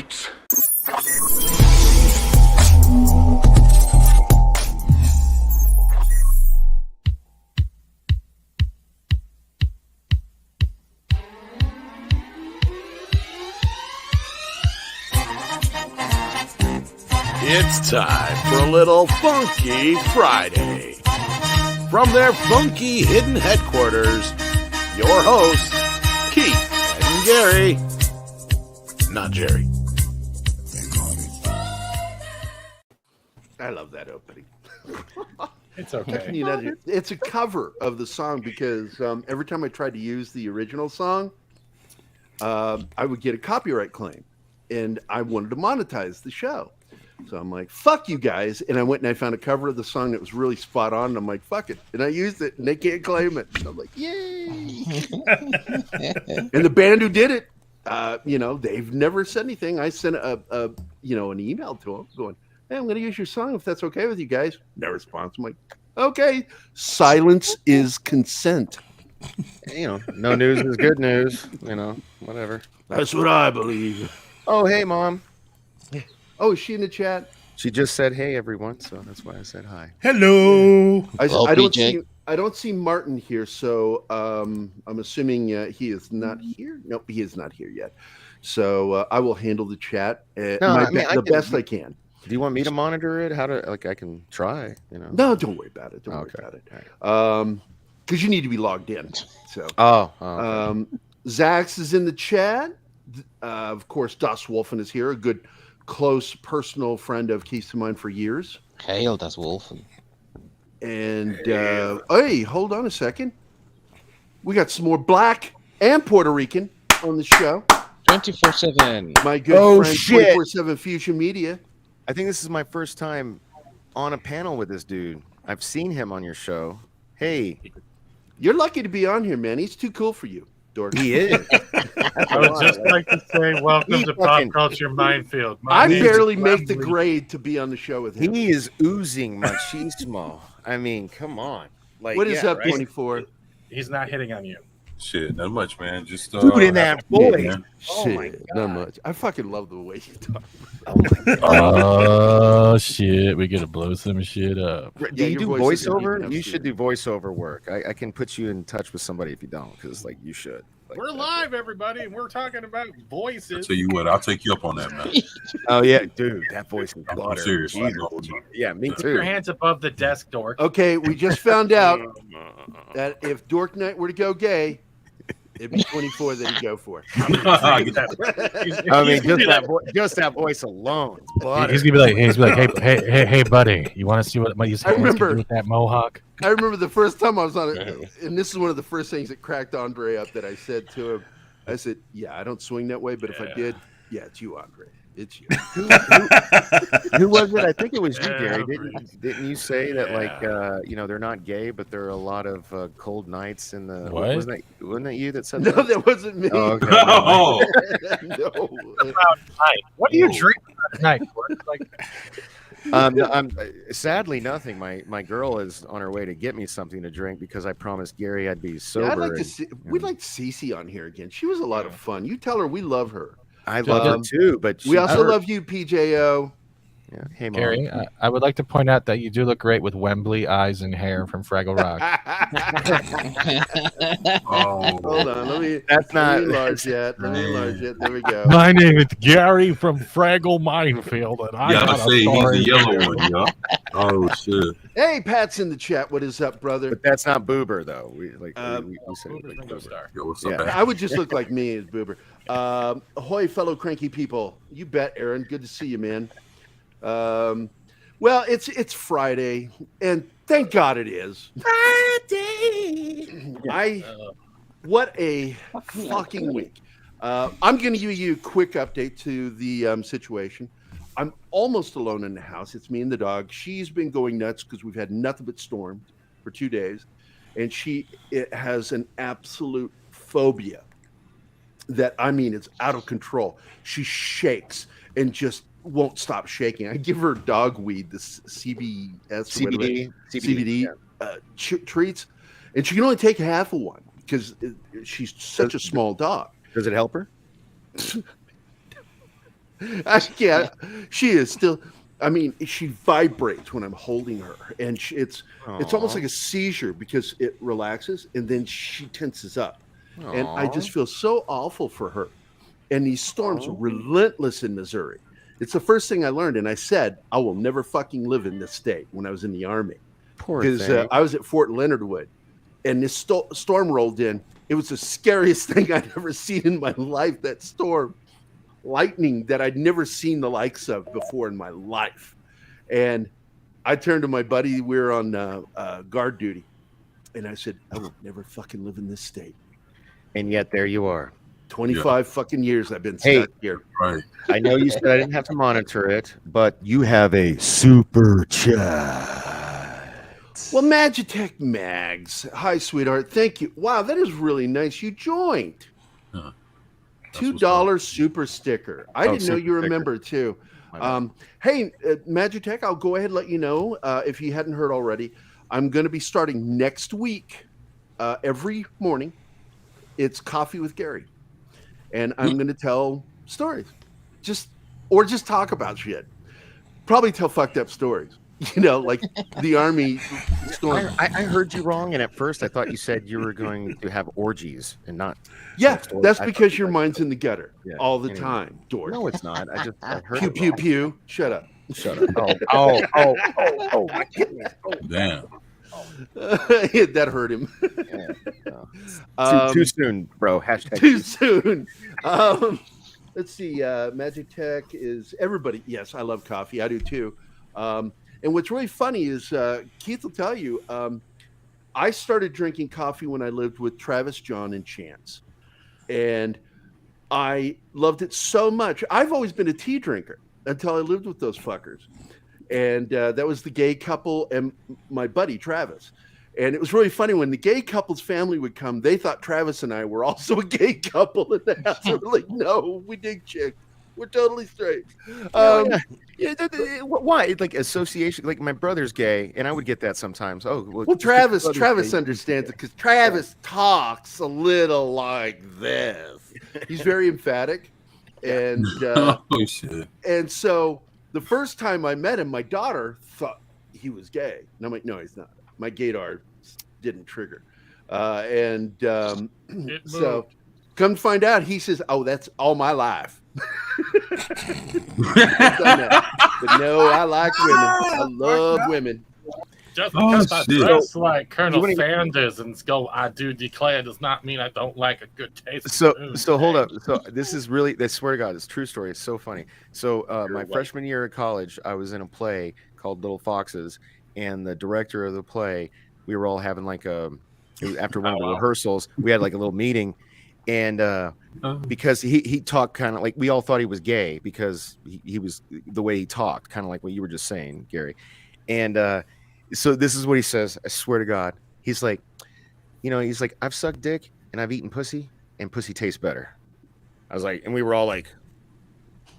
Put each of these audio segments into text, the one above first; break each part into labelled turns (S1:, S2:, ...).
S1: It's time for a little Funky Friday. From their funky hidden headquarters, your hosts, Keith and Gary. Not Jerry. I love that opening.
S2: It's okay.
S1: It's a cover of the song because every time I tried to use the original song, I would get a copyright claim, and I wanted to monetize the show. So I'm like, fuck you guys. And I went and I found a cover of the song that was really spot on. And I'm like, fuck it. And I used it and they can't claim it. So I'm like, yay. And the band who did it, they've never said anything. I sent an email to them going, hey, I'm going to use your song if that's okay with you guys. No response. I'm like, okay. Silence is consent.
S3: No news is good news. Whatever.
S1: That's what I believe.
S3: Oh, hey, Mom.
S1: Oh, is she in the chat?
S3: She just said, hey, everyone. So that's why I said hi.
S2: Hello.
S1: I don't see Martin here, so I'm assuming he is not here. Nope, he is not here yet. So I will handle the chat the best I can.
S3: Do you want me to monitor it? I can try,
S1: No, don't worry about it. Don't worry about it. Because you need to be logged in. So.
S3: Okay.
S1: Zax is in the chat. Of course, Das Wolfen is here, a good, close, personal friend of Keith's and mine for years.
S4: Hail, Das Wolfen.
S1: And, hey, hold on a second. We got some more Black and Puerto Rican on the show.
S4: 24/7.
S1: My good friend, 24/7 Fusion Media.
S3: I think this is my first time on a panel with this dude. I've seen him on your show. Hey.
S1: You're lucky to be on here, man. He's too cool for you, Dork.
S3: He is.
S2: I would just like to say welcome to Pop Culture Minefield.
S1: I barely make the grade to be on the show with him.
S3: He is oozing machismo. I mean, come on.
S1: What is up, 24?
S2: He's not hitting on you.
S5: Shit, not much, man. Just
S3: dude in that voice.
S5: Yeah,
S3: Oh
S1: shit,
S3: my God.
S1: not much. I fucking love the way you talk.
S6: Oh shit, we gotta blow some shit up.
S3: Do you do
S1: voice is
S3: voiceover?
S1: deep,
S3: You should do voiceover work. I can put you in touch with somebody if you don't, because you should.
S2: We're live, everybody, and we're talking about
S5: I'll
S2: voices.
S5: tell you what, I'll take you up on that, man.
S3: Oh yeah, dude, that voice is
S5: I'm
S3: butter.
S5: serious.
S3: Jesus. Yeah, me
S2: Keep your
S3: too.
S2: hands above the desk, Dork.
S1: Okay, we just found out that if Dork Knight were to go gay, it'd be 24 that he'd go for.
S3: I mean, just that voice alone.
S6: He's gonna be like, hey, buddy, you want to see what my hands can do with that mohawk?
S1: I remember the first time I was on it, and this is one of the first things that cracked Andre up that I said to him. I said, yeah, I don't swing that way, but if I did, yeah, it's you, Andre. It's you.
S3: Who was it? I think it was you, Gary. Didn't you say that they're not gay, but there are a lot of cold nights in the
S6: what?
S3: Wasn't that you that said
S1: No,
S3: that?
S1: that wasn't me.
S3: Oh, okay.
S5: Oh,
S1: No.
S2: What do you drink at night?
S3: I'm sadly nothing. My girl is on her way to get me something to drink because I promised Gary I'd be sober.
S1: Yeah, I'd like to see. We'd like Cece on here again. She was a lot of fun. You tell her we love her.
S3: I love her too, but
S1: we also love you, PJO.
S3: Yeah. Hey, Mom.
S6: Gary, I would like to point out that you do look great with Wembley eyes and hair from Fraggle Rock.
S1: Hold on, let me enlarge yet. There we go.
S6: My name is Gary from Fraggle Minefield, and I got a
S5: he's
S6: story.
S5: the yellow one, yo. Oh shit.
S1: Hey, Pat's in the chat. What is up, brother?
S3: But that's not Boober though. We said
S2: Star.
S5: Yo, what's up,
S1: Yeah,
S5: man?
S1: I would just look like me as Boober. Ahoy, fellow cranky people. You bet, Aaron. Good to see you, man. Well, it's Friday, and thank God it is. Friday. What a fucking week. I'm going to give you a quick update to the situation. I'm almost alone in the house. It's me and the dog. She's been going nuts because we've had nothing but storms for 2 days, and it has an absolute phobia that, I mean, it's out of control. She shakes and just won't stop shaking. I give her dog weed, this CBD treats, and she can only take half of one because she's such a small dog.
S3: Does it help her?
S1: I can't. She is still. I mean, she vibrates when I'm holding her, and it's almost like a seizure because it relaxes and then she tenses up, and I just feel so awful for her. And these storms are relentless in Missouri. It's the first thing I learned, and I said I will never fucking live in this state when I was in the Army. Because I was at Fort Leonard Wood, and this storm rolled in. It was the scariest thing I'd ever seen in my life. That storm, lightning that I'd never seen the likes of before in my life. And I turned to my buddy. We were on guard duty, and I said, "I will never fucking live in this state."
S3: And yet there you are.
S1: 25 fucking years I've been stuck here.
S5: Right.
S3: I know you said I didn't have to monitor it, but you have a super chat.
S1: Well, Magitech Mags. Hi, sweetheart. Thank you. Wow, that is really nice. You joined.
S5: Huh.
S1: $2 super sticker. I didn't know you remember too. Hey, Magitech, I'll go ahead and let you know if you hadn't heard already. I'm going to be starting next week. Every morning, it's Coffee with Gary, and I'm going to tell stories, just talk about shit. Probably tell fucked up stories. You know, like the Army storm.
S3: I heard you wrong, and at first I thought you said you were going to have orgies and not.
S1: Yeah, that's because your mind's in the gutter all the time, Dork.
S3: No, it's not. I heard
S1: pew pew pew. Shut up.
S3: Shut up. Oh, my goodness.
S5: Damn.
S1: That hurt him.
S3: Too soon, bro. Hashtag
S1: too soon. Let's see. Magic Tech is everybody. Yes, I love coffee. I do too. And what's really funny is Keith will tell you, I started drinking coffee when I lived with Travis, John, and Chance. And I loved it so much. I've always been a tea drinker until I lived with those fuckers. And that was the gay couple and my buddy, Travis. And it was really funny when the gay couple's family would come, they thought Travis and I were also a gay couple in the house. They were like, no, we dig chicks. We're totally straight.
S3: Why? Like association, like my brother's gay, and I would get that sometimes. Oh,
S1: well Travis understands it because Travis talks a little like this. He's very emphatic, and
S5: Oh shit.
S1: And so the first time I met him, my daughter thought he was gay, and I'm like, no, he's not. My gaydar didn't trigger, and so come to find out, he says, "Oh, that's all my life." But no, I like women. I love women.
S2: Just because I dress like Colonel Sanders and go, I do declare, does not mean I don't like a good taste.
S3: So hold up. So this is really, I swear to God, it's a true story. It's so funny. So my freshman year of college, I was in a play called Little Foxes, and the director of the play, we were all having like after one of the rehearsals, we had like a little meeting. And because he talked kind of like, we all thought he was gay because he was the way he talked, kind of like what you were just saying, Gary. And so this is what he says. I swear to God, he's like, I've sucked dick and I've eaten pussy, and pussy tastes better. I was like, and we were all like,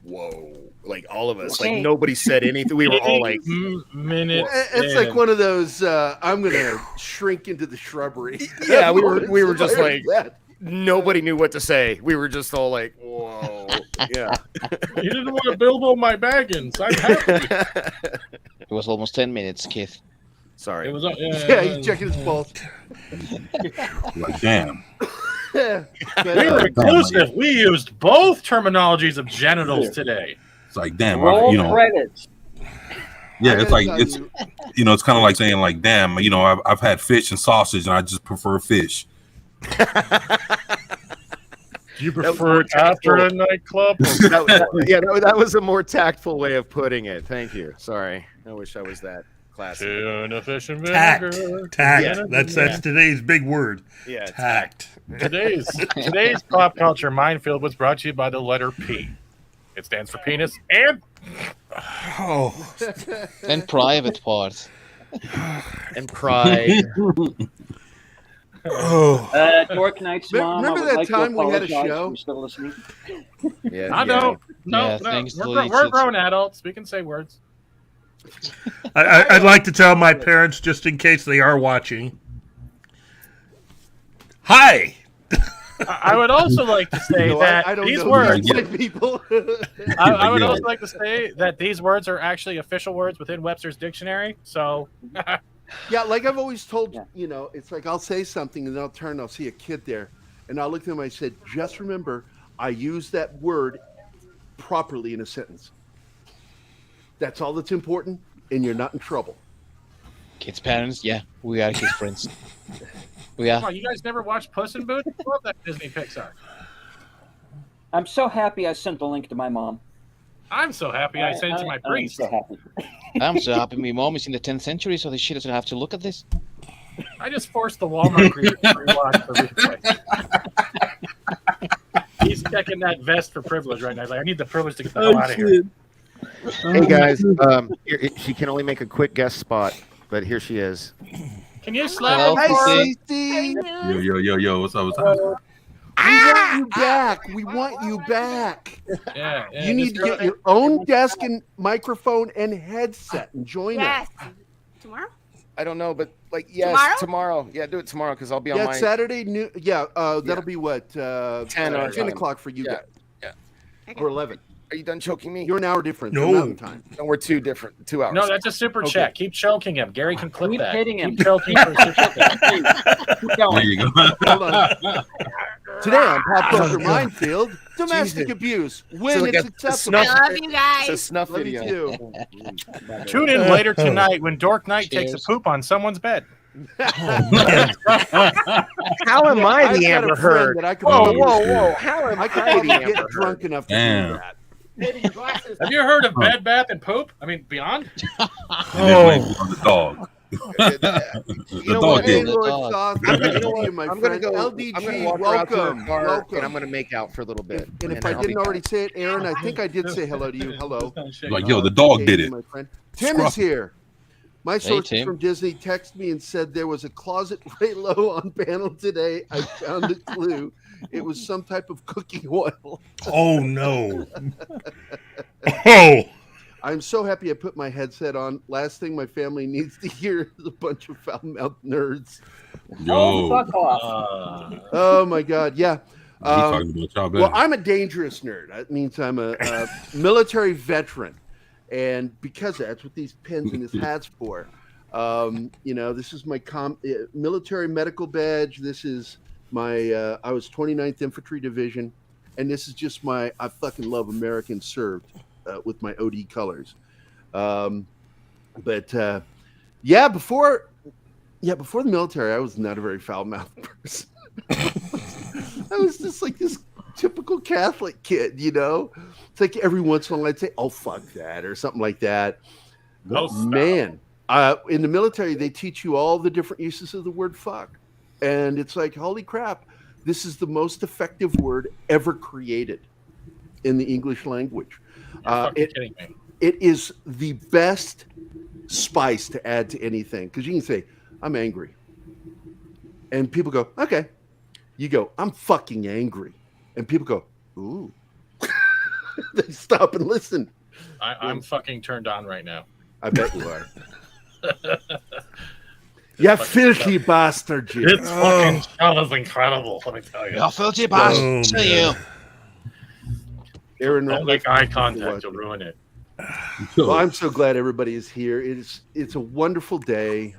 S3: whoa, like all of us, like nobody said anything. We were all like,
S1: it's like one of those. I'm gonna shrink into the shrubbery.
S3: Yeah, we were just like that. Nobody knew what to say. We were just all like, whoa. Yeah.
S2: You didn't want to Bilbo my baggins. I'm happy.
S4: It was almost 10 minutes, Keith.
S3: Sorry.
S2: It was,
S1: he's checking his pulse.
S5: Like, damn.
S2: We were inclusive. We used both terminologies of genitals today.
S5: It's like, damn.
S7: Roll credits.
S5: Yeah, it's like, it's kind of like saying like, damn, I've had fish and sausage and I just prefer fish.
S2: Do you prefer after a nightclub?
S3: That was a more tactful way of putting it. Thank you. Sorry. I wish I was that classy.
S2: Tuna fish and
S8: vinegar. Tact. Yeah. That's today's big word.
S3: Yeah,
S8: tact.
S2: Today's pop culture minefield was brought to you by the letter P. It stands for penis and
S4: and private parts.
S3: And pride.
S7: Dork Knight's mom.
S1: Remember that time we had a show?
S7: Still listening?
S2: Yeah, I know. No. We're grown adults. We can say words.
S8: I'd like to tell my parents, just in case they are watching. Hi.
S2: I would also like to say that
S1: I don't
S2: these
S1: know
S2: words.
S1: these white people.
S2: I would also like to say that these words are actually official words within Webster's dictionary. So.
S1: Yeah, like I've always told it's like I'll say something and then I'll see a kid there, and I'll look at them. I said, just remember, I use that word properly in a sentence. That's all that's important, and you're not in trouble.
S4: Kids' parents, yeah, we are kids' friends. We are.
S2: Come on, you guys never watched Puss in Boots? I love that Disney Pixar.
S7: I'm so happy I sent the link to my mom.
S2: I'm so happy I sent it to my priest.
S7: I'm so happy.
S4: I'm so happy my mom is in the 10th century, so she doesn't have to look at this.
S2: I just forced the Walmart greeter to rewatch the replay. He's checking that vest for privilege right now. He's like, I need the privilege to get the hell out of here.
S3: Hey guys, she can only make a quick guest spot, but here she is.
S2: Can you slap
S4: Hello,
S2: him for us?
S5: Yo, what's up? What's up?
S1: We want you back. We want you back.
S2: Yeah,
S1: You need to get your own desk and microphone and headset and join us.
S9: Tomorrow?
S3: I don't know, but tomorrow. Yeah, do it tomorrow because I'll be on my
S1: Saturday. That'll be what 10 o'clock for you guys.
S3: Yeah.
S1: Or 11.
S3: Are you done choking me?
S1: You're an hour different.
S8: No.
S1: Mountain time.
S3: No, we're 2 hours.
S2: No, that's a super chat. Keep choking him. Gary can clip
S7: Keep
S2: that.
S7: hitting him.
S2: Keep choking for a super chat.
S7: Keep going.
S5: There you go.
S1: Hold on. Today on Pop Culture Minefield, domestic abuse when it's acceptable.
S9: I love you guys.
S3: It's a snuff
S1: Love you
S3: video.
S1: too.
S2: Tune in later tonight when Dork Knight takes a poop on someone's bed.
S3: How am I
S1: I've
S3: the
S1: got a
S3: Amber
S1: friend
S3: Heard?
S1: that I could
S3: Whoa,
S1: probably
S3: whoa,
S1: do.
S3: whoa! How am
S1: I
S3: I
S1: could probably
S3: the Amber
S1: get drunk
S3: Heard?
S1: enough to
S5: Damn.
S1: do that.
S2: Have you heard of Bed Bath and Poop? I mean, Beyond?
S5: The dog.
S3: You know
S5: The
S3: what?
S5: dog
S1: Hey,
S5: did.
S1: Lord Sauce,
S3: I'm
S1: good to
S3: gonna,
S1: see you, my
S3: I'm gonna
S1: friend.
S3: go.
S1: LDG,
S3: I'm gonna walk out to her
S1: welcome.
S3: car,
S1: Welcome.
S3: and I'm gonna make out for a little bit.
S1: And if
S3: then
S1: I
S3: I'll be
S1: didn't already
S3: back.
S1: say it, Aaron, I think I did say hello to you. Hello.
S5: Like, yo, the dog
S1: Hey,
S5: did it.
S1: my friend. Tim is here. My sources
S4: Tim.
S1: from Disney texted me and said there was a closet Raylo on panel today. I found a clue. It was some type of cooking oil.
S8: Oh no! Oh,
S1: I'm so happy I put my headset on. Last thing my family needs to hear is a bunch of foul-mouthed nerds.
S7: Oh,
S5: Yo.
S7: fuck off.
S1: Oh my God, yeah.
S5: He talking about y'all better.
S1: Well, I'm a dangerous nerd. That means I'm a military veteran, and because that's what these pins and this hat's for. This is my military medical badge. This is my I was 29th Infantry Division, and this is just my I fucking love Americans served with my OD colors. Before the military, I was not a very foul-mouthed person. I was just like this typical Catholic kid, It's like every once in a while I'd say, "Oh fuck that" or something like that.
S2: No,
S1: Man, in the military they teach you all the different uses of the word "fuck," and it's like, holy crap, this is the most effective word ever created in the English language.
S2: Kidding me.
S1: It is the best spice to add to anything because you can say, "I'm angry," and people go, "Okay." You go, "I'm fucking angry," and people go, "Ooh." They stop and listen.
S2: I'm fucking turned on right now.
S1: I bet you are. You filthy bastard, you.
S2: This fucking show is incredible, let me tell you.
S4: You're filthy bastard.
S8: Oh,
S4: See you.
S1: Aaron,
S2: Don't make eye contact, you'll ruin it.
S1: well, I'm so glad everybody is here. It's a wonderful day.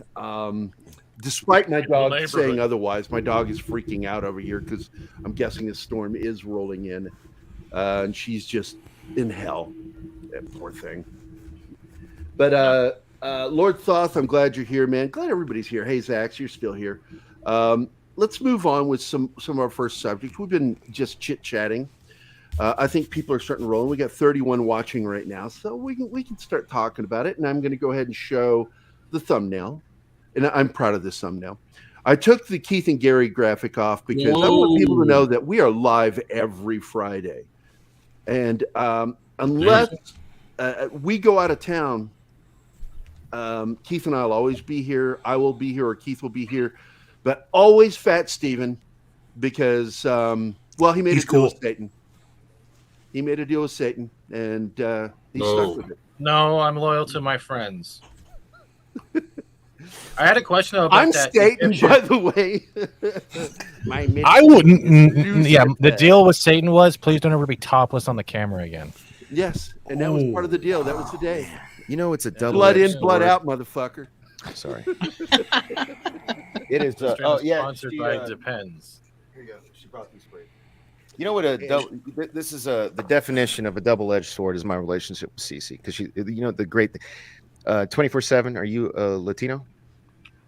S1: Despite my dog saying otherwise, my dog is freaking out over here because I'm guessing a storm is rolling in, and she's just in hell. That poor thing. But Lord Thoth, I'm glad you're here, man. Glad everybody's here. Hey, Zax, you're still here. Let's move on with some of our first subjects. We've been just chit-chatting. I think people are starting to roll. We got 31 watching right now, so we can start talking about it. And I'm going to go ahead and show the thumbnail. And I'm proud of this thumbnail. I took the Keith and Gary graphic off because I want people to know that we are live every Friday. And unless we go out of town, Keith and I will always be here. I will be here or Keith will be here. But always Fat Steven because, he made a deal with Satan. He made a deal with Satan, and he's stuck with it.
S2: No, I'm loyal to my friends. I had a question about
S1: I'm
S2: that.
S1: Satan, by the way. My
S6: I wouldn't. Yeah, the deal with Satan was please don't ever be topless on the camera again.
S1: Yes, and that was part of the deal. That was the day.
S3: You know, it's a double
S1: Blood in, blood out, motherfucker.
S3: Sorry. It is.
S2: Sponsored by Depends.
S3: Here you go. She brought these for you. You know what this is the definition of a double-edged sword is my relationship with Cece, because she, you know, the great 24/7. Are you Latino?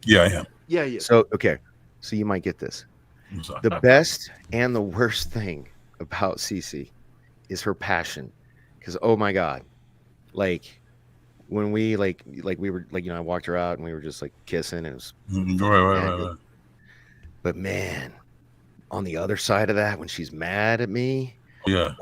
S5: Yeah, I am.
S1: Yeah.
S3: So okay, so you might get this. The best and the worst thing about Cece is her passion, because oh my god, like when we like we were like, you know, I walked her out and we were just like kissing and it was
S5: right.
S3: But man, on the other side of that, when she's mad at me,
S5: yeah,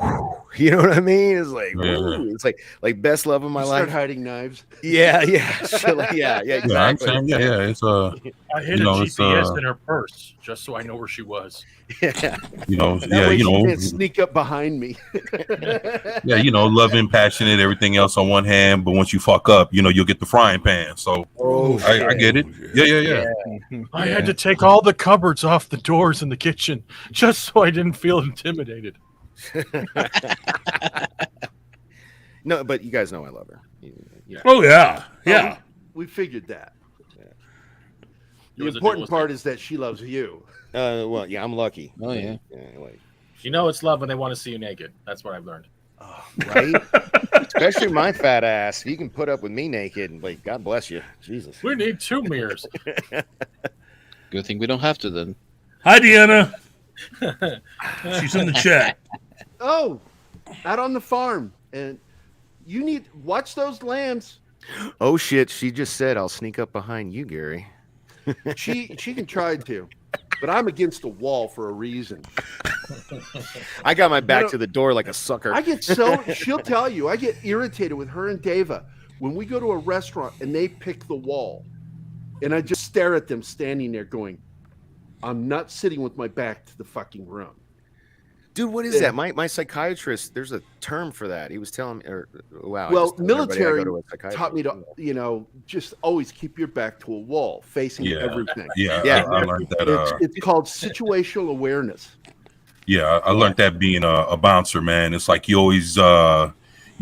S3: you know what I mean? It's like, it's like best love of my life.
S1: Start hiding knives.
S3: Yeah, exactly.
S5: Yeah, it's
S2: I hid a GPS in her purse just so I know where she was.
S3: Yeah,
S5: you know,
S1: she can't sneak up behind me.
S5: Yeah, you know, loving, passionate, everything else on one hand, but once you fuck up, you know, you'll get the frying pan. So I get it. Yeah.
S2: I had to take all the cupboards off the doors in the kitchen just so I didn't feel intimidated.
S3: No, but you guys know I love her.
S8: Oh yeah.
S1: We figured that.
S3: Yeah.
S1: The important part is that she loves you.
S3: Well, yeah, I'm lucky.
S4: Oh yeah.
S2: You know it's love when they want to see you naked. That's what I've learned.
S3: Oh, right? Especially my fat ass. You can put up with me naked and like, God bless you. Jesus.
S2: We need 2 mirrors.
S4: Good thing we don't have to then.
S8: Hi, Deanna. She's in the chat.
S1: Oh, out on the farm, and you need watch those lambs.
S3: Oh shit! She just said I'll sneak up behind you, Gary.
S1: She can try to, but I'm against the wall for a reason.
S3: I got my back to the door like a sucker.
S1: She'll tell you, I get irritated with her and Dava when we go to a restaurant and they pick the wall, and I just stare at them standing there going, I'm not sitting with my back to the fucking room.
S3: Dude, what is that? My psychiatrist, there's a term for that. He was telling me,
S1: military taught me to, you know, just always keep your back to a wall, facing everything.
S5: Yeah. I learned that.
S1: It's called situational awareness.
S5: Yeah, I learned that being a bouncer, man. It's like you always, you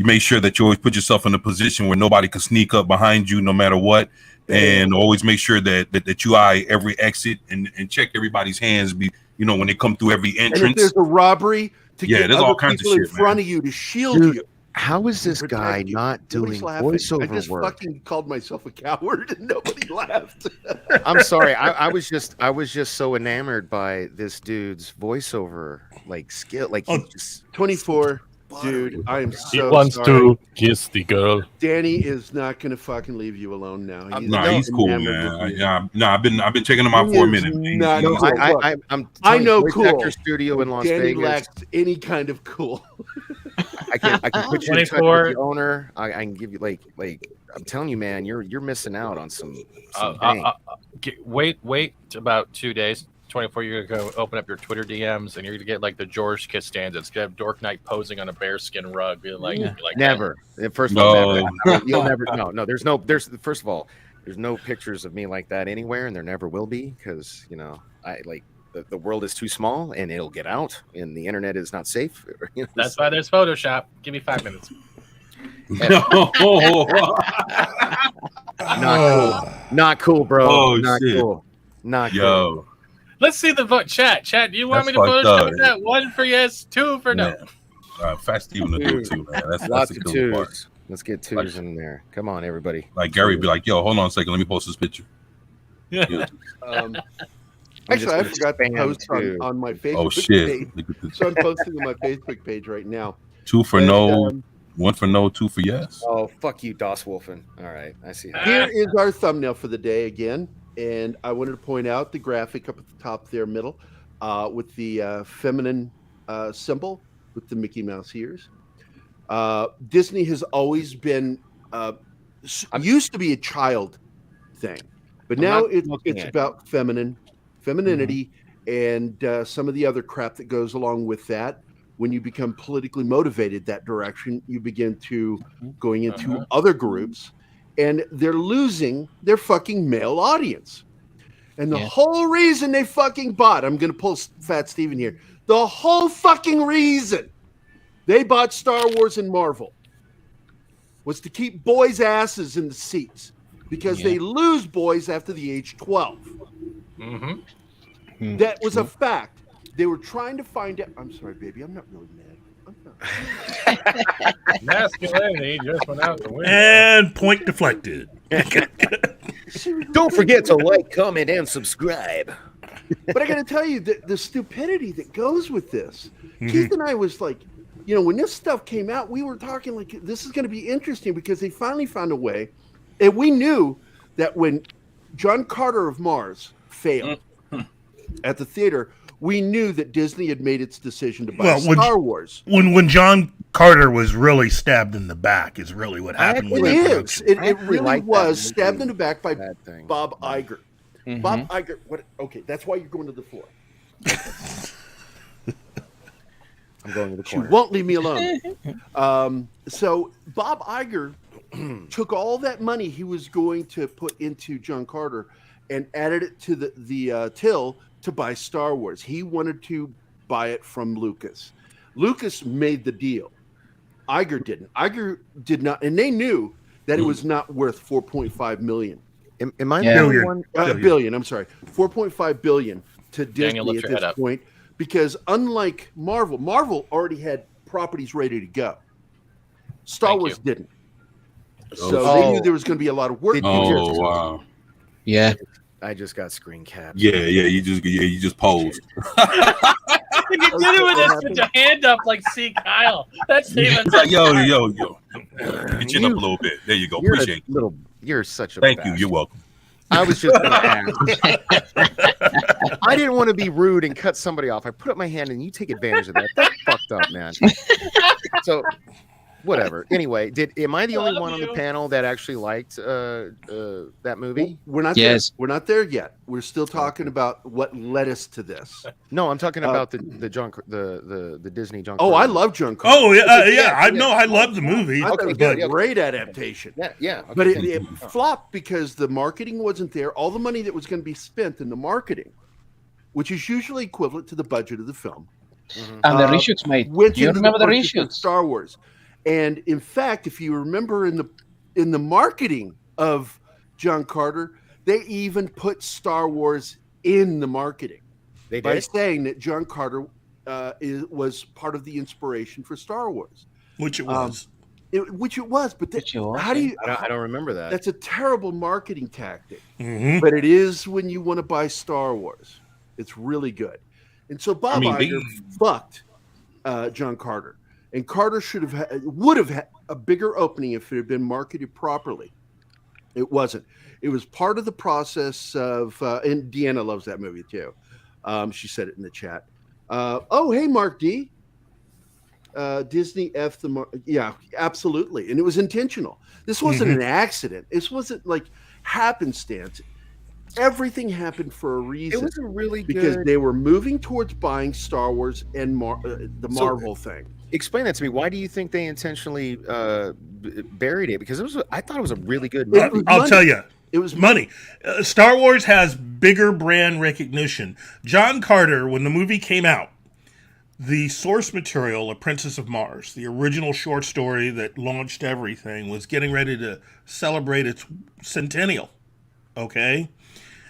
S5: make sure that you always put yourself in a position where nobody can sneak up behind you no matter what. And always make sure that you eye every exit and check everybody's hands. You know, when they come through every entrance.
S1: And if there's a robbery, to get
S5: there's
S1: other
S5: all kinds
S1: people
S5: of
S1: in
S5: shit,
S1: front
S5: man.
S1: of you to shield you.
S3: How is this guy not doing voiceover
S1: I just
S3: work?
S1: fucking called myself a coward and nobody laughed.
S3: I'm sorry. I was just so enamored by this dude's voiceover skill. Like he's just
S1: 24. Dude, I am so
S6: He wants
S1: sorry.
S6: to kiss the girl.
S1: Danny is not going to fucking leave you alone now.
S5: He's cool, man. I've been checking him out for a minute.
S1: I know
S3: Voice
S1: cool.
S3: Actor Studio in Las
S1: Danny
S3: Vegas.
S1: lacks any kind of cool.
S3: I can put you in touch with the owner. I can give you like I'm telling you, man, you're missing out on some
S6: Wait about 2 days. 24, you're gonna go open up your Twitter DMs and you're gonna get like the George Costanza. It's gonna have Dork Knight posing on a bearskin rug. Be like
S3: never. First of all, never. You'll never. No. There's first of all, there's no pictures of me like that anywhere, and there never will be because the world is too small and it'll get out, and the internet is not safe.
S2: That's why there's Photoshop. Give me 5 minutes.
S3: Not cool, bro.
S5: Oh,
S3: not
S5: shit.
S3: cool. Not
S5: Yo.
S3: cool.
S2: Let's see the vote. Chat. Do you want
S5: That's
S2: me to Photoshop
S5: fucked up.
S2: that? 1 for yes, 2 for no.
S5: Fast Steven to do it too, man. That's
S3: Lots
S5: the
S3: of
S5: cool
S3: twos.
S5: part.
S3: Let's get twos in there. Come on, everybody.
S5: Like Gary be like, yo, hold on a second, let me post this picture.
S2: Yeah.
S1: Actually, I forgot to post on my Facebook
S5: Oh shit.
S1: page. So I'm posting on my Facebook page right now.
S5: 2 for no, 1 for no, 2 for yes.
S3: Oh, fuck you, Doss Wolfen. All right, I see.
S1: Here is our thumbnail for the day again. And I wanted to point out the graphic up at the top there, middle, with the feminine symbol with the Mickey Mouse ears. Disney has always been used to be a child thing, but now it's about femininity, and some of the other crap that goes along with that. When you become politically motivated that direction, you begin to going into other groups. and they're losing their fucking male audience. And the
S4: Yeah.
S1: whole reason they fucking bought, I'm going to pull Fat Steven here, the whole fucking reason they bought Star Wars and Marvel was to keep boys' asses in the seats because they lose boys after the age 12.
S6: Mm-hmm.
S1: That was a fact. They were trying to find out. I'm sorry, baby. I'm not really mad.
S6: Masculinity just went out the window.
S8: And point deflected.
S3: Don't forget to like, comment, and subscribe.
S1: But I got to tell you, the stupidity that goes with this.
S8: Mhm.
S1: Keith and I was like, you know, when this stuff came out, we were talking like, this is going to be interesting because they finally found a way. And we knew that when John Carter of Mars failed at the theater, we knew that Disney had made its decision to buy Star Wars.
S8: When John Carter was really stabbed in the back is really what happened with that production.
S1: It really
S3: like
S1: was
S3: that
S1: stabbed in the back by
S3: thing.
S1: Bob Iger. Bob Iger. What? Okay, that's why you're going to the floor.
S3: I'm going to the
S1: She
S3: corner.
S1: won't leave me alone. So Bob Iger took all that money he was going to put into John Carter and added it to the till to buy Star Wars. He wanted to buy it from Lucas. Lucas made the deal. Iger didn't. Iger did not, and they knew that it was not worth $4.5 million.
S3: Am I
S4: Yeah.
S3: the only one?
S1: Billion. I'm sorry, $4.5 billion to
S6: Daniel,
S1: Disney
S6: lift
S1: at
S6: your head
S1: this
S6: up.
S1: point, because unlike Marvel already had properties ready to go. Star
S6: Thank
S1: Wars
S6: you.
S1: didn't.
S5: Oh.
S1: So they knew there was going to be a lot of work.
S3: Did
S1: to
S3: you
S1: do.
S5: Oh wow.
S4: Yeah.
S3: I just got screen capped.
S5: Yeah. You just posed.
S6: You did it with a hand up like see Kyle. That's even
S5: It's like, yo. Get chin up a little bit. There you go.
S3: You're
S5: Appreciate it.
S3: You're such a
S5: Thank you.
S3: bastard.
S5: You're welcome.
S3: I was just going to ask. I didn't want to be rude and cut somebody off. I put up my hand and you take advantage of that. That's fucked up, man. So, whatever. Anyway, am I the only
S6: Love
S3: one on the
S6: you.
S3: panel that actually liked that movie?
S1: We're not
S4: Yes.
S1: there. We're not there yet. We're still talking about what led us to this.
S3: No, I'm talking about the Disney John.
S1: Oh, I
S3: Carter.
S1: love John Carter.
S8: Oh yeah,
S3: Yeah,
S8: I know. I love the movie.
S1: I thought it was
S3: good,
S1: a
S3: yeah.
S1: great adaptation.
S3: Yeah.
S1: But
S3: okay.
S1: it flopped because the marketing wasn't there. All the money that was going to be spent in the marketing, which is usually equivalent to the budget of the film,
S4: And the reshoots, mate.
S1: went
S4: Do you
S1: into
S4: remember the
S1: purchase of
S4: reshoots?
S1: Star Wars. And in fact, if you remember in the marketing of John Carter, they even put Star Wars in the marketing
S3: They
S1: by
S3: did.
S1: saying that John Carter was part of the inspiration for Star Wars,
S8: Which it was.
S1: which it was. But
S4: Which it was,
S1: how do you?
S3: I don't remember that.
S1: That's a terrible marketing tactic,
S8: Mhm.
S1: but it is when you want to buy Star Wars. It's really good. And so Bob Iger fucked John Carter, and Carter would have had a bigger opening if it had been marketed properly. It wasn't. It was part of the process of, and Deanna loves that movie too. She said it in the chat. Oh, hey, Mark D. Disney F the yeah, absolutely, and it was intentional. This wasn't an accident. This wasn't like happenstance. Everything happened for a reason.
S3: It was a really
S1: because
S3: good.
S1: they were moving towards buying Star Wars and the Marvel thing.
S3: Explain that to me. Why do you think they intentionally buried it? Because I thought it was a really good movie.
S1: It was
S8: I'll
S1: money.
S8: tell you.
S1: It was
S8: Money. Star Wars has bigger brand recognition. John Carter, when the movie came out, the source material, A Princess of Mars, the original short story that launched everything, was getting ready to celebrate its centennial. Okay?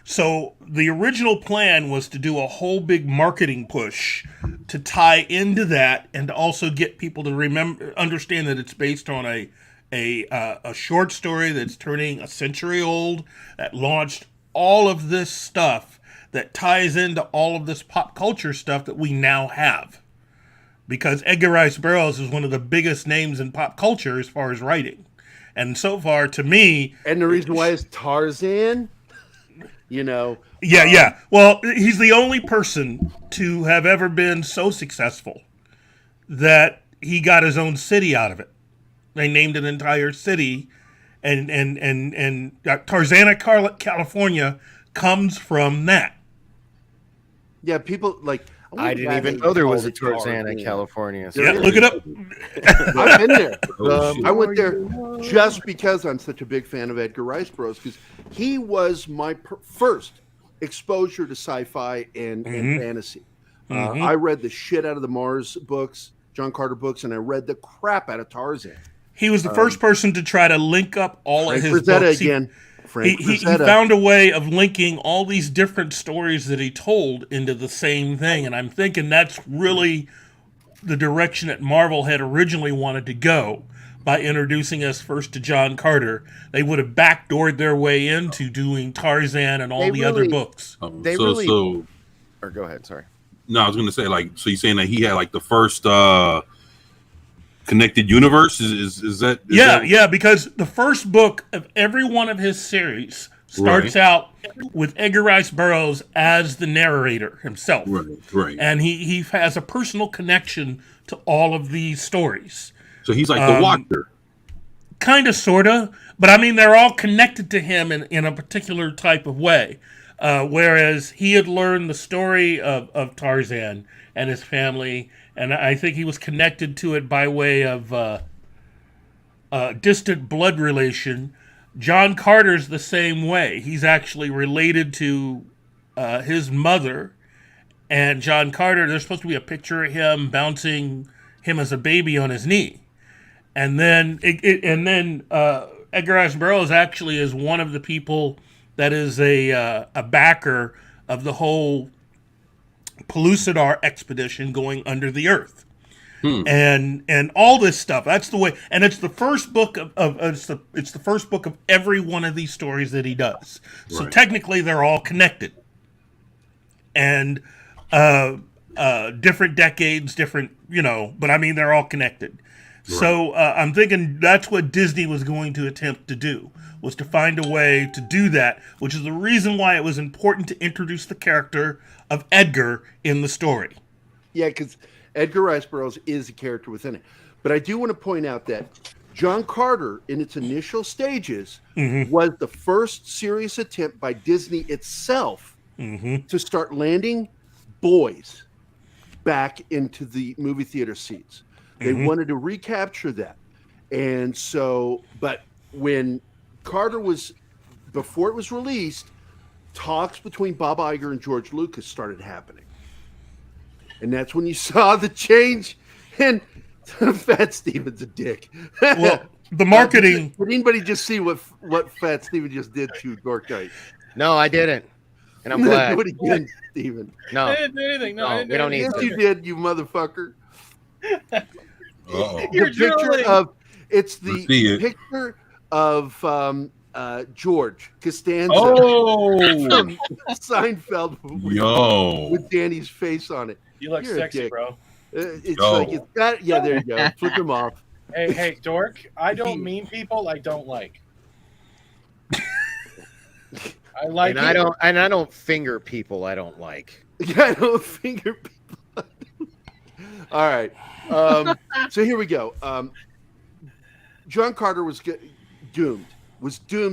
S8: So the original plan was to do a whole big marketing push to tie into that and to also get people to understand that it's based on a short story that's turning a century old, that launched all of this stuff that ties into all of this pop culture stuff that we now have. Because Edgar Rice Burroughs is one of the biggest names in pop culture as far as writing. And so far, to me...
S1: And the reason why is Tarzan, you know...
S8: Yeah. Well, he's the only person to have ever been so successful that he got his own city out of it. They named an entire city, and Tarzana, California, comes from that.
S1: Yeah, people like.
S3: I didn't even know there was a Tarzan in California. So
S8: Yeah, look it up.
S1: I've been there.
S5: Oh, shit.
S1: I went there just because I'm such a big fan of Edgar Rice Burroughs, because he was my first exposure to sci-fi and fantasy. I read the shit out of the Mars books, John Carter books, and I read the crap out of Tarzan.
S8: He was the first person to try to link up all
S1: Frank
S8: of his
S1: Frazetta
S8: books.
S1: again.
S8: He found a way of linking all these different stories that he told into the same thing, and I'm thinking that's really the direction that Marvel had originally wanted to go by introducing us first to John Carter. They would have backdoored their way into doing Tarzan and all the other books.
S3: Or go ahead, sorry.
S5: No, I was going to say, like, so you're saying that he had like the first connected universe? Is that?
S8: Yeah, because the first book of every one of his series starts out with Edgar Rice Burroughs as the narrator himself.
S5: Right.
S8: And he has a personal connection to all of these stories.
S5: So he's like the Watcher.
S8: Kind of, sort of. But I mean, they're all connected to him in a particular type of way. Whereas he had learned the story of Tarzan and his family, and I think he was connected to it by way of distant blood relation. John Carter's the same way. He's actually related to his mother, and John Carter, there's supposed to be a picture of him bouncing him as a baby on his knee. And then Edgar Rice Burroughs actually is one of the people that is a backer of the whole Pellucidar expedition going under the earth, and all this stuff. That's the way, and it's the first book it's the first book of every one of these stories that he does. So technically, they're all connected, and different decades, different, but I mean they're all connected. So I'm thinking that's what Disney was going to attempt to do, was to find a way to do that, which is the reason why it was important to introduce the character of Edgar in the story.
S1: Yeah, because Edgar Rice Burroughs is a character within it. But I do want to point out that John Carter, in its initial stages, was the first serious attempt by Disney itself to start landing boys back into the movie theater seats. They wanted to recapture that. And so, but when Carter was, before it was released, talks between Bob Iger and George Lucas started happening. And that's when you saw the change. And Fat Steven's a dick.
S8: Well, the marketing.
S1: Did anybody just see what Fat Steven just did to Dorkite?
S3: No, I didn't. And I'm glad.
S1: Do it again, Steven.
S3: No.
S6: I didn't do anything. No,
S3: we don't need
S1: Yes,
S3: to.
S1: you did, you motherfucker.
S6: You're drooling.
S1: It's the picture of George Costanza from Seinfeld with Danny's face on it.
S2: You look sexy, bro.
S1: It's like it's got, yeah, there you go. Flip them off.
S2: Hey, Dork, I don't mean people I don't like. I like
S3: and
S2: you.
S3: I don't finger people I don't like.
S1: Yeah, I don't finger people. All right. So here we go. John Carter was doomed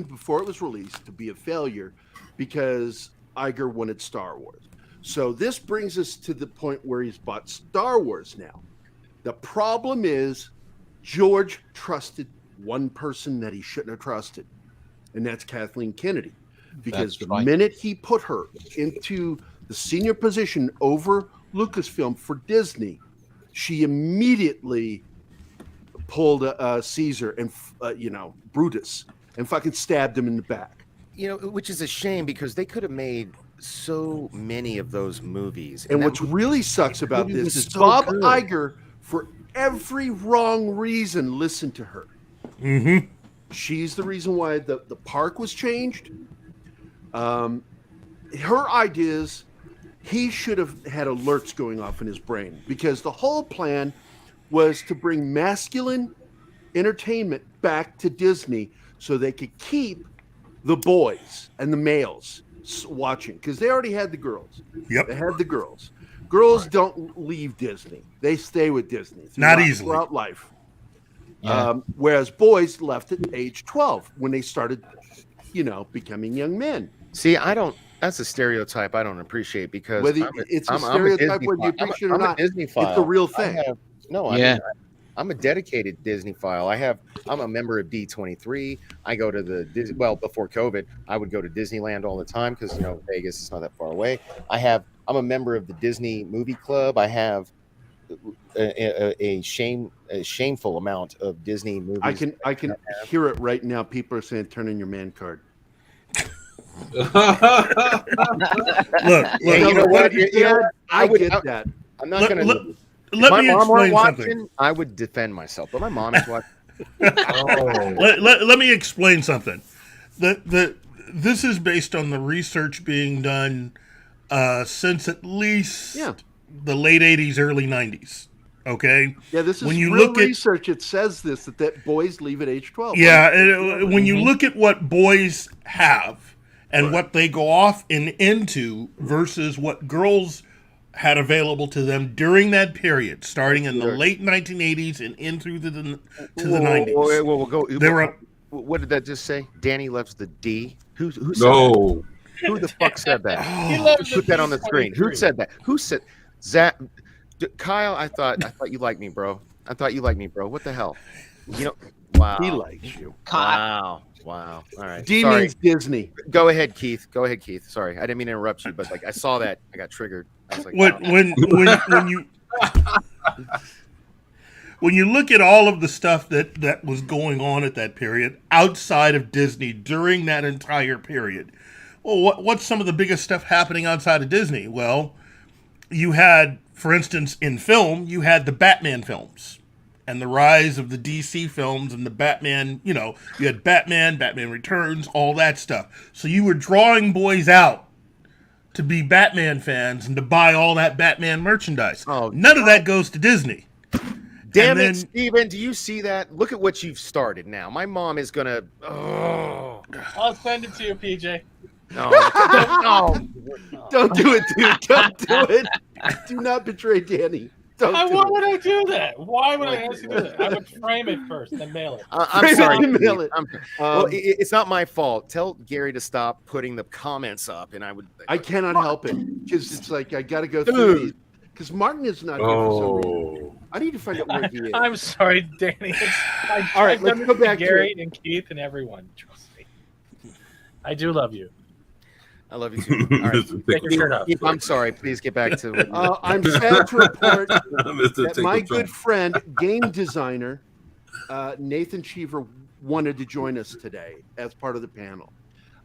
S1: before it was released to be a failure because Iger wanted Star Wars. So this brings us to the point where he's bought Star Wars now. The problem is George trusted one person that he shouldn't have trusted, and that's Kathleen Kennedy. Because the minute he put her into the senior position over Lucasfilm for Disney, she immediately pulled Caesar and Brutus and fucking stabbed him in the back.
S3: Which is a shame because they could have made so many of those movies.
S1: And what's really sucks about this is Bob Iger, for every wrong reason, listened to her.
S8: Mm-hmm.
S1: She's the reason why the park was changed. Her ideas, he should have had alerts going off in his brain because the whole plan was to bring masculine entertainment back to Disney so they could keep the boys and the males watching because they already had the girls.
S8: Yep.
S1: They had the girls. Girls don't leave Disney. They stay with Disney.
S8: Not easily.
S1: Throughout life.
S4: Yeah.
S1: Whereas boys left at age 12 when they started, becoming young men.
S3: See, I don't That's a stereotype I don't appreciate because
S1: Whether it's a stereotype, whether you appreciate it or not,
S3: I'm a Disney
S1: it's
S3: file.
S1: a real thing.
S3: I'm a dedicated Disney file. I'm a member of D23. I go to the before COVID, I would go to Disneyland all the time because Vegas is not that far away. I'm a member of the Disney Movie Club. I have a shameful amount of Disney movies.
S1: I can hear it right now. People are saying, "Turn in your man card."
S8: Look,
S3: you know what?
S1: I get that.
S3: I'm not going to.
S8: Let me explain something.
S3: I would defend myself, but my mom is watching.
S8: Let me explain something. This is based on the research being done since at least the late 80s, early 90s. Okay.
S1: Yeah, this is
S8: when you
S1: real
S8: look
S1: research. It says that boys leave at age 12.
S8: Yeah, when you look at what boys have and what they go off and into versus what girls had available to them during that period, starting in the late 1980s and in through to the 90s.
S3: What did that just say? Danny loves the D. Who said
S5: No.
S3: that? Who the fuck said that? Put that on the screen. Who said that? Who said Zach? Kyle, I thought you liked me, bro. I thought you liked me, bro. What the hell? Wow.
S1: He likes you.
S3: Wow. All right.
S1: D means Disney.
S3: Go ahead, Keith. Sorry, I didn't mean to interrupt you, but I saw that. I got triggered. I was like,
S8: when you look at all of the stuff that was going on at that period outside of Disney during that entire period, well, what's some of the biggest stuff happening outside of Disney? Well, you had, for instance, in film, you had the Batman films and the rise of the DC films and the Batman, you had Batman Returns, all that stuff. So you were drawing boys out to be Batman fans and to buy all that Batman merchandise. None of that goes to Disney.
S3: Damn it, Steven, do you see that? Look at what you've started now. My mom is going to...
S2: I'll send it to you, PJ.
S3: No.
S1: Don't do it, dude. Don't do it. Do not betray Danny.
S2: Why would I do that? Why would I ask you to do that? I would frame it first, then mail it.
S3: I'm sorry.
S1: Mail it.
S3: It's not my fault. Tell Gary to stop putting the comments up, and I would.
S1: I cannot help it because it's like I got to go through these. Because Martin is not here for some reason. I need to find out where he is.
S2: I'm sorry, Danny.
S1: All right, let's go back to
S2: Gary and Keith and everyone. Trust me. I do love you.
S3: I love you too. All right.
S2: Take your shirt off.
S3: I'm sorry. Please get back to it.
S1: I'm sad to report that my good friend, game designer, Nathan Cheever, wanted to join us today as part of the panel.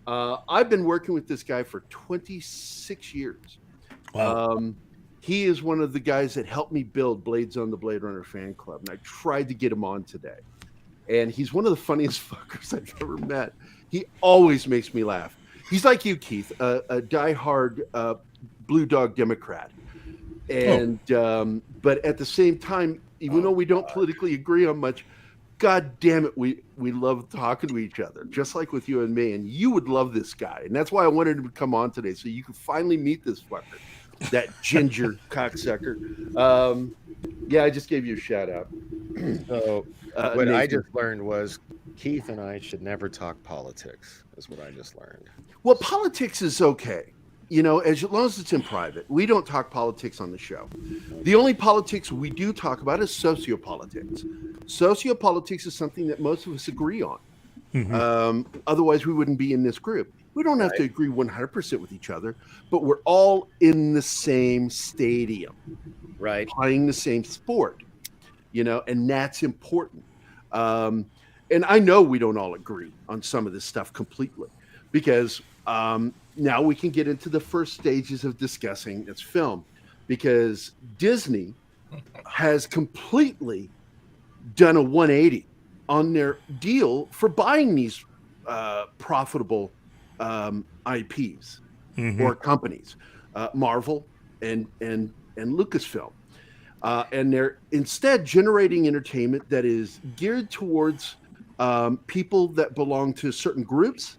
S1: I've been working with this guy for 26 years.
S8: Wow.
S1: He is one of the guys that helped me build Blades on the Blade Runner fan club, and I tried to get him on today. And he's one of the funniest fuckers I've ever met. He always makes me laugh. He's like you, Keith, a diehard Blue Dog Democrat. And but at the same time, even though we don't politically agree on much, God damn it, we love talking to each other, just like with you and me. And you would love this guy. And that's why I wanted him to come on today, so you could finally meet this fucker, that ginger cocksucker. Yeah, I just gave you a shout out.
S3: So what I just learned was Keith and I should never talk politics, is what I just learned.
S1: Well, politics is okay. As long as it's in private. We don't talk politics on the show. The only politics we do talk about is sociopolitics. Sociopolitics is something that most of us agree on. Mm-hmm. Otherwise, we wouldn't be in this group. We don't have to agree 100% with each other, but we're all in the same stadium,
S3: right?
S1: Playing the same sport, and that's important. And I know we don't all agree on some of this stuff completely, because now we can get into the first stages of discussing its film, because Disney has completely done a 180 on their deal for buying these profitable IPs or companies, Marvel and Lucasfilm, and they're instead generating entertainment that is geared towards people that belong to certain groups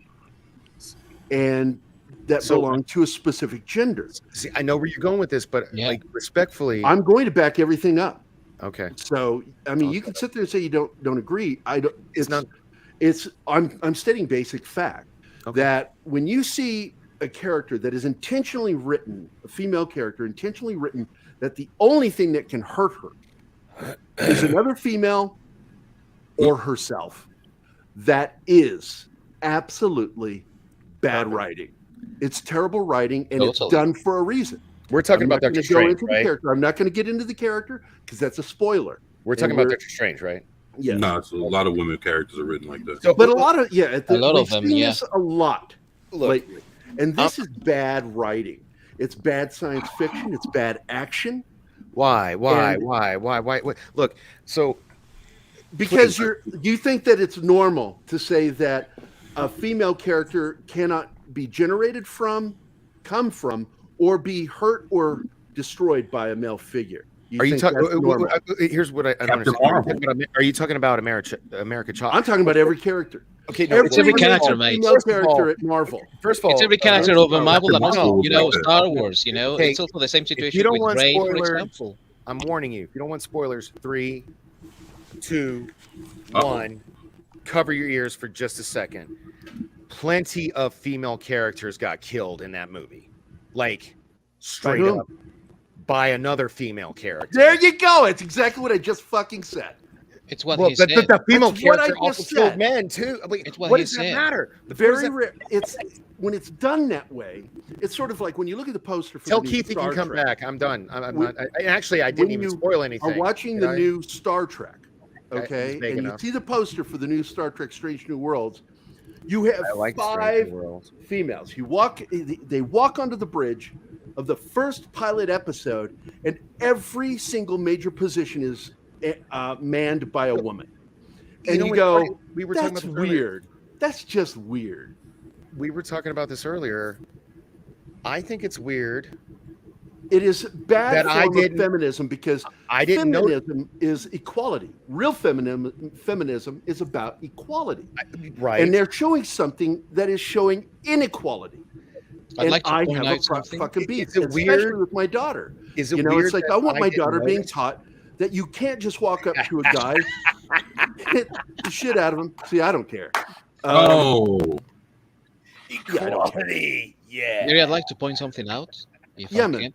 S1: and that belong to a specific gender.
S3: See, I know where you're going with this, but respectfully,
S1: I'm going to back everything up.
S3: Okay.
S1: So, I mean, you can sit there and say you don't agree. I'm stating basic fact that when you see a character that is intentionally written, a female character intentionally written, that the only thing that can hurt her is another female or herself, that is absolutely bad writing. It's terrible writing, and it's done for a reason.
S3: We're talking about Doctor Strange, right?
S1: I'm not going to get into the character because that's a spoiler.
S3: We're talking about Doctor Strange, right?
S1: Yeah.
S5: No, so a lot of women characters are written like that.
S1: So, but a lot of
S4: a lot of them, yeah,
S1: a lot lately, and this is bad writing. It's bad science fiction. It's bad action.
S3: Why? Look, so
S1: because you think that it's normal to say that a female character cannot be generated from, come from, or be hurt or destroyed by a male figure.
S3: Are you talking? Here's what I don't understand. Are you talking about America Chop?
S1: I'm talking about every character.
S3: Okay,
S4: it's every character, mate.
S1: Female character at Marvel.
S3: First of all,
S4: it's every character of Marvel and also, Star Wars. it's also the same situation
S3: you don't
S4: with
S3: want
S4: Rey,
S3: spoilers,
S4: for example.
S3: I'm warning you. If you don't want spoilers, 3, 2, 1. Cover your ears for just a second. Plenty of female characters got killed in that movie, like straight up by another female character.
S1: There you go. It's exactly what I just fucking said.
S4: It's what he said.
S3: The female
S1: That's what
S3: character
S1: I
S3: also
S1: just
S3: killed
S1: said.
S3: men too.
S4: It's what
S3: what
S4: he
S3: does
S4: said.
S3: that matter?
S1: Very rare. It's when it's done that way. It's sort of like when you look at the poster. For
S3: Tell
S1: the new
S3: Keith he
S1: Star
S3: can come
S1: Trek.
S3: back. I'm done. I'm not. Actually, I didn't even spoil anything.
S1: Are watching the new Star Trek, okay, and
S3: enough.
S1: you see the poster for the new Star Trek: Strange New Worlds. You have
S3: like
S1: 5 females. They walk onto the bridge of the first pilot episode, and every single major position is manned by a woman. And you go,
S3: we were
S1: that's
S3: talking about
S1: weird. That's just weird.
S3: We were talking about this earlier. I think it's weird.
S1: It is bad
S3: That
S1: form of feminism because
S3: I didn't know
S1: feminism is equality. Real feminism is about equality.
S3: Right.
S1: And they're showing something that is showing inequality.
S4: I'd like to
S1: I
S4: point
S1: have
S4: out
S1: a
S4: something.
S1: fucking beat,
S3: Is it
S1: especially
S3: weird?
S1: with my daughter.
S3: Is it
S1: You know,
S3: weird
S1: it's like
S3: that
S1: I want my
S3: I didn't
S1: daughter being
S3: notice?
S1: taught that you can't just walk up to a guy, hit the shit out of him. See, I don't care.
S3: Equality. Yeah.
S4: Maybe I'd like to point something out. If
S1: Yeah,
S4: I
S1: man.
S4: can.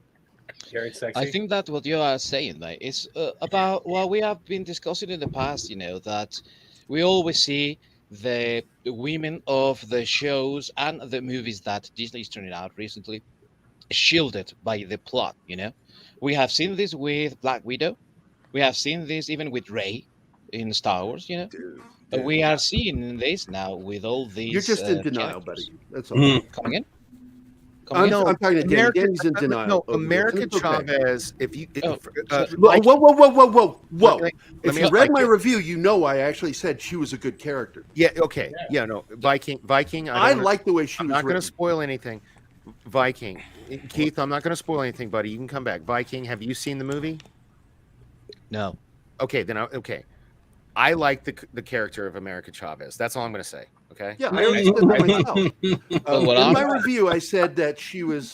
S2: Very sexy.
S4: I think that what you are saying, like, is about what we have been discussing in the past. That we always see the women of the shows and the movies that Disney's turning out recently shielded by the plot. We have seen this with Black Widow. We have seen this even with Rey in Star Wars. But we are seeing this now with all these.
S1: You're just in denial,
S4: characters.
S1: buddy. That's all.
S4: Coming in.
S1: I'm talking to Danny. Danny's in denial.
S3: No, America Chavez. If you,
S1: whoa! If you read my
S3: review,
S1: review, you know I actually said she was a good character.
S3: yeah, okay, yeah, no, Viking.
S1: I like the way she
S3: I'm
S1: was
S3: not going to
S1: written.
S3: spoil anything. Viking, Keith, I'm not going to spoil anything, buddy. You can come back. Viking, have you seen the movie?
S4: No.
S3: Okay, then okay. I like the character of America Chavez. That's all I'm going to say. Okay.
S1: Yeah, I understood that myself.
S4: what
S1: In
S4: I'm-
S1: my review, I said that she was.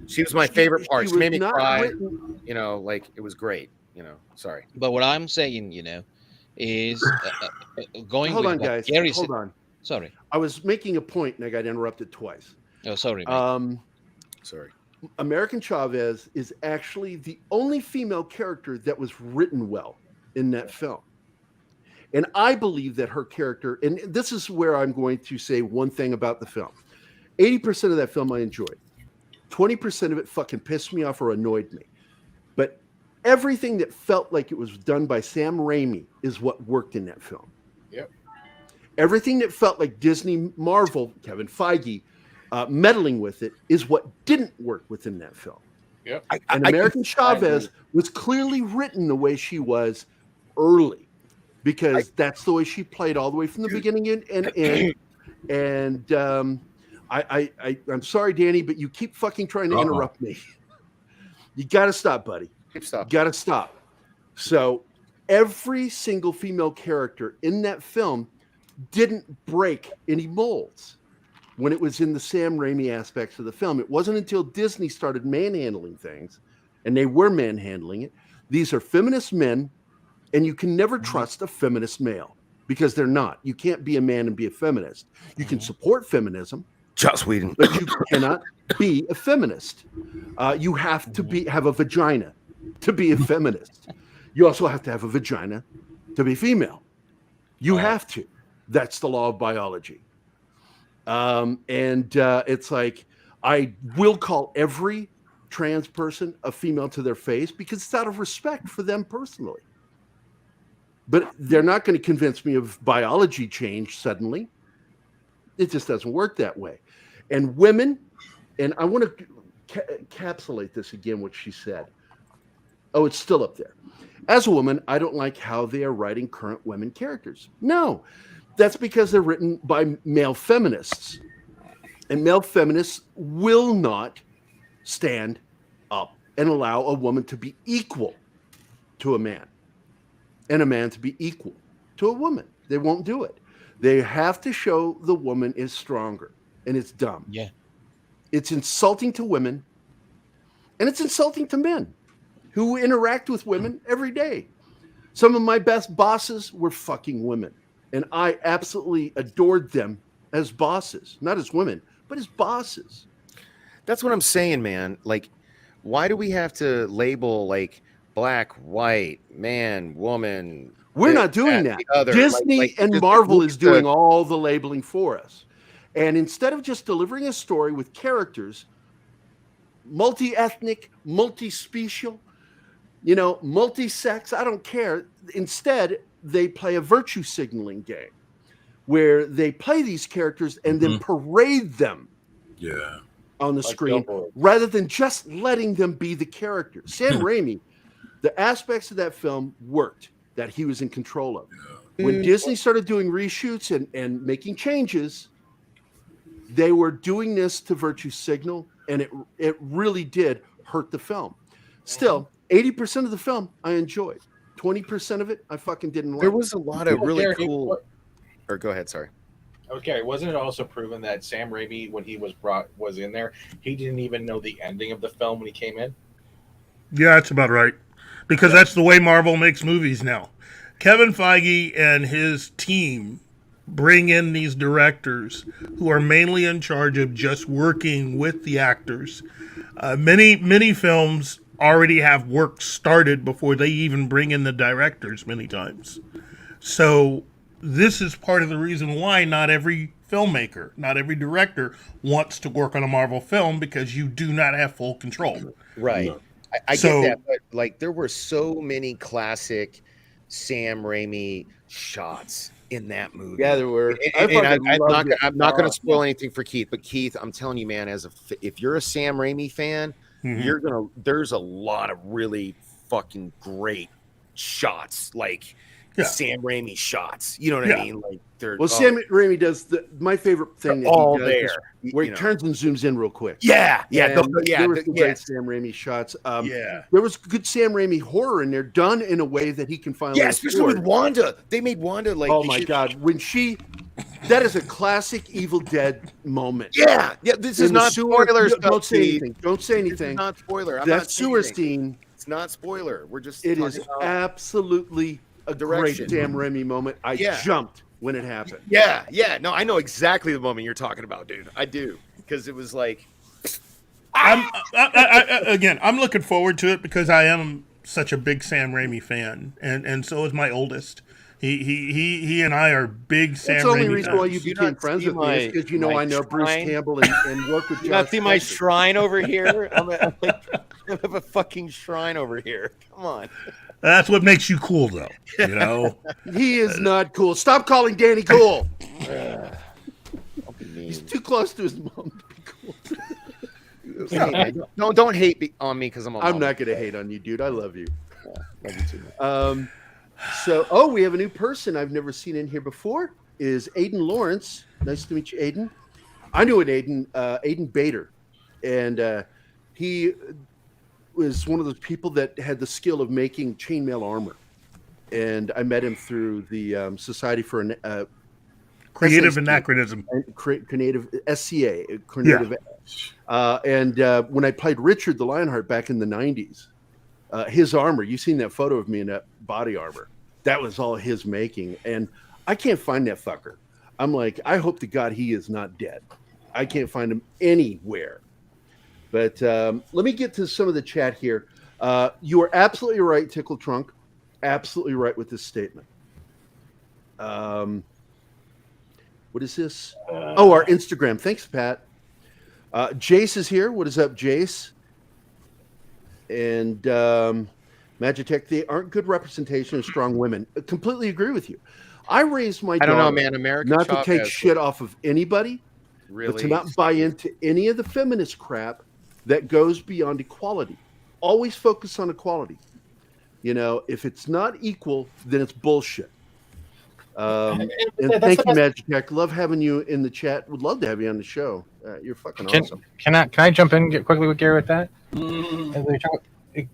S3: She was my favorite part. She
S1: was
S3: made me
S1: not
S3: cry.
S1: written-
S3: Like it was great. Sorry.
S4: But what I'm saying, is going.
S1: Hold
S4: with
S1: on,
S4: what
S1: guys.
S4: Gary
S1: Hold
S4: said.
S1: on.
S4: Sorry.
S1: I was making a point and I got interrupted twice.
S4: Oh, sorry. Mate.
S3: Sorry.
S1: American Chavez is actually the only female character that was written well in that film. And I believe that her character, and this is where I'm going to say one thing about the film. 80% of that film I enjoyed. 20% of it fucking pissed me off or annoyed me. But everything that felt like it was done by Sam Raimi is what worked in that film.
S2: Yep.
S1: Everything that felt like Disney, Marvel, Kevin Feige, meddling with it is what didn't work within that film.
S2: Yep.
S1: And American Chavez was clearly written the way she was early, because that's the way she played all the way from the beginning and end. And I'm sorry, Danny, but you keep fucking trying to interrupt me. You got to stop, buddy.
S3: Stop.
S1: Got to stop. So every single female character in that film didn't break any molds when it was in the Sam Raimi aspects of the film. It wasn't until Disney started manhandling things, and they were manhandling it. These are feminist men, and you can never trust a feminist male because they're not. You can't be a man and be a feminist. You can support feminism,
S3: Joss Whedon.
S1: But you cannot be a feminist. You have to have a vagina to be a feminist. You also have to have a vagina to be female. You have to. That's the law of biology. It's like, I will call every trans person a female to their face because it's out of respect for them personally. But they're not going to convince me of biology change suddenly. It just doesn't work that way. And women, and I want to encapsulate this again, what she said. Oh, it's still up there. As a woman, I don't like how they are writing current women characters. No, that's because they're written by male feminists. And male feminists will not stand up and allow a woman to be equal to a man and a man to be equal to a woman. They won't do it. They have to show the woman is stronger, and it's dumb.
S4: Yeah.
S1: It's insulting to women, and it's insulting to men who interact with women every day. Some of my best bosses were fucking women, and I absolutely adored them as bosses, not as women, but as bosses.
S3: That's what I'm saying, man. Like, why do we have to label like black, white, man, woman?
S1: We're not doing that. Disney and Marvel is doing all the labeling for us. And instead of just delivering a story with characters, multi-ethnic, multi-special, multi-sex, I don't care. Instead, they play a virtue signaling game where they play these characters and then parade them on the screen rather than just letting them be the characters. Sam Raimi, the aspects of that film worked that he was in control of. When Disney started doing reshoots and making changes, they were doing this to virtue signal, and it really did hurt the film. Still, 80% of the film I enjoyed. 20% of it I fucking didn't like.
S3: There was a lot of really cool. Or go ahead, sorry.
S9: Okay, wasn't it also proven that Sam Raimi, when he was in there, he didn't even know the ending of the film when he came in?
S8: Yeah, that's about right. Because that's the way Marvel makes movies now. Kevin Feige and his team bring in these directors who are mainly in charge of just working with the actors. Many films already have work started before they even bring in the directors many times. So this is part of the reason why not every filmmaker, not every director wants to work on a Marvel film, because you do not have full control.
S3: Right. I get that, but like there were so many classic Sam Raimi shots in that movie.
S1: Yeah, there were.
S3: I'm not going to spoil anything for Keith, but Keith, I'm telling you, man, if you're a Sam Raimi fan, there's a lot of really fucking great shots, like Sam Raimi shots. You know what I mean? Like
S1: Sam Raimi does my favorite thing that
S3: all
S1: he does
S3: there,
S1: where he turns and zooms in real quick.
S3: Yeah.
S1: There were some great Sam Raimi shots. There was good Sam Raimi horror in there, done in a way that he can finally.
S3: Yeah, especially with Wanda. They made Wanda like.
S1: Oh my god, that is a classic Evil Dead moment.
S3: Yeah. This is not spoilers.
S1: Don't say anything. Don't say anything.
S3: It's not spoiler.
S1: That sewer scene.
S3: It's not spoiler. We're just.
S1: It is absolutely a great Sam Raimi moment. I jumped when it happened.
S3: Yeah. No, I know exactly the moment you're talking about, dude. I do, because it was like.
S8: I'm looking forward to it because I am such a big Sam Raimi fan, and so is my oldest. He and I are big Sam Raimi fans.
S1: That's the only reason why you became friends with me is because I know Bruce Campbell and work with Josh.
S3: You not see my shrine over here? I have a fucking shrine over here. Come on.
S8: That's what makes you cool, though.
S1: He is not cool. Stop calling Danny cool. He's too close to his mom to be cool.
S3: Don't hate on me because I'm
S1: not going to hate on you, dude. I love you. Love you too. We have a new person I've never seen in here before. Is Aiden Lawrence. Nice to meet you, Aiden. I knew Aiden Bader. And he was one of those people that had the skill of making chainmail armor. And I met him through the Society for
S8: Creative Anachronism.
S1: Creative SCA. Creative. And when I played Richard the Lionheart back in the 90s, his armor, you've seen that photo of me in that body armor. That was all his making. And I can't find that fucker. I'm like, I hope to God he is not dead. I can't find them anywhere. But let me get to some of the chat here. You are absolutely right, Tickle Trunk. Absolutely right with this statement. What is this? Our Instagram. Thanks, Pat. Jace is here. What is up, Jace? And Magitech, they aren't good representation of strong women. I completely agree with you. I raised my daughter
S3: I don't know, man. American
S1: not to
S3: Chop
S1: take
S3: has
S1: shit off of anybody,
S3: really
S1: but to not buy into any of the feminist crap that goes beyond equality. Always focus on equality. You know, if it's not equal, then it's bullshit. And thank you, Magitech. Love having you in the chat. Would love to have you on the show. You're fucking awesome.
S6: Can I jump in quickly with Gary with that?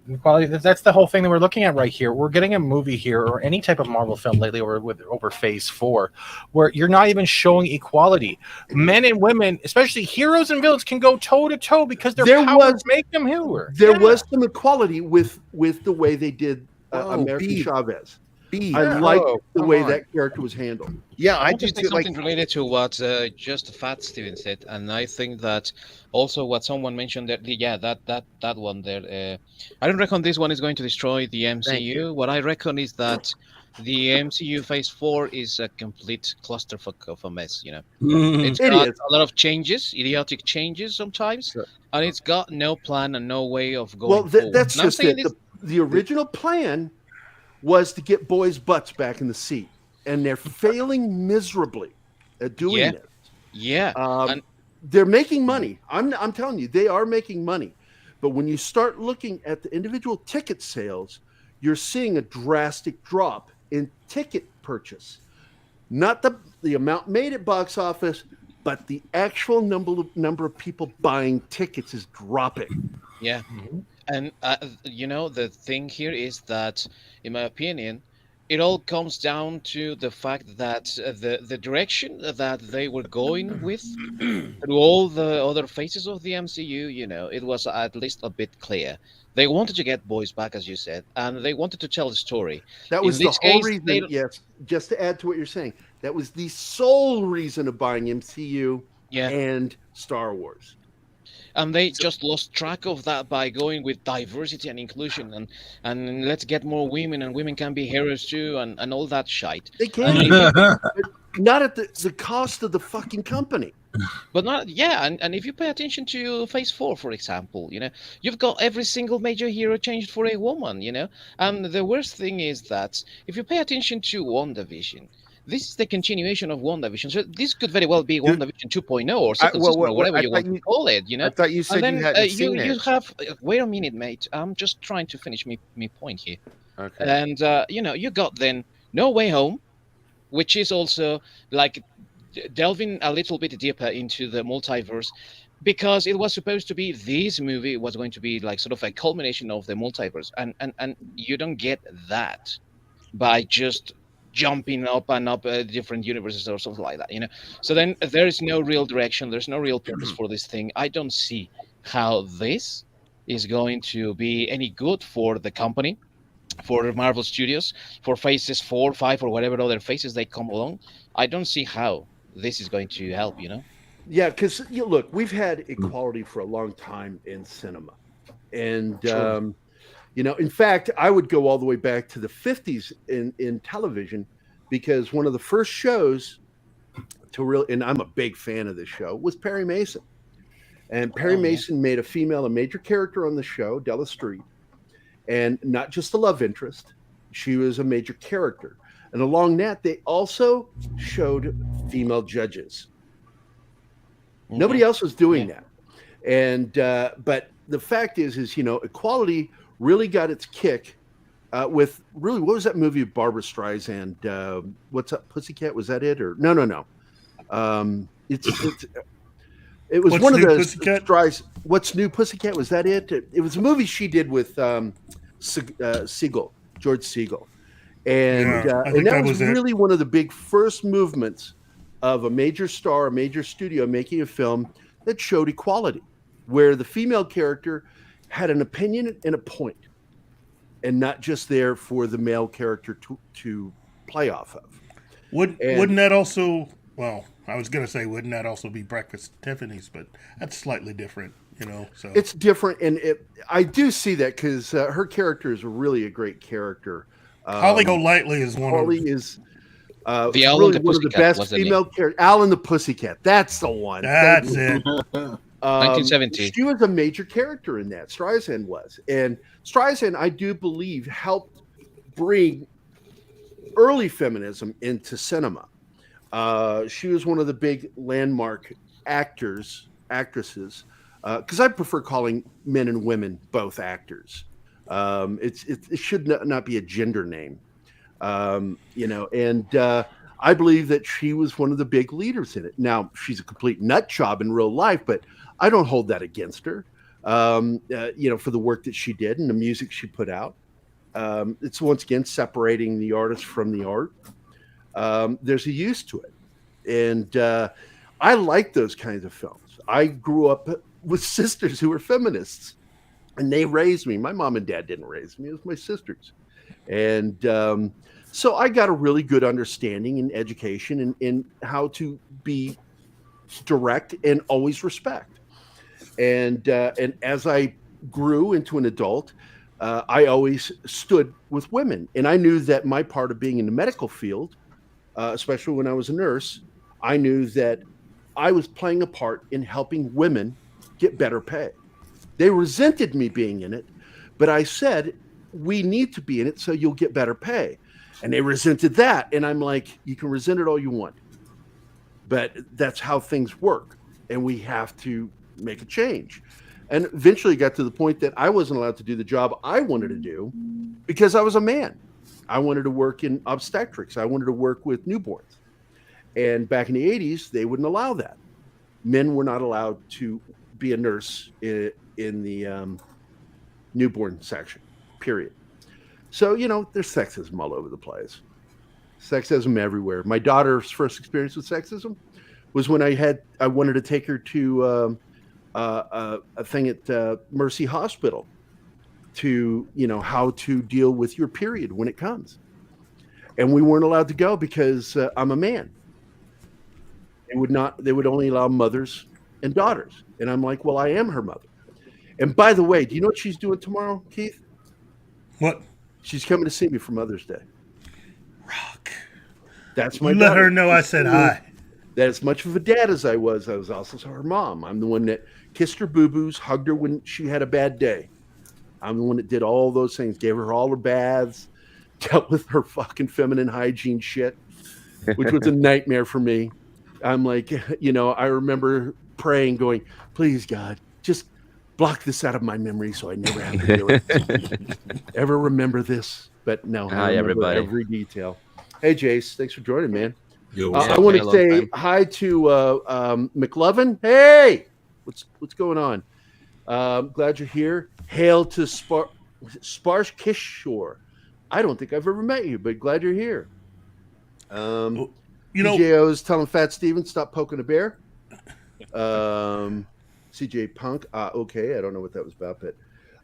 S6: Equality. That's the whole thing that we're looking at right here. We're getting a movie here, or any type of Marvel film lately, or over Phase 4, where you're not even showing equality. Men and women, especially heroes and villains, can go toe to toe because their powers make them hero.
S1: There was some equality with the way they did American Chavez. I like the way that character was handled.
S3: Yeah,
S4: I just think something related to what just Fat Steven said, and I think that also what someone mentioned that that one there. I don't reckon this one is going to destroy the MCU. What I reckon is that the MCU Phase 4 is a complete clusterfuck of a mess. You know, it's got a lot of changes, idiotic changes sometimes, and it's got no plan and no way of going.
S1: Well, that's just it. The original plan was to get boys' butts back in the seat, and they're failing miserably at doing it.
S4: Yeah,
S1: they're making money. I'm telling you, they are making money. But when you start looking at the individual ticket sales, you're seeing a drastic drop in ticket purchase. Not the amount made at box office, but the actual number of people buying tickets is dropping.
S4: Yeah. And, you know, the thing here is that, in my opinion, it all comes down to the fact that the direction that they were going with through all the other phases of the MCU, you know, it was at least a bit clear. They wanted to get boys back, as you said, and they wanted to tell the story.
S1: That was the whole reason, yes, just to add to what you're saying, that was the sole reason of buying MCU and Star Wars.
S4: And they just lost track of that by going with diversity and inclusion and let's get more women, and women can be heroes too, and all that shite.
S1: They can, but not at the cost of the fucking company.
S4: But not, and if you pay attention to Phase 4, for example, you know, you've got every single major hero changed for a woman, you know. And the worst thing is that if you pay attention to WandaVision, this is the continuation of WandaVision. So this could very well be WandaVision 2.0 or second season or whatever you want to call it, you know?
S3: I thought you said you hadn't seen it.
S4: You have... Wait a minute, mate. I'm just trying to finish my point here.
S3: Okay.
S4: And, you know, you got then No Way Home, which is also like delving a little bit deeper into the multiverse, because it was supposed to be, this movie was going to be like sort of a culmination of the multiverse. And you don't get that by just jumping up and up different universes or something like that, you know. So then there is no real direction, there's no real purpose for this thing. I don't see how this is going to be any good for the company, for Marvel Studios, for phases 4, 5, or whatever other phases they come along. I don't see how this is going to help, you know.
S1: Yeah, because look, we've had equality for a long time in cinema, and you know, in fact, I would go all the way back to the 50s in television, because one of the first shows to really, and I'm a big fan of this show, was Perry Mason. And Perry Mason made a major character on the show, Della Street, and not just a love interest. She was a major character. And along that, they also showed female judges. Nobody else was doing that. And but the fact is, you know, equality really got its kick with really, what was that movie of Barbara Streisand? What's Up, Pussycat? Was that it? Or no. It was one of those. What's New Pussycat? Was that it? It was a movie she did with Siegel, George Siegel, and that was really one of the big first movements of a major star, a major studio making a film that showed equality, where the female character had an opinion and a point, and not just there for the male character to play off of.
S8: Wouldn't that also, well, I was gonna say, wouldn't that also be Breakfast at Tiffany's? But that's slightly different, So
S1: It's different, and I do see that because her character is really a great character.
S8: Holly Golightly is one
S1: Holly
S8: of
S1: is
S4: The Owl
S1: really
S4: and the
S1: one of the
S4: Pussycat,
S1: best
S4: what's the name?
S1: female characters. Alan the Pussycat. That's the one.
S8: that's it.
S4: 1970.
S1: She was a major character in that. Streisand was. And Streisand, I do believe, helped bring early feminism into cinema. She was one of the big landmark actresses, because I prefer calling men and women both actors. It should not be a gender name. And I believe that she was one of the big leaders in it. Now, she's a complete nut job in real life, but I don't hold that against her, for the work that she did and the music she put out. It's once again separating the artist from the art. There's a use to it. And I like those kinds of films. I grew up with sisters who were feminists, and they raised me. My mom and dad didn't raise me. It was my sisters. And so I got a really good understanding and education in how to be direct and always respect. And as I grew into an adult, I always stood with women. And I knew that my part of being in the medical field, especially when I was a nurse, I knew that I was playing a part in helping women get better pay. They resented me being in it, but I said, we need to be in it so you'll get better pay. And they resented that. And I'm like, you can resent it all you want, but that's how things work. And we have to make a change. And eventually got to the point that I wasn't allowed to do the job I wanted to do because I was a man. I wanted to work in obstetrics. I wanted to work with newborns. And back in the 80s, they wouldn't allow that. Men were not allowed to be a nurse in the newborn section, period. So, there's sexism all over the place. Sexism everywhere. My daughter's first experience with sexism was when I wanted to take her to a thing at Mercy Hospital to, how to deal with your period when it comes. And we weren't allowed to go because I'm a man. They would only allow mothers and daughters. And I'm like, well, I am her mother. And by the way, do you know what she's doing tomorrow, Keith?
S8: What?
S1: She's coming to see me for Mother's Day.
S8: Rock.
S1: That's my
S8: Let
S1: daughter.
S8: her know I said hi.
S1: That as much of a dad as I was also her mom. I'm the one that kissed her boo-boos, hugged her when she had a bad day. I'm the one that did all those things, gave her all her baths, dealt with her fucking feminine hygiene shit, which was a nightmare for me. I'm like, I remember praying, going, please, God, just block this out of my memory so I never have to do it. Ever remember this? But no,
S10: Hi,
S1: I remember
S10: everybody.
S1: every detail. Hey, Jace, thanks for joining, man.
S5: Yo,
S1: I want to say hi to McLovin. Hey, what's going on? Glad you're here. Hail to Sparsh Kishore. I don't think I've ever met you, but glad you're here. PJO is telling Fat Steven stop poking a bear. CJ Punk. Okay, I don't know what that was about, but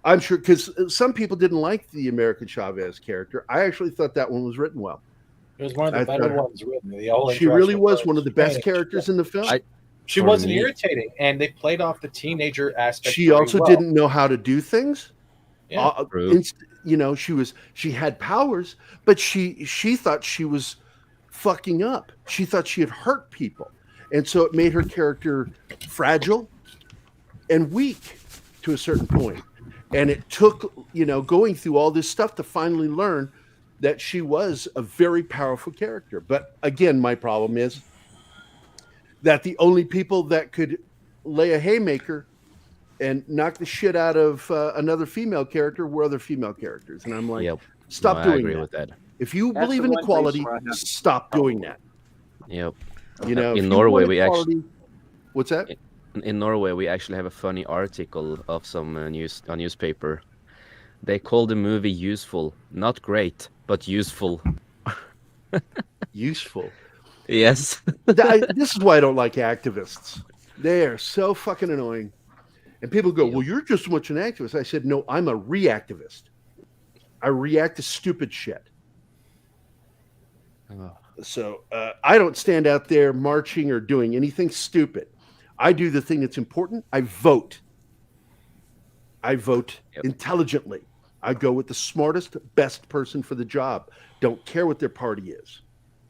S1: I'm sure because some people didn't like the American Chavez character. I actually thought that one was written well.
S2: It was one of the better ones written.
S1: She really was one of the best characters in the film.
S6: She wasn't irritating, and they played off the teenager aspect.
S1: She also didn't know how to do things.
S6: Yeah,
S1: she had powers, but she thought she was fucking up. She thought she had hurt people, and so it made her character fragile and weak to a certain point. And it took going through all this stuff to finally learn that she was a very powerful character. But again, my problem is that the only people that could lay a haymaker and knock the shit out of another female character were other female characters. And I'm like, stop doing that.
S10: With that.
S1: If you believe in equality, stop doing that.
S10: Yep.
S1: In
S10: Norway, we actually.
S1: What's that?
S10: In Norway, we actually have a funny article of some newspaper. They call the movie useful, not great, but useful.
S1: Useful.
S10: Yes.
S1: This is why I don't like activists. They are so fucking annoying. And people go, well, you're just as much an activist. I said, no, I'm a reactivist. I react to stupid shit. So I don't stand out there marching or doing anything stupid. I do the thing that's important. I vote. I vote intelligently. I go with the smartest, best person for the job. Don't care what their party is.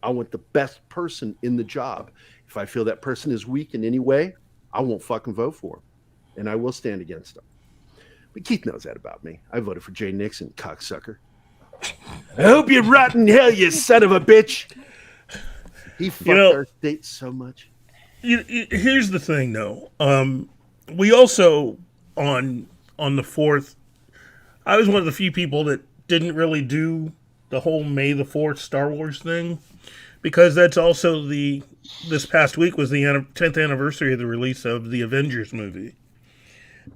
S1: I want the best person in the job. If I feel that person is weak in any way, I won't fucking vote for him. And I will stand against him. But Keith knows that about me. I voted for Jay Nixon, cocksucker. I hope you rot in hell, you son of a bitch. He fucked our state so much.
S8: Here's the thing, though. We also, on the 4th, I was one of the few people that didn't really do the whole May the 4th Star Wars thing, because that's also this past week was the 10th anniversary of the release of the Avengers movie.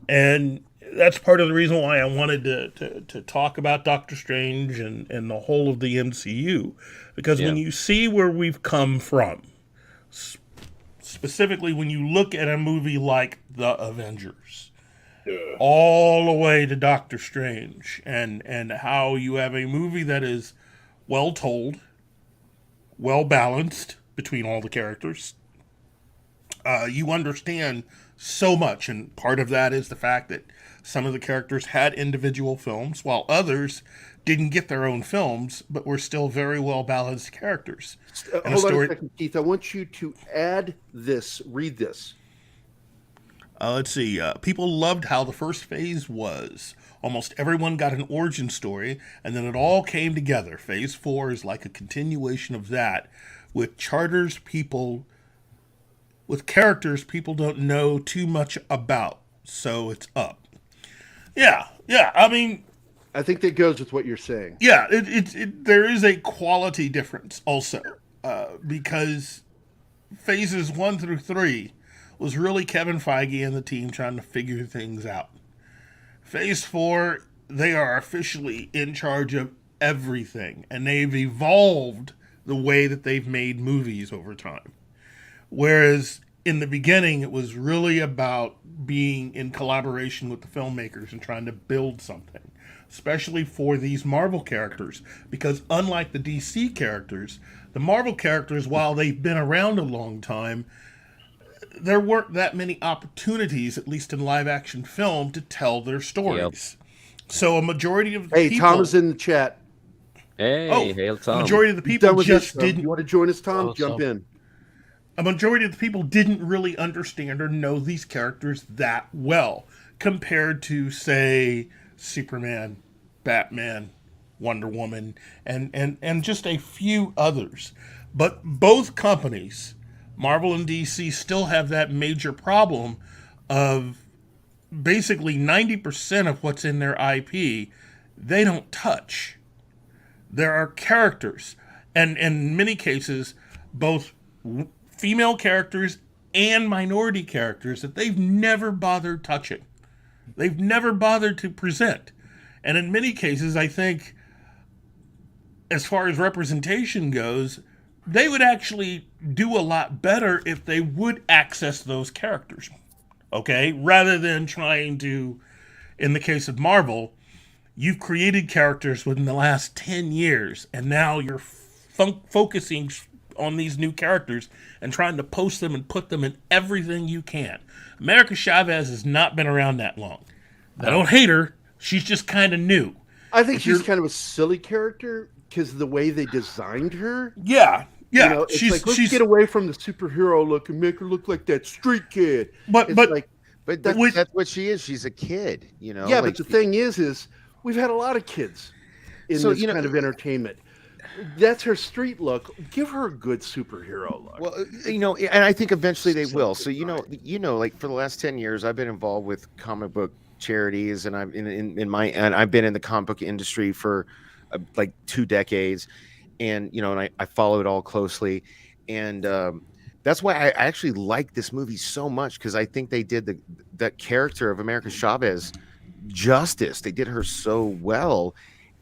S8: And that's part of the reason why I wanted to talk about Doctor Strange and the whole of the MCU. Because when you see where we've come from, specifically when you look at a movie like The Avengers, all the way to Doctor Strange, and how you have a movie that is well told, well balanced between all the characters, you understand so much. And part of that is the fact that some of the characters had individual films, while others didn't get their own films, but were still very well balanced characters.
S1: Hold on a second, Keith. I want you to add this. Read this.
S8: Let's see. People loved how the first phase was. Almost everyone got an origin story, and then it all came together. Phase 4 is like a continuation of that, with charters with characters people don't know too much about, so it's up. Yeah. I mean,
S1: I think that goes with what you're saying.
S8: Yeah, there is a quality difference also, because phases 1 through 3 was really Kevin Feige and the team trying to figure things out. Phase 4, they are officially in charge of everything, and they've evolved the way that they've made movies over time. Whereas in the beginning, it was really about being in collaboration with the filmmakers and trying to build something, especially for these Marvel characters, because unlike the DC characters, the Marvel characters, while they've been around a long time, there weren't that many opportunities, at least in live action film, to tell their stories. So a majority of the people...
S1: Hey, Tom is in the chat.
S10: Hey, hail Tom.
S8: A majority of the people just didn't...
S1: You want to join us, Tom? Jump in.
S8: A majority of the people didn't really understand or know these characters that well, compared to, say, Superman, Batman, Wonder Woman, and just a few others. But both companies, Marvel and DC, still have that major problem of basically 90% of what's in their IP, they don't touch. There are characters, and in many cases, both female characters and minority characters that they've never bothered touching. They've never bothered to present. And in many cases, I think, as far as representation goes, they would actually do a lot better if they would access those characters, okay? Rather than trying to, in the case of Marvel, you've created characters within the last 10 years, and now you're focusing on these new characters and trying to post them and put them in everything you can. America Chavez has not been around that long. I don't hate her. She's just kind of new.
S1: I think she's kind of a silly character because of the way they designed her.
S8: Yeah.
S1: You know, it's like, let's get away from the superhero look and make her look like that street kid.
S3: But that's what she is. She's a kid, you know.
S1: Yeah, but the thing is we've had a lot of kids in this kind of entertainment. That's her street look. Give her a good superhero look.
S3: Well, you know, and I think eventually they will. So you know, like for the last 10 years, I've been involved with comic book charities, and I've I've been in the comic book industry for like 2 decades, and you know, and I follow it all closely, and that's why I actually like this movie so much, because I think they did that character of America Chavez justice. They did her so well.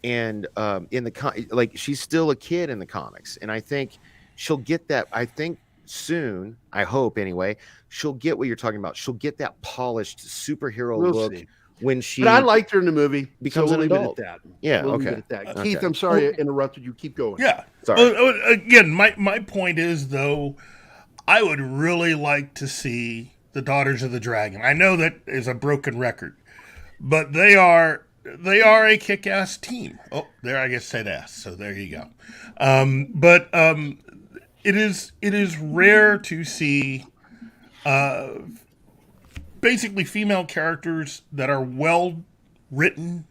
S3: And in the she's still a kid in the comics, and I think she'll get that. I think soon, I hope anyway, she'll get what you're talking about. She'll get that polished superhero look when she
S1: But I liked her in the movie.
S3: becomes
S1: so we'll
S3: an
S1: leave
S3: adult.
S1: it at that.
S3: Yeah,
S1: We'll leave
S3: okay.
S1: it at that.
S3: Okay.
S1: Keith, I'm sorry I interrupted you. Keep going.
S8: Yeah.
S3: Sorry.
S8: Again, my point is, though, I would really like to see the Daughters of the Dragon. I know that is a broken record, but they are a kick-ass team. Oh, there I guess said ass. So there you go. But it is rare to see basically female characters that are well written,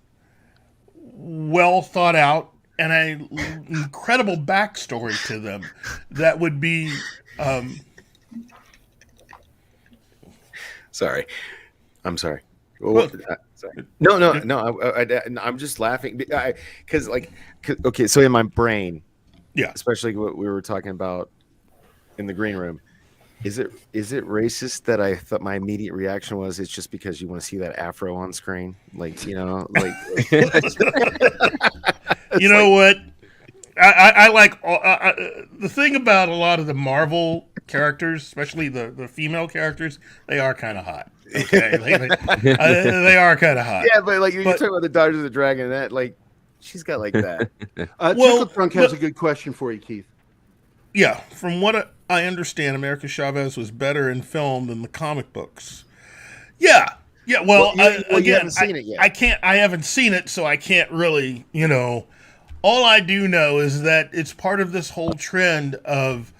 S8: well thought out, and an incredible backstory to them that would be
S3: Sorry. I'm sorry.
S8: Well,
S3: Sorry. No. I'm just laughing because, okay, so in my brain,
S8: yeah,
S3: especially what we were talking about in the green room, is it racist that I thought my immediate reaction was it's just because you want to see that afro on screen, like you know, like
S8: you know what? I like the thing about a lot of the Marvel characters, especially the female characters, they are kind of hot. Okay, they are kind of hot.
S3: Yeah, but like you're talking about the Daughters of the Dragon, that like she's got like that.
S1: Tickle Trunk has a good question for you, Keith.
S8: Yeah, from what I understand, America Chavez was better in film than the comic books. Yeah. Well,
S3: you haven't seen it yet.
S8: I haven't seen it, so I can't really, All I do know is that it's part of this whole trend of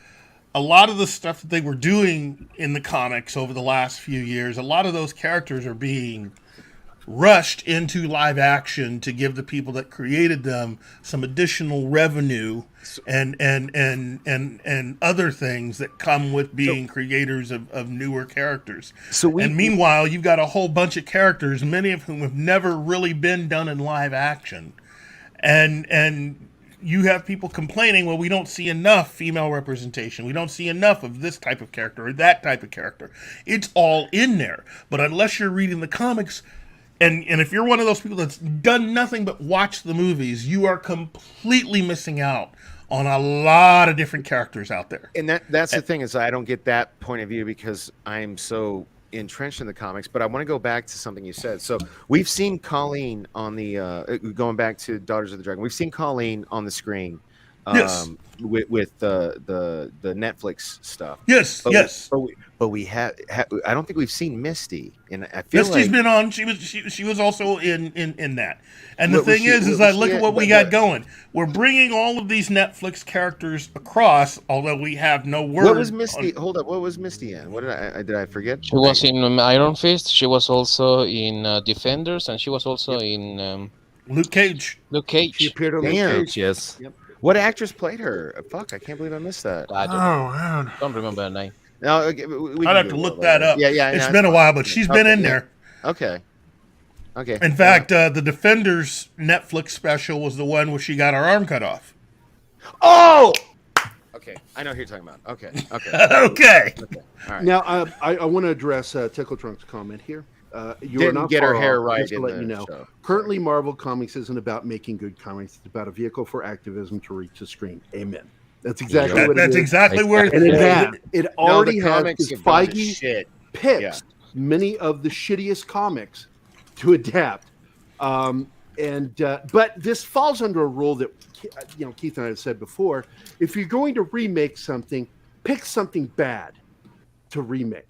S8: a lot of the stuff that they were doing in the comics over the last few years. A lot of those characters are being rushed into live action to give the people that created them some additional revenue and other things that come with being creators of newer characters. And meanwhile, you've got a whole bunch of characters, many of whom have never really been done in live action. And you have people complaining, well, we don't see enough female representation. We don't see enough of this type of character or that type of character. It's all in there. But unless you're reading the comics, and if you're one of those people that's done nothing but watch the movies, you are completely missing out on a lot of different characters out there.
S3: And that's the thing is I don't get that point of view because I'm so entrenched in the comics, but I want to go back to something you said. So we've seen Colleen on the going back to Daughters of the Dragon. We've seen Colleen on the screen
S8: yes.
S3: with the Netflix stuff.
S8: Yes,
S3: but we have I don't think we've seen Misty, and I feel
S8: Misty's
S3: like
S8: been on. She was also in that. And the thing is I look at what we got going. We're bringing all of these Netflix characters across, although we have no word.
S3: What was Misty? Hold up, what was Misty in? What did I forget?
S4: She was in Iron Fist. She was also in Defenders, and she was also in
S8: Luke Cage.
S1: She appeared on Luke Cage.
S10: Yes.
S3: Yep. What actress played her? Fuck, I can't believe I missed that.
S4: I don't remember her name.
S3: No,
S8: I'd have to look that up.
S3: Yeah.
S8: It's been a while, but she's been in there.
S3: Okay.
S8: In fact, the Defenders Netflix special was the one where she got her arm cut off.
S3: Oh! Okay, I know who you're talking about. Okay.
S8: Okay.
S3: All right.
S1: Now, I want to address Tickle Trunk's comment here. You
S3: Didn't
S1: are not
S3: get her
S1: far
S3: hair
S1: off,
S3: right
S1: just to
S3: in
S1: let
S3: the
S1: you know.
S3: show.
S1: Currently, Marvel Comics isn't about making good comics. It's about a vehicle for activism to reach the screen. Amen. That's exactly what it is.
S8: That's exactly where
S1: And it already has, because Feige
S3: shit.
S1: picks many of the shittiest comics to adapt. But this falls under a rule that Keith and I have said before. If you're going to remake something, pick something bad to remake.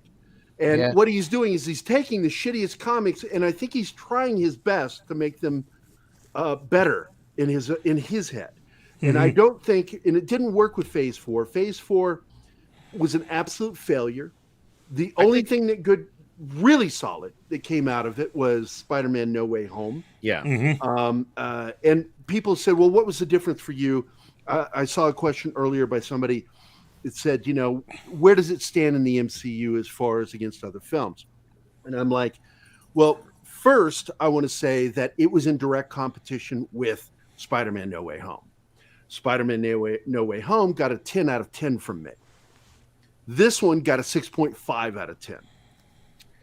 S1: And what he's doing is he's taking the shittiest comics, and I think he's trying his best to make them better in his head. And I don't think, and it didn't work with Phase 4. Phase 4 was an absolute failure. The only thing that really solid that came out of it was Spider-Man No Way Home.
S3: Yeah.
S1: And people said, well, what was the difference for you? I saw a question earlier by somebody that said, where does it stand in the MCU as far as against other films? And I'm like, well, first, I want to say that it was in direct competition with Spider-Man No Way Home. Spider-Man No Way Home got a 10 out of 10 from me. This one got a 6.5 out of 10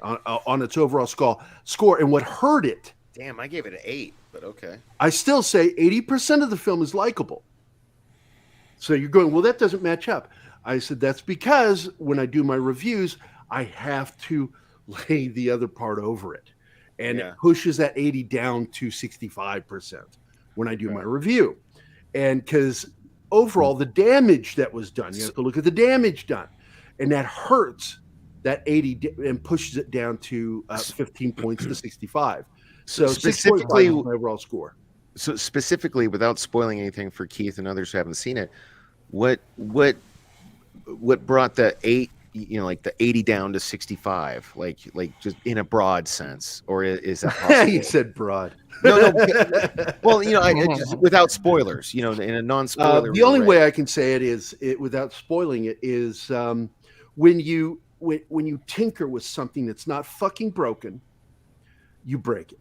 S1: on its overall score. And what hurt it...
S3: Damn, I gave it an 8, but okay.
S1: I still say 80% of the film is likable. So you're going, well, that doesn't match up. I said, that's because when I do my reviews, I have to lay the other part over it. and
S3: Yeah.
S1: it pushes that 80 down to 65% when I do my review. And because overall, the damage that was done, you have to look at the damage done, and that hurts that 80 and pushes it down to 15 points to 65. So 6.5
S3: specifically,
S1: is my overall score.
S3: So specifically, without spoiling anything for Keith and others who haven't seen it, what brought the 8, like the 80 down to 65, like just in a broad sense, or is that possible?
S1: You said broad.
S3: No. Well, I just, without spoilers, in a non-spoiler.
S1: The only way I can say it is without spoiling it is when you tinker with something that's not fucking broken, you break it.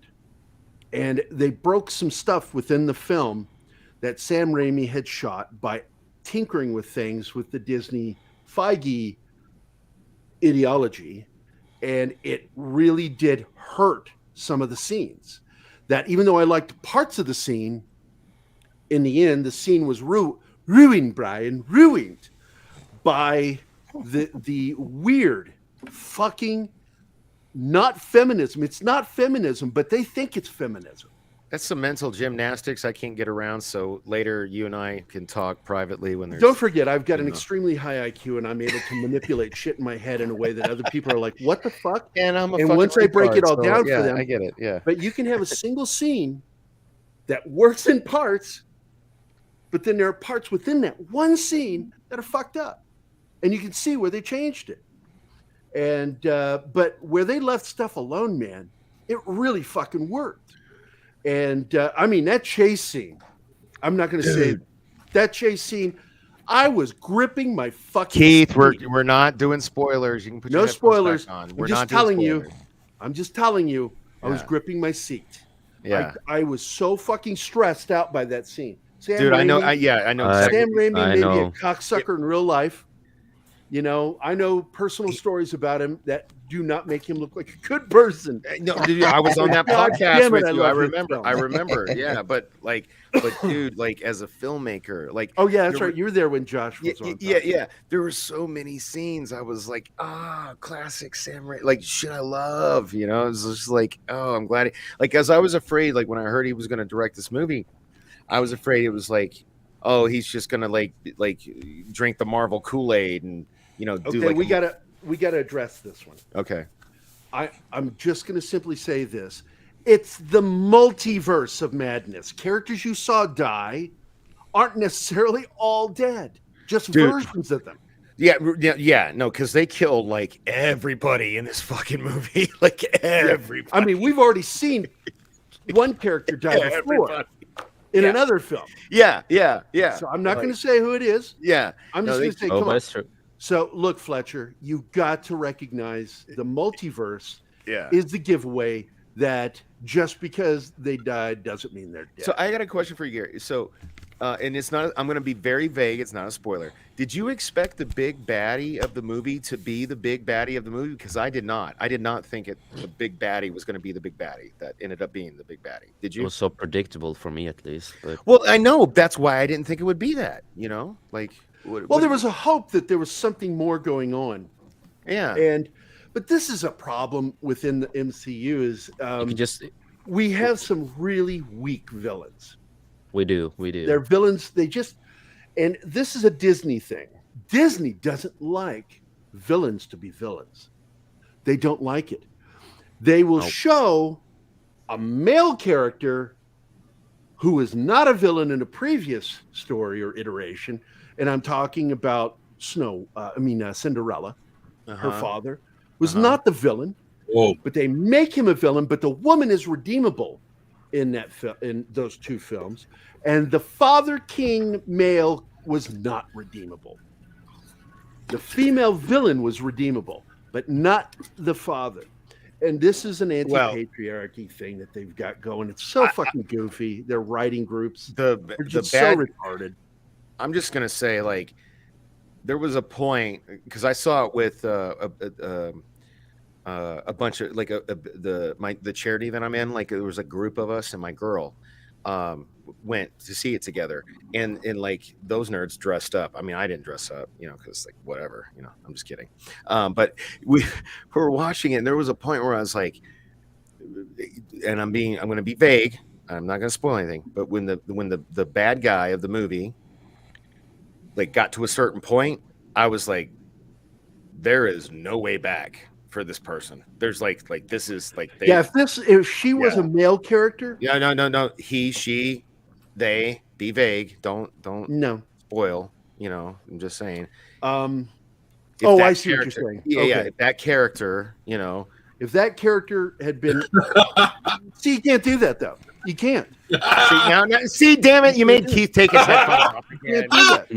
S1: And they broke some stuff within the film that Sam Raimi had shot by tinkering with things with the Disney Feige ideology, and it really did hurt some of the scenes. That even though I liked parts of the scene, in the end, the scene was ruined, Brian, ruined by the weird fucking not feminism. It's not feminism, but they think it's feminism.
S3: That's some mental gymnastics I can't get around. So later, you and I can talk privately when there's.
S1: Don't forget, I've got an extremely high IQ, and I'm able to manipulate shit in my head in a way that other people are like, "What the fuck?"
S3: And
S1: once I break it all down for them,
S3: I get it. Yeah.
S1: But you can have a single scene that works in parts, but then there are parts within that one scene that are fucked up, and you can see where they changed it. And but where they left stuff alone, man, it really fucking worked. And I mean, that chase scene, I'm not going to say that chase scene. I was gripping my fucking
S3: Keith,
S1: seat.
S3: we're not doing spoilers. You can put
S1: no
S3: your
S1: spoilers.
S3: on.
S1: I'm just telling you. I was
S3: Yeah.
S1: gripping my seat.
S3: Yeah.
S1: I was so fucking stressed out by that scene. Sam
S3: Dude,
S1: Raimi,
S3: I know. I know. Exactly.
S1: Sam Raimi
S10: I
S1: may be
S10: know.
S1: a cocksucker in real life. I know personal stories about him that do not make him look like a good person.
S3: No, dude, I was on that
S1: God
S3: podcast
S1: damn it,
S3: with
S1: I
S3: you. I
S1: love his
S3: remember.
S1: films.
S3: Yeah, but dude, like as a filmmaker, like
S1: Oh yeah, that's
S3: there
S1: right. You were there when Josh was on.
S3: yeah. There were so many scenes. I was like, classic Sam Raimi. Like shit, I love. It was just like, oh, I'm glad. As I was afraid, like when I heard he was going to direct this movie, I was afraid it was like, oh, he's just going to like drink the Marvel Kool-Aid and do
S1: Okay,
S3: like
S1: we gotta address this one.
S3: Okay.
S1: I'm just gonna simply say this. It's the multiverse of madness. Characters you saw die aren't necessarily all dead, just
S3: Dude.
S1: versions of them.
S3: Yeah, no, because they killed like everybody in this fucking movie, like everybody.
S1: I mean, we've already seen one character die before in another film.
S3: Yeah.
S1: So I'm not going to say who it is.
S3: Yeah,
S1: I'm just going to say,
S10: Oh,
S1: come on.
S10: that's true.
S1: So look, Fletcher, you got to recognize the multiverse
S3: Yeah.
S1: is the giveaway that just because they died doesn't mean they're dead.
S3: So I got a question for you, Gary. So, and it's not. I'm going to be very vague. It's not a spoiler. Did you expect the big baddie of the movie to be the big baddie of the movie? Because I did not. I did not think the big baddie was going to be the big baddie that ended up being the big baddie. Did
S10: It
S3: you?
S10: was so predictable for me, at least. But
S3: Well, I know. That's why I didn't think it would be that.
S1: Well, there was a hope that there was something more going on.
S3: Yeah.
S1: But this is a problem within the MCU is
S10: you could just
S1: we have some really weak villains.
S10: we do.
S1: They're villains. And this is a Disney thing. Disney doesn't like villains to be villains. They don't like it. They will show a male character who is not a villain in a previous story or iteration. And I'm talking about Cinderella. Her father was not the villain, but they make him a villain. But the woman is redeemable in those two films, and the Father King male was not redeemable. The female villain was redeemable, but not the father. And this is an anti-patriarchy thing that they've got going. It's so fucking goofy. They're writing groups. They're just so retarded.
S3: I'm just gonna say, like, there was a point because I saw it with a bunch of like the charity that I'm in. Like, there was a group of us, and my girl went to see it together, and like those nerds dressed up. I mean, I didn't dress up, because like whatever, I'm just kidding. But we were watching it, and there was a point where I was like, and I'm going to be vague. I'm not going to spoil anything. But when the bad guy of the movie like got to a certain point, I was like, there is no way back for this person. There's like this is like
S1: if she was a male character,
S3: no, he, she, they, be vague, don't spoil, I'm just saying.
S1: I see what you're saying.
S3: Yeah, if that character,
S1: if that character had been see, you can't do that though. You can't.
S3: See, damn it, you made Keith take his headphones off again.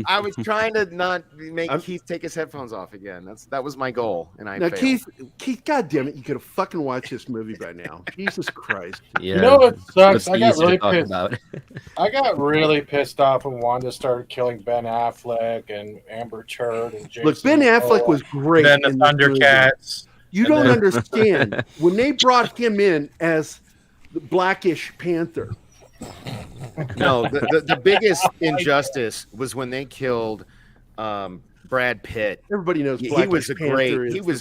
S3: I was trying to not make Keith take his headphones off again. That was my goal, and I failed.
S1: Keith, God damn it, you could have fucking watched this movie by now. Jesus Christ.
S6: Yeah, you know what sucks? I got really pissed. I got really pissed off when Wanda started killing Ben Affleck and Amber Heard and Jason.
S1: Look, Ben Affleck was great.
S6: And then the Thundercats.
S1: You don't understand when they brought him in as the Blackish Panther.
S3: No, the biggest injustice was when they killed Brad Pitt.
S1: Everybody knows
S3: he
S1: Blackish
S3: was
S1: Panther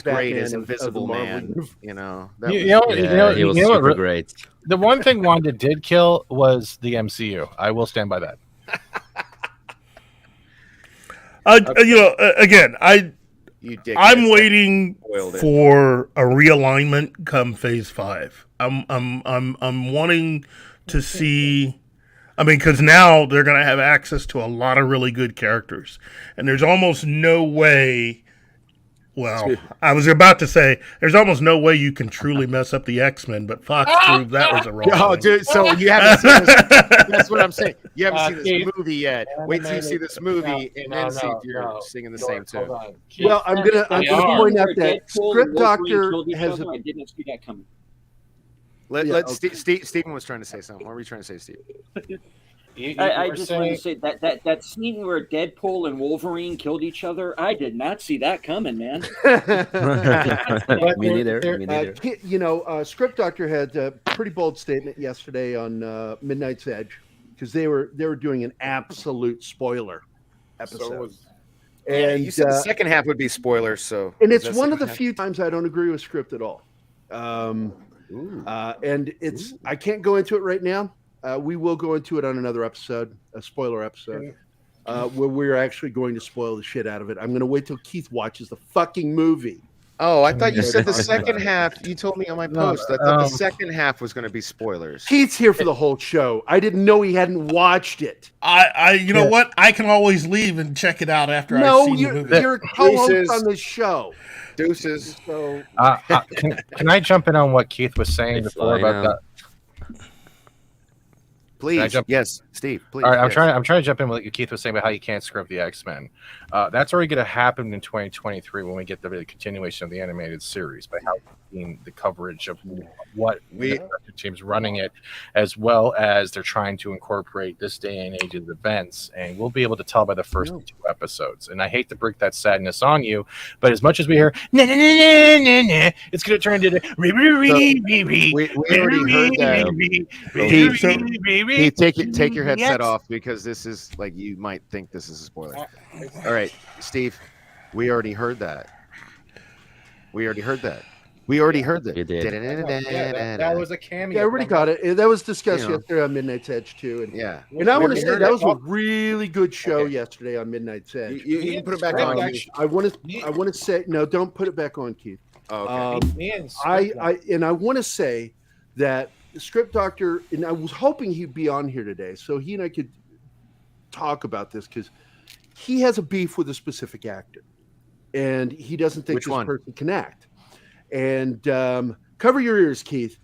S3: great as
S1: of
S3: Invisible Man.
S10: He was super great.
S6: The one thing Wanda did kill was the MCU. I will stand by that.
S8: Again, I'm waiting for a realignment come Phase 5. I'm wanting to see. I mean, because now they're going to have access to a lot of really good characters, and there's almost no way. Well, I was about to say there's almost no way you can truly mess up the X-Men, but Fox proved that was a wrong.
S3: Oh, dude! So you haven't seen this? That's what I'm saying. You haven't seen this movie yet. Wait till you see this movie and then see if you're singing the same tune.
S1: Well, I'm gonna point out that Script Doctor has.
S7: I didn't see that coming.
S3: Stephen was trying to say something. What were you trying to say, Steve?
S7: I just want to say that scene where Deadpool and Wolverine killed each other, I did not see that coming, man.
S10: Me neither.
S1: Script Doctor had a pretty bold statement yesterday on Midnight's Edge because they were doing an absolute spoiler episode.
S3: And you said the second half would be spoilers, so
S1: and it's one of the few times I don't agree with Script at all. And it's I can't go into it right now. We will go into it on another episode, a spoiler episode, where we're actually going to spoil the shit out of it. I'm going to wait till Keith watches the fucking movie.
S3: Oh, I thought you said the second half. You told me on my post that the second half was going to be spoilers.
S1: Keith's here for the whole show. I didn't know he hadn't watched it.
S8: You know what? I can always leave and check it out after I've seen the movie.
S1: You're a co-host on the show.
S3: Deuces.
S1: So,
S6: can I jump in on what Keith was saying before about that?
S3: Please, yes, Steve. Please.
S6: All right, I'm trying to jump in with what Keith was saying about how you can't script the X-Men. That's already going to happen in 2023 when we get the continuation of the animated series by how the coverage of what the team's running it, as well as they're trying to incorporate this day and age's events, and we'll be able to tell by the first 2 episodes. And I hate to break that sadness on you, but as much as we hear it's going to turn into
S3: we already heard that. Hey, take your headset off because this is like you might think this is a spoiler. All right, Steve, we already heard that. We already heard that.
S10: You did.
S6: That was a cameo.
S1: Yeah, I already got it. That was discussed yesterday on Midnight's Edge too. And I want to say that was a really good show yesterday on Midnight's Edge.
S3: You can put it back on.
S1: I want to say no. Don't put it back on, Keith.
S3: Oh, okay.
S1: I want to say that Script Doctor, and I was hoping he'd be on here today so he and I could talk about this because he has a beef with a specific actor, and he doesn't think this person can act. And cover your ears, Keith.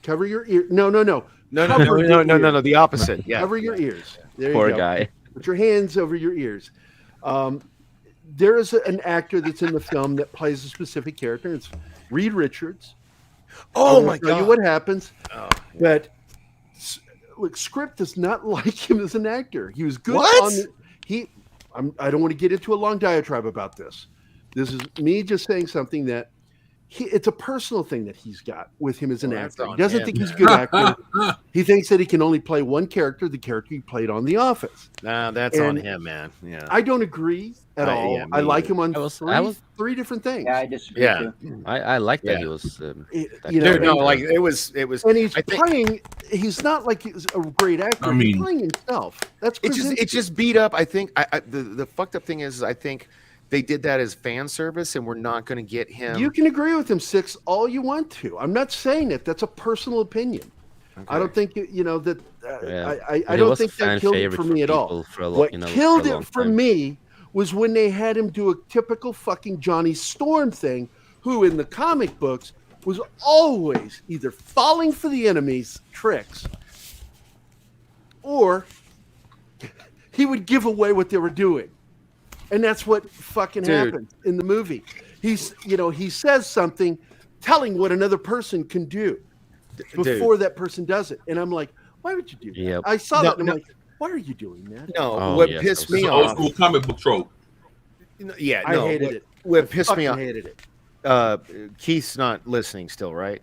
S1: Cover your ear. No.
S3: No. The opposite. Yeah.
S1: Cover your ears. There
S10: Poor
S1: you go.
S10: guy.
S1: Put your hands over your ears. There is an actor that's in the film that plays a specific character. It's Reed Richards.
S3: Oh my God!
S1: Tell you what happens. But look, Script does not like him as an actor. He was good on I don't want to get into a long diatribe about this. This is me just saying something that it's a personal thing that he's got with him as an
S3: Well, that's
S1: actor. He
S3: on
S1: doesn't
S3: him.
S1: think he's a good actor. He thinks that he can only play one character, the character he played on The Office.
S3: Nah, that's on
S1: And
S3: him, man. Yeah.
S1: I don't agree at all.
S3: yeah, me
S1: I like
S3: either.
S1: him on
S10: I was-
S1: three different things.
S7: Yeah, I disagree.
S3: Yeah.
S7: Too.
S10: I like that
S3: Yeah.
S10: he was.
S1: You know,
S3: Dude, no,
S1: and-
S3: like it was.
S1: and he's
S3: I think-
S1: playing. He's not like he's a great actor.
S5: I mean-
S1: he's playing himself. That's
S3: It's just beat up. I think the fucked up thing is I think they did that as fan service, and we're not going to get him.
S1: You can agree with him, Six, all you want to. I'm not saying it. That's a personal opinion. I don't think you know that.
S10: Yeah.
S1: I
S10: But he
S1: don't
S10: was a
S1: think that
S10: fan
S1: killed it
S10: favorite
S1: for
S10: for
S1: me at all.
S10: people for a lo-
S1: What
S10: you know,
S1: killed
S10: for a long
S1: it for
S10: time.
S1: me was when they had him do a typical fucking Johnny Storm thing, who in the comic books was always either falling for the enemy's tricks or he would give away what they were doing. And that's what fucking
S3: Dude.
S1: happens in the movie. He says something telling what another person can do before that person does it. And I'm like, why would you do that?
S10: Yep.
S1: I saw
S3: No,
S1: that and
S3: no.
S1: I'm like, why are you doing that?
S3: No,
S10: Oh,
S3: what
S10: yes,
S3: pissed
S10: that was
S3: me
S5: It's an old
S3: off.
S5: school comic book trope.
S3: Yeah,
S1: I
S3: no.
S1: hated it.
S3: What pissed me
S1: Fucking
S3: off.
S1: hated it.
S3: Keith's not listening still, right?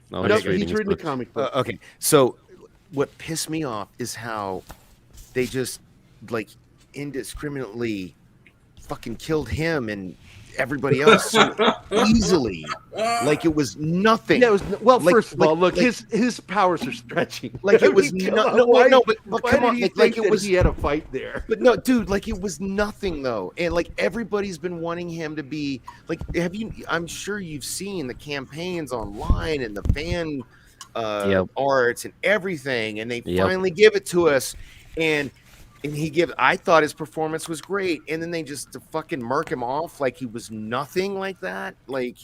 S10: No,
S1: No,
S10: he's reading
S1: he's
S10: his
S1: reading the
S10: book.
S1: comic book.
S3: Okay, so what pissed me off is how they just like indiscriminately fucking killed him and everybody else so easily, like it was nothing.
S1: Yeah, it was, well,
S3: Like-
S1: first of all,
S3: like-
S1: look, his powers are stretching.
S3: Like it was
S1: I mean,
S3: no,
S1: come
S3: no,
S1: on, why-
S3: no, but
S1: why
S3: come
S1: did
S3: on,
S1: he
S3: like
S1: think
S3: it
S1: that
S3: was.
S1: he had a fight there?
S3: But no, dude, like it was nothing though, and like everybody's been wanting him to be like. Have you? I'm sure you've seen the campaigns online and the fan
S10: Yep.
S3: arts and everything, and they
S10: Yep.
S3: finally give it to us, and I thought his performance was great, and then they just fucking murk him off like he was nothing like that. Like,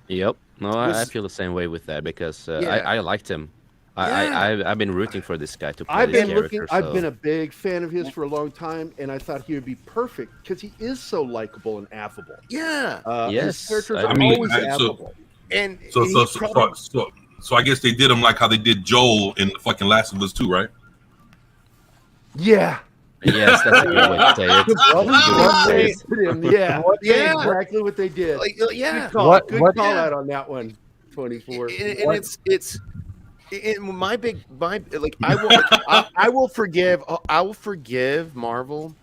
S10: Yep. No, I
S3: Was-
S10: feel the same way with that because
S3: Yeah.
S10: I liked him. I've been rooting for this guy to play
S1: I've
S10: this
S1: been
S10: character.
S1: looking. I've
S10: so-
S1: been a big fan of his for a long time, and I thought he would be perfect because he is so likable and affable.
S3: yeah,
S1: His
S10: Yes,
S1: characters
S10: I
S1: are
S10: mean,
S1: always
S5: so-
S1: affable.
S3: and
S5: So
S3: and
S5: so
S3: he
S5: so,
S3: probably-
S5: so I guess they did him like how they did Joel in the fucking Last of Us 2, right?
S1: Yeah,
S10: Yes, that's a good way to say it.
S1: Well,
S10: That's a good way to say it.
S1: yeah,
S3: Yeah.
S1: exactly what they did.
S3: like, yeah.
S1: Good call,
S6: What-
S1: good
S6: what-
S1: call
S3: yeah.
S1: out on that one. 24.
S3: And it's my like I will forgive Marvel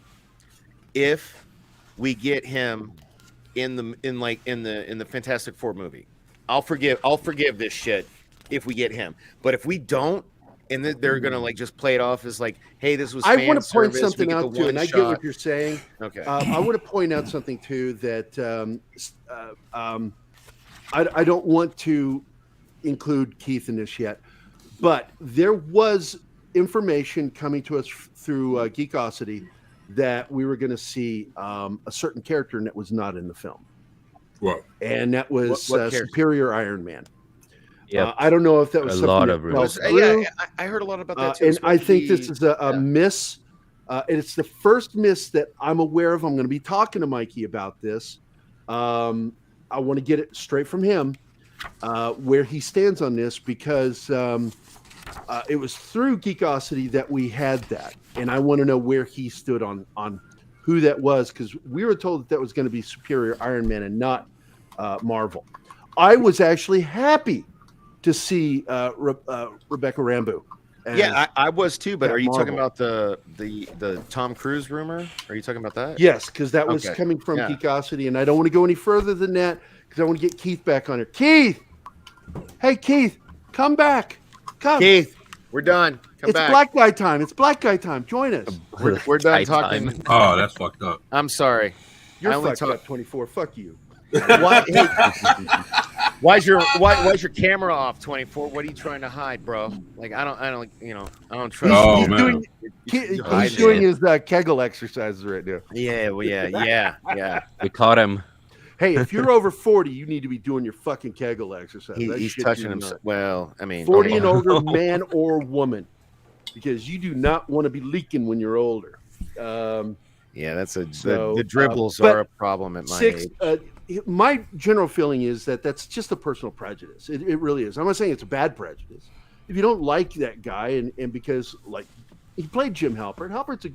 S3: if we get him in the Fantastic Four movie. I'll forgive this shit if we get him. But if we don't, and then they're gonna like just play it off as like, hey, this was.
S1: I
S3: fan
S1: want to point
S3: service, we
S1: something
S3: get the
S1: out too,
S3: one
S1: and I get
S3: shot.
S1: what you're saying.
S3: Okay.
S1: I want to point out something too that I don't want to include Keith in this yet, but there was information coming to us through Geekosity that we were going to see a certain character and that was not in the film,
S5: Right.
S1: and that was
S3: What character?
S1: Superior Iron Man.
S10: Yep.
S1: I don't know if that was
S10: A
S1: something
S10: lot
S1: that
S10: of
S1: fell
S10: rumors.
S1: through.
S3: Yeah, I heard a lot about that too.
S1: And
S3: It's
S1: I
S3: supposed to
S1: think
S3: be-
S1: this is a miss. And it's the first miss that I'm aware of. I'm going to be talking to Mikey about this. I want to get it straight from him where he stands on this because it was through Geekosity that we had that. And I want to know where he stood on who that was because we were told that was going to be Superior Iron Man and not Marvel. I was actually happy to see Rebecca Rambeau.
S3: Yeah, I was too. But
S1: Yeah,
S3: are you talking
S1: Marvel.
S3: about the Tom Cruise rumor? Are you talking about that?
S1: Yes, because that was
S3: Okay.
S1: coming from
S3: Yeah.
S1: Geekosity, and I don't want to go any further than that because I want to get Keith back on here. Keith, hey Keith, come back, come.
S3: Keith, we're done. Come
S1: it's
S3: back.
S1: black guy time. It's black guy time. Join us.
S3: We're done
S10: Tight
S3: talking.
S10: time.
S5: Oh, that's fucked up.
S3: I'm sorry.
S1: You're
S3: I only
S1: fucked
S3: talk-
S1: up, 24. Fuck you.
S3: Why, why's your camera off, 24? What are you trying to hide, bro? Like I don't I don't trust.
S5: Oh,
S1: he's
S5: man.
S1: doing,
S3: You're
S1: he's
S3: hiding
S1: doing
S3: it.
S1: his Kegel exercises right now.
S3: Yeah, well, yeah.
S10: We caught him.
S1: Hey, if you're over 40, you need to be doing your fucking Kegel exercise. That
S3: He's
S1: shit
S3: touching
S1: do
S3: himself.
S1: not.
S3: Well, I mean,
S1: 40 and older, man or woman, because you do not want to be leaking when you're older.
S3: Yeah, that's
S1: So,
S3: the dribbles
S1: but
S3: are a problem at my
S1: Six.
S3: age.
S1: My general feeling is that that's just a personal prejudice. It really is. I'm not saying it's a bad prejudice. If you don't like that guy, and because like he played Jim Halpert, Halpert's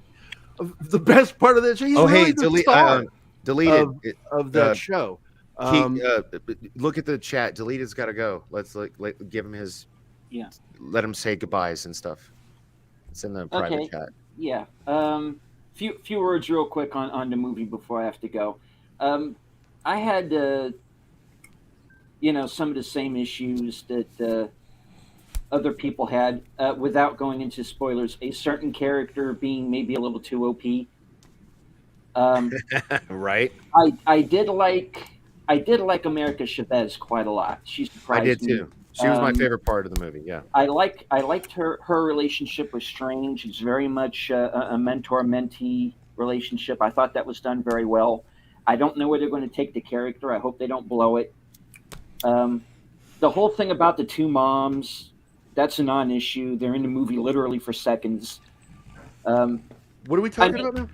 S1: the best part of that show. He's
S3: Oh,
S1: really
S3: hey,
S1: the star
S3: deleted
S1: of that show.
S3: Look at the chat. Deleted's got to go. Let's give him his.
S7: Yeah.
S3: Let him say goodbyes and stuff. It's in the private chat.
S7: Yeah. Few words real quick on the movie before I have to go. I had some of the same issues that other people had without going into spoilers. A certain character being maybe a little too OP.
S3: Right.
S7: I did like America Chavez quite a lot. She surprised me.
S3: I did too. She was my favorite part of the movie. Yeah.
S7: I liked her relationship with Strange. It's very much a mentor-mentee relationship. I thought that was done very well. I don't know where they're going to take the character. I hope they don't blow it. The whole thing about the two moms, that's a non-issue. They're in the movie literally for seconds.
S1: What are we talking about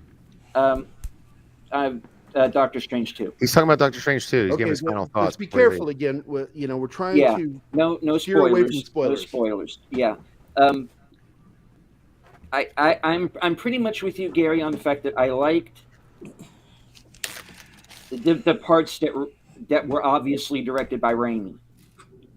S7: now? Doctor Strange 2.
S3: He's talking about Doctor Strange 2. He's giving his final thoughts.
S1: Let's be careful again. We're trying to
S7: no
S1: steer away from spoilers.
S7: No spoilers. Yeah. I'm pretty much with you, Gary, on the fact that I liked the parts that were obviously directed by Raimi.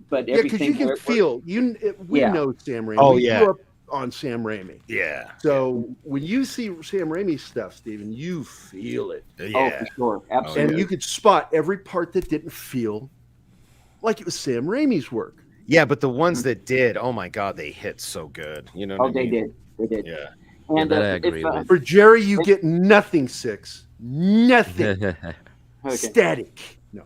S7: But
S1: because you can feel we know Sam Raimi.
S3: Oh
S1: we
S3: yeah.
S1: grew up on Sam Raimi.
S3: Yeah.
S1: So when you see Sam Raimi stuff, Steven, you feel it.
S3: Yeah.
S7: Oh, for sure. Absolutely.
S1: And you could spot every part that didn't feel like it was Sam Raimi's work.
S3: Yeah, but the ones that did, oh my God, they hit so good. You know what I mean?
S7: They did.
S3: Yeah.
S7: And
S10: that I agree with.
S1: For Jerry, you get nothing, Six. Nothing.
S7: Okay.
S1: Static. No.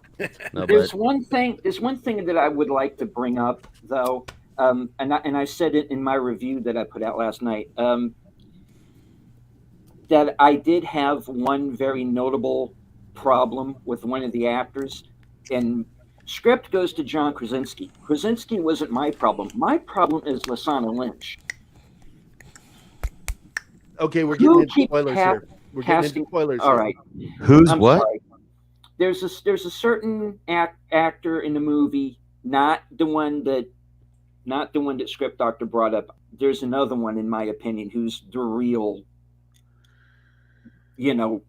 S7: There's one thing that I would like to bring up, though, and I said it in my review that I put out last night, that I did have one very notable problem with one of the actors, and script goes to John Krasinski. Krasinski wasn't my problem. My problem is Lashana Lynch.
S1: Okay, we're getting into spoilers here. We're getting into spoilers.
S7: All right.
S3: Who's what?
S7: Sorry. There's a certain actor in the movie, not the one that Script Doctor brought up. There's another one, in my opinion, who's the real,
S3: Do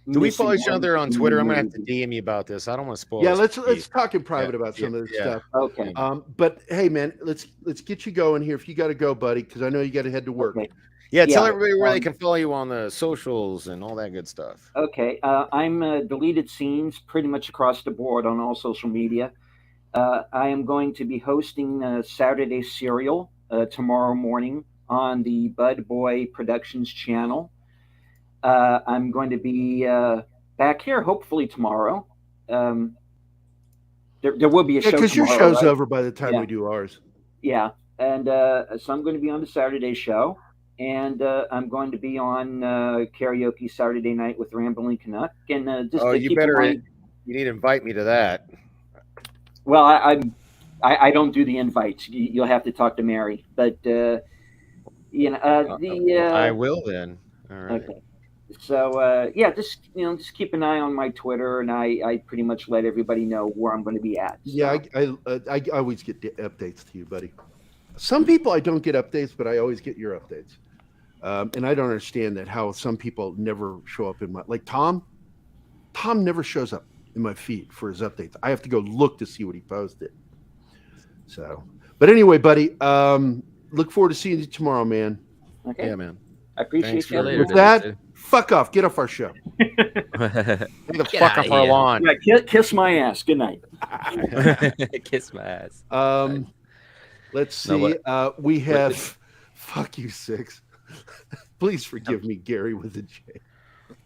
S3: we follow each other on Twitter? I'm gonna have to DM you about this. I don't want to spoil.
S1: Yeah, let's talk in private about some of this stuff.
S7: Okay.
S1: But hey, man, let's get you going here. If you got to go, buddy, because I know you got to head to work.
S7: Okay.
S3: Yeah, tell everybody where they can follow you on the socials and all that good stuff.
S7: Okay, I'm Deleted Scenes pretty much across the board on all social media. I am going to be hosting Saturday Serial tomorrow morning on the Bud Boy Productions channel. I'm going to be back here hopefully tomorrow. There will be a show
S1: because your
S7: tomorrow,
S1: show's
S7: right?
S1: over by the time we do ours.
S7: Yeah, and so I'm going to be on the Saturday show. And I'm going to be on karaoke Saturday night with Rambling Canuck. And
S3: you need to invite me to that.
S7: Well, I don't do the invites. You'll have to talk to Mary. But
S3: I will then. All right. Okay.
S7: So just keep an eye on my Twitter, and I pretty much let everybody know where I'm going to be at. So.
S1: Yeah, I always get updates to you, buddy. Some people I don't get updates, but I always get your updates. And I don't understand that, how some people never show up in my, like Tom never shows up in my feed for his updates. I have to go look to see what he posted. So, but anyway, buddy, look forward to seeing you tomorrow, man.
S7: Okay.
S3: Yeah, man.
S7: I appreciate you.
S1: With that, fuck off. Get off our show.
S3: Get the fuck off our lawn.
S7: Yeah, kiss my ass. Good night.
S10: Kiss my ass.
S1: Let's see. We have fuck you, Six. Please forgive me, Gary with a J.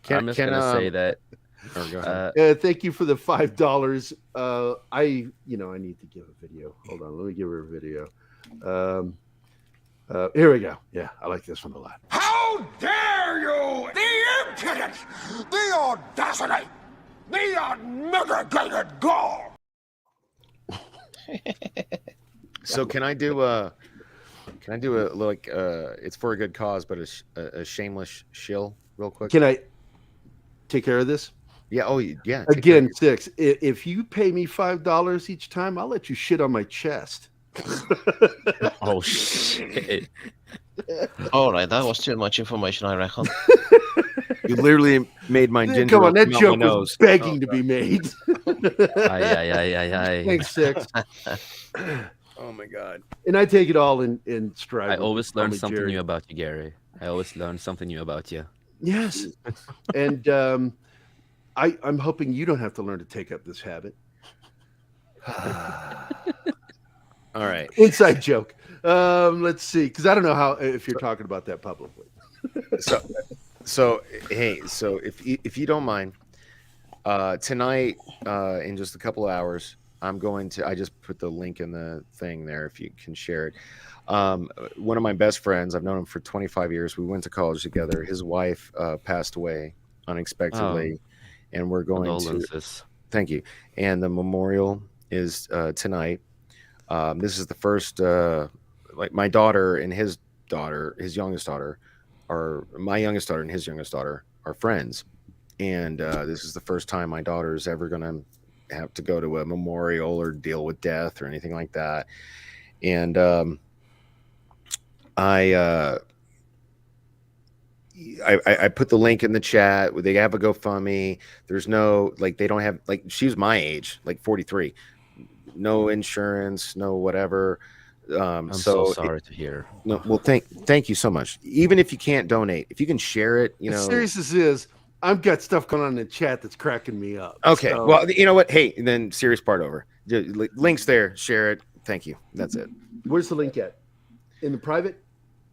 S10: I'm just gonna say that.
S1: Thank you for the $5. I need to give a video. Hold on, let me give her a video. Here we go. Yeah, I like this one a lot.
S11: How dare you! The impudence! The audacity! The unmitigated gall!
S3: So can I do a it's for a good cause, but a shameless shill real quick?
S1: Can I take care of this?
S3: Yeah. Oh, yeah.
S1: Again, Six. If you pay me $5 each time, I'll let you shit on my chest.
S10: Oh shit!
S4: All right, that was too much information, I reckon.
S3: You literally made my ginger.
S1: Come on, that joke was begging to be made.
S10: Aye.
S1: Thanks, Six.
S3: Oh my God.
S1: And I take it all in stride.
S10: I
S1: with
S10: always
S1: you. Call
S10: learn
S1: me
S10: something
S1: Jerry.
S10: new about you, Gary. I always learn something new about you.
S1: Yes. And I'm hoping you don't have to learn to take up this habit.
S3: All right.
S1: Inside joke. Let's see, because I don't know if you're talking about that publicly.
S3: So if you don't mind, tonight, in just a couple of hours, I just put the link in the thing there if you can share it. One of my best friends, I've known him for 25 years. We went to college together. His wife passed away unexpectedly, and we're going to. Thank you. And the memorial is tonight. This is the first, like my daughter and his youngest daughter, or my youngest daughter and his youngest daughter are friends. And this is the first time my daughter is ever going to have to go to a memorial or deal with death or anything like that. And I put the link in the chat. They have a GoFundMe. There's no, like, they don't have, like, she's my age, like 43, no insurance, no whatever.
S10: I'm so sorry to hear.
S3: No, well, thank you so much. Even if you can't donate, if you can share it,
S1: As serious as is, I've got stuff going on in the chat that's cracking me up.
S3: Okay,
S1: so.
S3: well, you know what? Hey, then serious part over. Links there. Share it. Thank you. That's it.
S1: Where's the link at? In the private?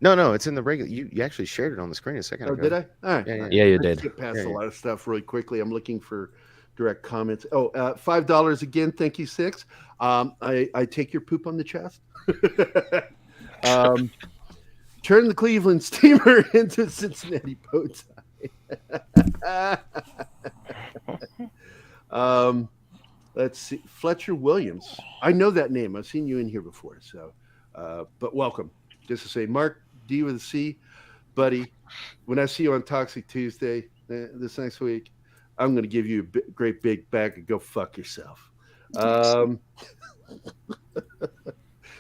S3: No, it's in the regular. You actually shared it on the screen a second ago.
S1: Did I? All right.
S10: Yeah, you did.
S1: Get past a lot of stuff really quickly. I'm looking for direct comments. Oh, $5 again. Thank you, Six. I take your poop on the chest. Turn the Cleveland Steamer into Cincinnati bow tie. Let's see. Fletcher Williams. I know that name. I've seen you in here before. So, but welcome. Just to say, Mark D with a C, buddy. When I see you on Toxic Tuesday this next week, I'm going to give you a great big bag of go fuck yourself.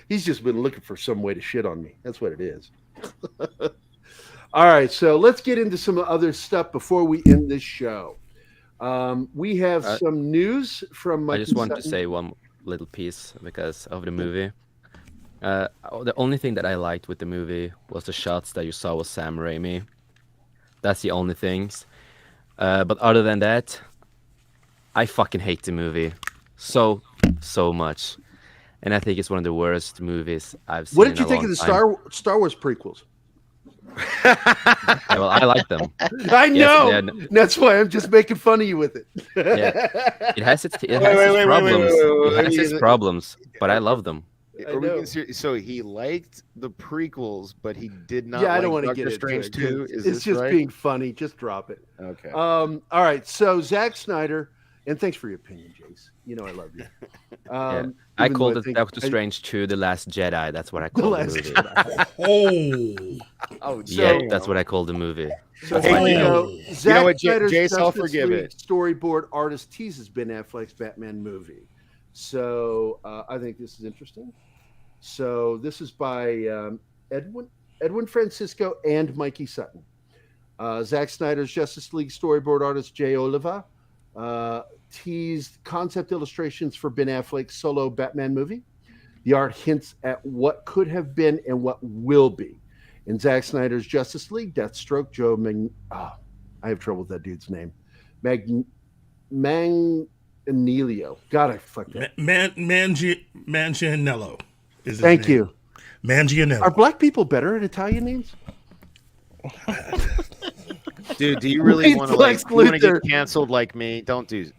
S1: He's just been looking for some way to shit on me. That's what it is. All right, so let's get into some other stuff before we end this show. We have some news from Mikey
S10: I just wanted
S1: Sutton.
S10: to say one little piece because of the movie. The only thing that I liked with the movie was the shots that you saw with Sam Raimi. That's the only things. But other than that, I fucking hate the movie so much. And I think it's one of the worst movies I've seen.
S1: What did you think of the Star Wars prequels?
S10: Yeah, well, I like them.
S1: I know.
S10: Yes,
S1: that's why I'm just making fun of you with it.
S10: Yeah. It has its problems. It has its problems, but I love them.
S3: So he liked the prequels, but he did not.
S1: Yeah, I don't
S3: like
S1: want to
S3: Doctor
S1: get
S3: Strange
S1: into it.
S3: 2.
S1: It's just
S3: right?
S1: being funny. Just drop it.
S3: Okay.
S1: All right. So Zack Snyder, and thanks for your opinion, Jace. You know I love you.
S10: I called it Doctor Strange 2: The Last Jedi. That's what I called the movie. Yeah, that's what I called the movie.
S1: So Zack
S3: you know what,
S1: Snyder's
S3: Jace, I'll
S1: Justice
S3: forgive
S1: League
S3: it.
S1: Storyboard artist teases Ben Affleck's Batman movie. So I think this is interesting. So this is by Edwin Francisco and Mikey Sutton. Zack Snyder's Justice League storyboard artist Jay Oliva teased concept illustrations for Ben Affleck's solo Batman movie. The art hints at what could have been and what will be. In Zack Snyder's Justice League, Deathstroke, I have trouble with that dude's name. Manganiello. God, I fucked that.
S8: Manganiello.
S1: Thank you.
S8: Manganiello.
S1: Are black people better at Italian names?
S3: Dude, do you really want to get canceled like me? Don't say shit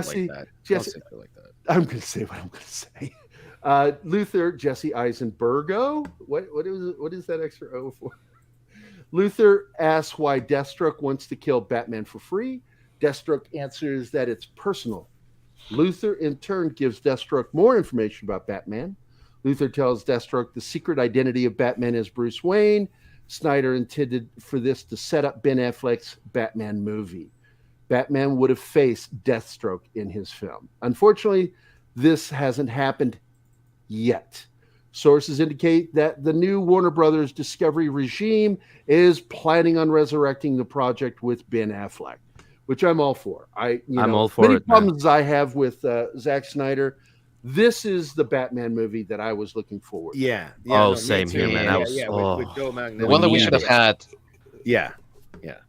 S3: like that. Don't say shit like that.
S1: I'm going to say what I'm going to say. Luther, Jesse Eisenbergo. What is that extra O for? Luther asks why Deathstroke wants to kill Batman for free. Deathstroke answers that it's personal. Luther, in turn, gives Deathstroke more information about Batman. Luther tells Deathstroke the secret identity of Batman is Bruce Wayne. Snyder intended for this to set up Ben Affleck's Batman movie. Batman would have faced Deathstroke in his film. Unfortunately, this hasn't happened yet. Sources indicate that the new Warner Brothers Discovery regime is planning on resurrecting the project with Ben Affleck. which I'm all for.
S10: I'm all for
S1: many
S10: it, man.
S1: problems I have with Zack Snyder. This is the Batman movie that I was looking forward to.
S3: Yeah.
S10: Oh,
S3: me
S10: same
S3: too.
S10: here, man. I was-
S3: with Joe Magnificent.
S4: The one that we should have had.
S3: Yeah.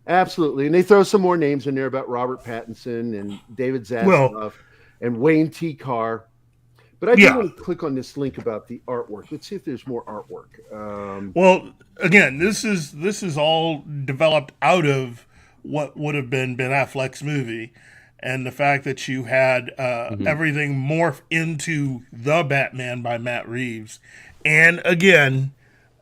S1: Absolutely. And they throw some more names in there about Robert Pattinson and David Zaslav and Wayne T. Carr. But I do want to click on this link about the artwork. Let's see if there's more artwork.
S8: Well, again, this is all developed out of what would have been Ben Affleck's movie, and the fact that you had everything morph into The Batman by Matt Reeves. And again,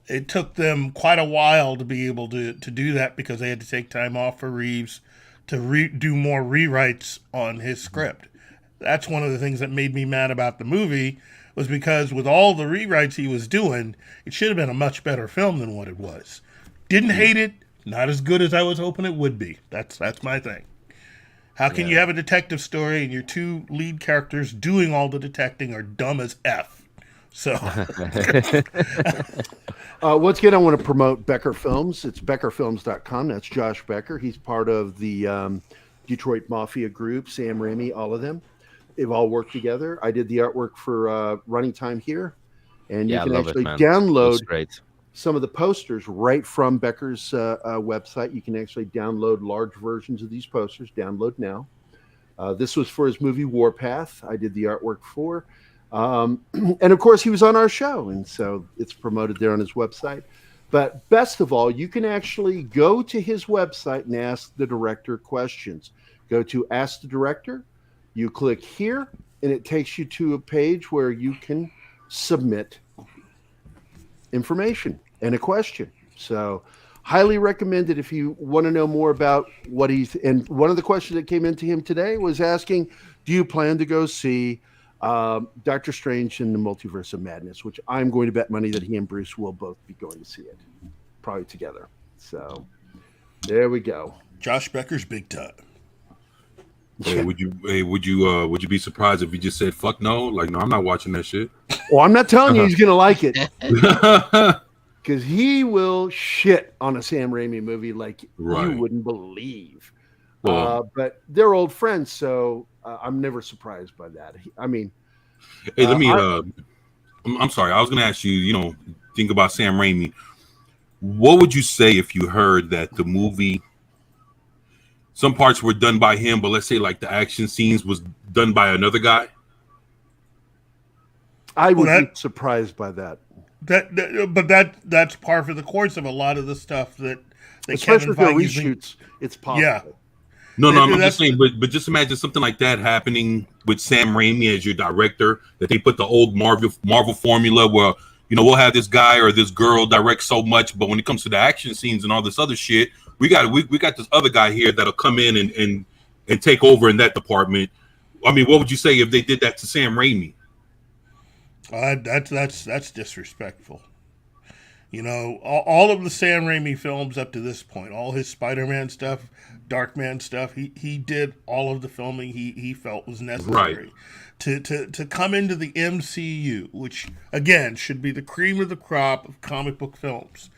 S8: it took them quite a while to be able to do that because they had to take time off for Reeves to do more rewrites on his script. That's one of the things that made me mad about the movie, was because with all the rewrites he was doing, it should have been a much better film than what it was. Didn't hate it, not as good as I was hoping it would be. That's my thing. How can you have a detective story and your two lead characters doing all the detecting are dumb as F? So,
S1: once again, I want to promote Becker Films. It's beckerfilms.com. That's Josh Becker. He's part of the Detroit Mafia group, Sam Raimi, all of them. They've all worked together. I did the artwork for Running Time here. And you can actually download some of the posters right from Becker's website. You can actually download large versions of these posters. Download now. This was for his movie Warpath. I did the artwork for. And of course, he was on our show. And so it's promoted there on his website. But best of all, you can actually go to his website and ask the director questions. Go to Ask the Director. You click here, and it takes you to a page where you can submit information and a question. So highly recommended if you want to know more about what he's... And one of the questions that came into him today was asking, do you plan to go see Doctor Strange in the Multiverse of Madness, which I'm going to bet money that he and Bruce will both be going to see it, probably together. So there we go.
S8: Josh Becker's big time.
S5: Hey, would you be surprised if he just said fuck no? Like, no, I'm not watching that shit.
S1: Well, I'm not telling you he's gonna like it, because he will shit on a Sam Raimi movie like you wouldn't believe. But they're old friends, so I'm never surprised by that. I mean,
S5: hey, let me. I'm sorry. I was gonna ask you. Think about Sam Raimi. What would you say if you heard that the movie? Some parts were done by him, but let's say like the action scenes was done by another guy.
S1: I would be surprised by that.
S8: But that's par for the course of a lot of the stuff that
S1: especially if they're reshoots. It's possible.
S8: Yeah.
S5: No, I'm just saying, but just imagine something like that happening with Sam Raimi as your director. That they put the old Marvel formula where we'll have this guy or this girl direct so much, but when it comes to the action scenes and all this other shit. We got this other guy here that'll come in and take over in that department. I mean, what would you say if they did that to Sam Raimi?
S8: That's disrespectful. All of the Sam Raimi films up to this point, all his Spider-Man stuff, Darkman stuff, he did all of the filming he felt was necessary. To come into the MCU, which again should be the cream of the crop of comic book films.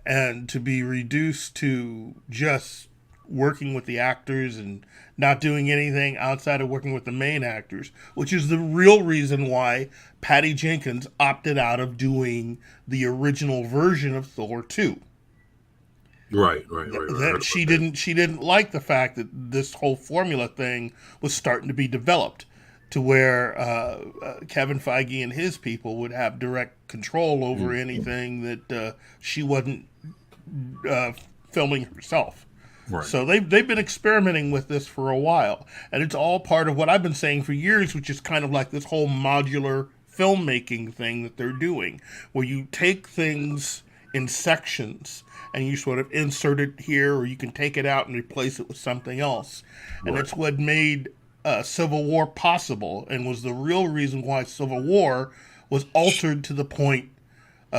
S8: And to be reduced to just working with the actors and not doing anything outside of working with the main actors, which is the real reason why Patty Jenkins opted out of doing the original version of Thor 2.
S5: Right.
S8: She didn't like the fact that this whole formula thing was starting to be developed to where Kevin Feige and his people would have direct control over anything that she wasn't filming herself.
S5: Right.
S8: So they've been experimenting with this for a while, and it's all part of what I've been saying for years, which is kind of like this whole modular filmmaking thing that they're doing, where you take things in sections and you sort of insert it here, or you can take it out and replace it with something else. And that's what made Civil War possible, and was the real reason why Civil War was altered to the point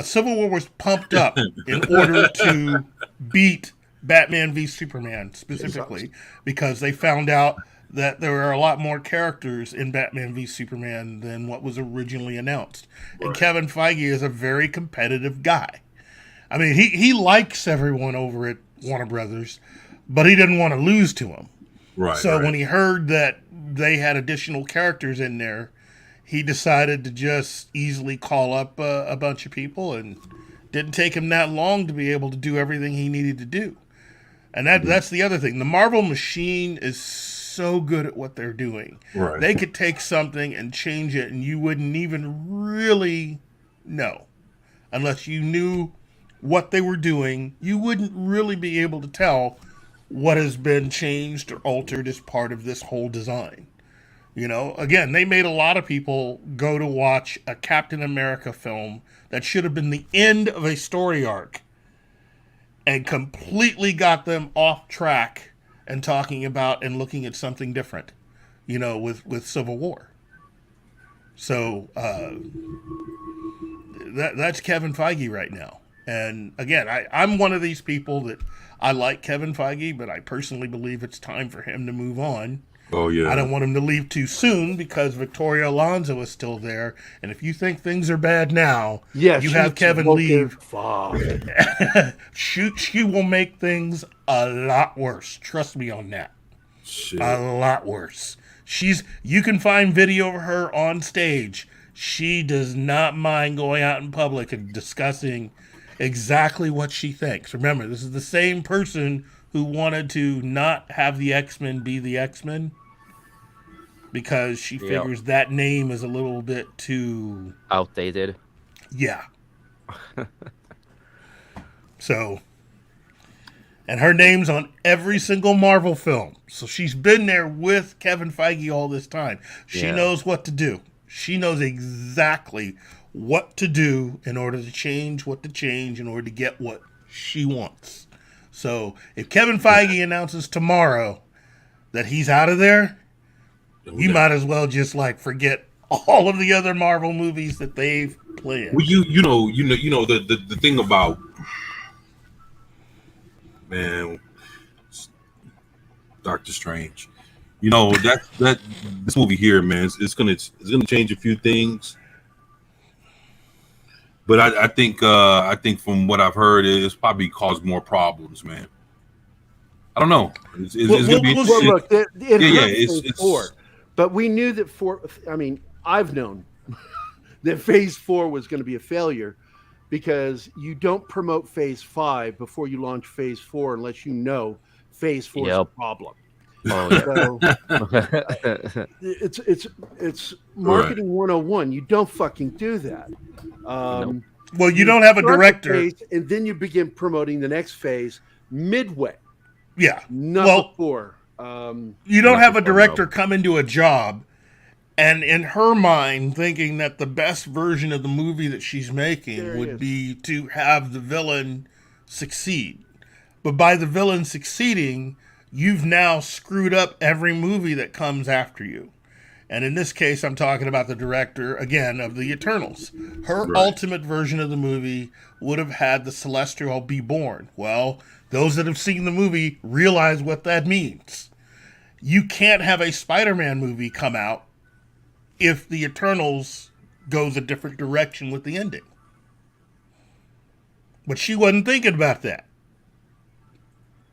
S8: Civil War was pumped up in order to beat Batman v Superman specifically, because they found out that there are a lot more characters in Batman v Superman than what was originally announced. And Kevin Feige is a very competitive guy. I mean, he likes everyone over at Warner Brothers, but he didn't want to lose to him.
S5: Right.
S8: So when he heard that they had additional characters in there, he decided to just easily call up a bunch of people, and didn't take him that long to be able to do everything he needed to do. And that's the other thing. The Marvel machine is so good at what they're doing.
S5: Right.
S8: They could take something and change it, and you wouldn't even really know. Unless you knew what they were doing, you wouldn't really be able to tell what has been changed or altered as part of this whole design. You know, again, they made a lot of people go to watch a Captain America film that should have been the end of a story arc, and completely got them off track and talking about and looking at something different, you know, with Civil War. So that's Kevin Feige right now. And again, I'm one of these people that I like Kevin Feige, but I personally believe it's time for him to move on.
S5: Oh, yeah.
S8: I don't want him to leave too soon because Victoria Alonso is still there. And if you think things are bad now, you have Kevin leave. She will make things a lot worse. Trust me on that.
S5: Shit.
S8: A lot worse. You can find video of her on stage. She does not mind going out in public and discussing exactly what she thinks. Remember, this is the same person who wanted to not have the X-Men be the X-Men because she figures that name is a little bit too
S10: outdated.
S8: Yeah. So, and her name's on every single Marvel film. So she's been there with Kevin Feige all this time. She knows what to do. She knows exactly what to do in order to change what to change in order to get what she wants. So if Kevin Feige announces tomorrow that he's out of there, you might as well just like forget all of the other Marvel movies that they've planned.
S5: Well, you know the thing about, man, Doctor Strange. You know that this movie here, man, it's gonna change a few things. But I think from what I've heard, it's probably caused more problems, man. I don't know. It's gonna be
S1: well, look,
S5: it's
S1: Phase 4, but we knew that I've known that Phase 4 was going to be a failure because you don't promote Phase 5 before you launch Phase 4 unless you know Phase 4 is a problem.
S10: Oh, yeah.
S1: So, it's marketing 101. You don't fucking do that.
S8: Well, you don't have a director,
S1: phase, and then you begin promoting the next phase midway.
S8: Yeah,
S1: not before.
S8: You don't have a director come into a job and in her mind thinking that the best version of the movie that she's making would be to have the villain succeed. But by the villain succeeding, you've now screwed up every movie that comes after you. And in this case, I'm talking about the director, again, of the Eternals. Her ultimate version of the movie would have had the Celestial be born. Well, those that have seen the movie realize what that means. You can't have a Spider-Man movie come out if the Eternals goes a different direction with the ending. But she wasn't thinking about that.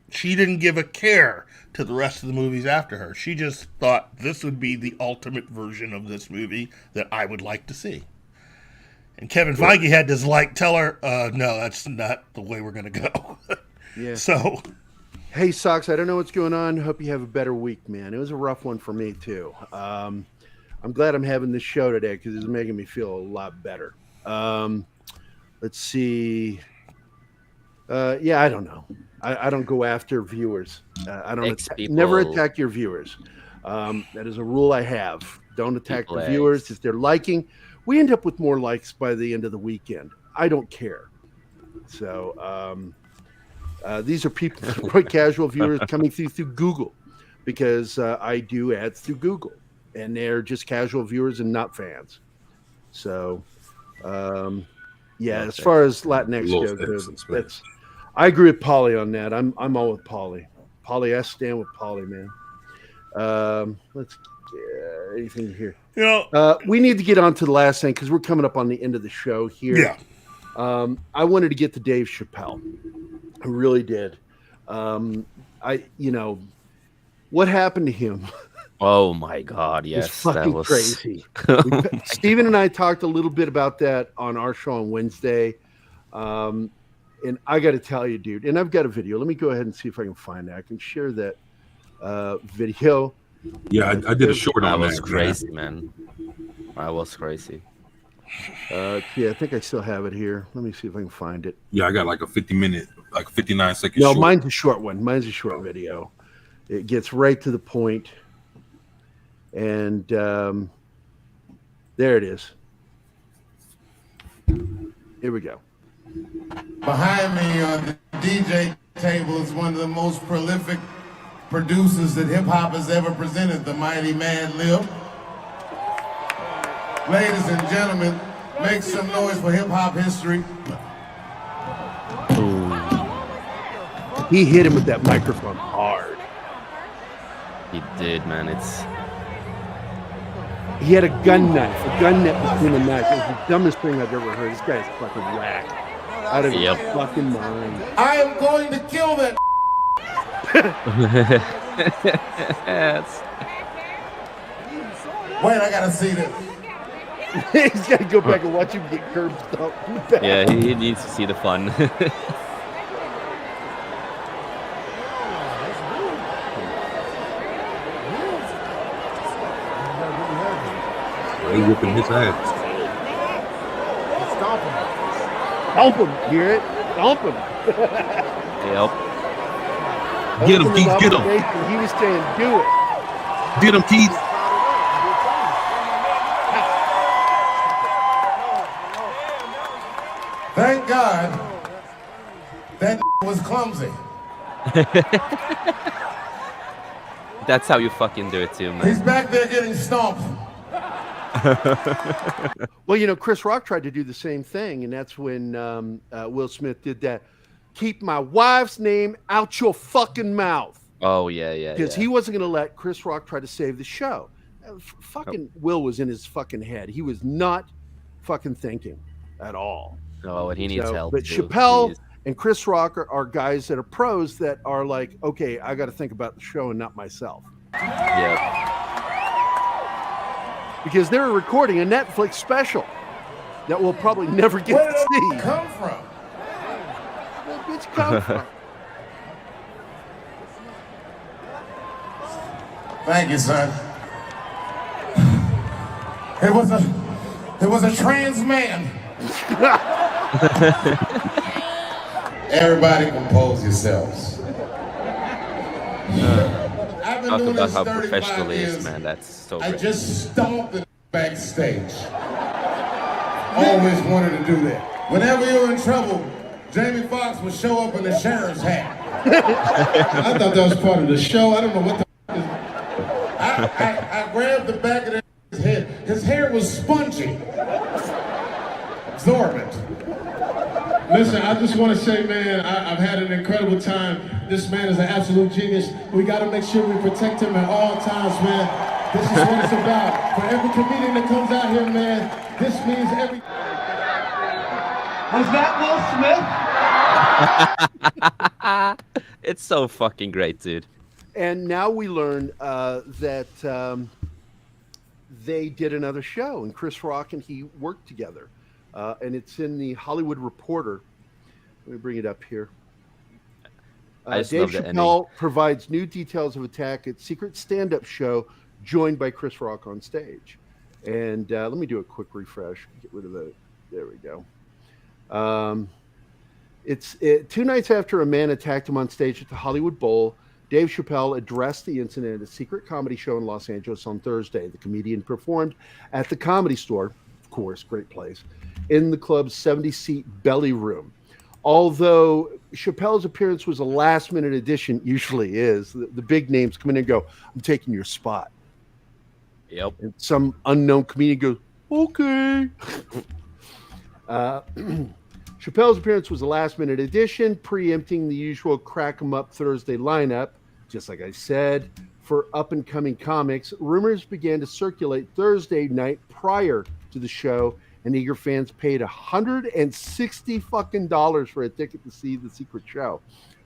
S8: She didn't give a care to the rest of the movies after her. She just thought this would be the ultimate version of this movie that I would like to see. And Kevin Feige had to tell her, no, that's not the way we're going to go.
S1: Yeah.
S8: So,
S1: hey, Sox, I don't know what's going on. Hope you have a better week, man. It was a rough one for me, too. I'm glad I'm having this show today because it's making me feel a lot better. Let's see. I don't know. I don't go after viewers. I don't never attack your viewers. That is a rule I have. Don't attack the viewers. If they're liking, we end up with more likes by the end of the weekend. I don't care. So these are people, quite casual viewers coming through Google because I do ads through Google, and they're just casual viewers and not fans. So as far as Latinx goes, I agree with Polly on that. I'm all with Polly. Polly, I stand with Polly, man. Let's get anything here. We need to get on to the last thing because we're coming up on the end of the show here.
S8: Yeah.
S1: I wanted to get to Dave Chappelle. I really did. What happened to him?
S10: Oh my God!
S1: It's
S10: Yes, that
S1: fucking
S10: was
S1: crazy.
S10: Oh my
S1: Steven and I talked a little bit about that on our show on Wednesday. And I got to tell you, dude, and I've got a video. Let me go ahead and see if I can find it. I can share that video.
S5: Yeah, I did a short
S10: That
S5: on
S10: was
S5: that.
S10: crazy, man. That was crazy.
S1: Yeah, I think I still have it here. Let me see if I can find it.
S5: Yeah, I got like a 50-minute, like 59-second.
S1: No,
S5: short.
S1: mine's a short one. Mine's a short video. It gets right to the point. And there it is. Here we go.
S12: Behind me on the DJ table is one of the most prolific producers that hip-hop has ever presented, the mighty Mad Lib. Ladies and gentlemen, make some noise for hip-hop history.
S1: He hit him with that microphone hard.
S10: He did, man.
S1: He had a gun net between the knife. It was the dumbest thing I've ever heard. This guy's fucking whack. Out of his fucking mind.
S12: I am going to kill that. Wait, I gotta see this.
S1: He's got to go back and watch him get curb stomped in the back.
S10: Yeah, he needs to see the fun.
S5: He whipping his ass.
S1: Stomp him. Hear it? Stomp him.
S10: Yep.
S5: Get him, Keith. Get him.
S1: He was saying, do it.
S5: Get him, Keith.
S12: Thank God that was clumsy.
S10: That's how you fucking do it too, man.
S12: He's back there getting stomped.
S1: Well, you know, Chris Rock tried to do the same thing, and that's when Will Smith did that. Keep my wife's name out your fucking mouth.
S10: Oh, yeah.
S1: Because he wasn't going to let Chris Rock try to save the show. Fucking Will was in his fucking head. He was not fucking thinking at all.
S10: Oh, and he needs help.
S1: But
S10: too.
S1: Chappelle
S10: Jeez.
S1: and Chris Rock are guys that are pros that are like, okay, I got to think about the show and not myself.
S10: Yeah.
S1: Because they're recording a Netflix special that we'll probably never get
S12: Where
S1: to
S12: did
S1: see.
S12: it come from?
S1: Where did it come from?
S12: Thank you, son. It was a trans man. Everybody compose yourselves. I've been
S10: Talk
S12: doing
S10: about
S12: this
S10: how
S12: 35
S10: professional he
S12: years.
S10: is, man. That's so
S12: I
S10: great.
S12: just stomped the backstage. Always wanted to do that. Whenever you're in trouble, Jamie Foxx would show up in the sheriff's hat. I thought that was part of the show. I don't know what the f*** is. I grabbed the back of his head. His hair was spongy. Absorbent.
S13: Listen, I just want to say, man, I've had an incredible time. This man is an absolute genius. We got to make sure we protect him at all times, man. This is what it's about. For every comedian that comes out here, man, this means every...
S14: Was that Will Smith?
S10: It's so fucking great, dude.
S1: And now we learn that they did another show, and Chris Rock and he worked together. And it's in the Hollywood Reporter. Let me bring it up here. Dave Chappelle provides new details of attack at secret stand-up show, joined by Chris Rock on stage. And let me do a quick refresh. Get rid of the. There we go. It's 2 nights after a man attacked him on stage at the Hollywood Bowl. Dave Chappelle addressed the incident at a secret comedy show in Los Angeles on Thursday. The comedian performed at the Comedy Store, of course, great place, in the club's 70-seat belly room. Although Chappelle's appearance was a last-minute addition, usually is, the big names come in and go, I'm taking your spot.
S10: Yep.
S1: And some unknown comedian goes, okay. Chappelle's appearance was a last-minute addition, preempting the usual Crack 'em Up Thursday lineup. Just like I said, for up-and-coming comics, rumors began to circulate Thursday night prior to the show, and eager fans paid $160 for a ticket to see the secret show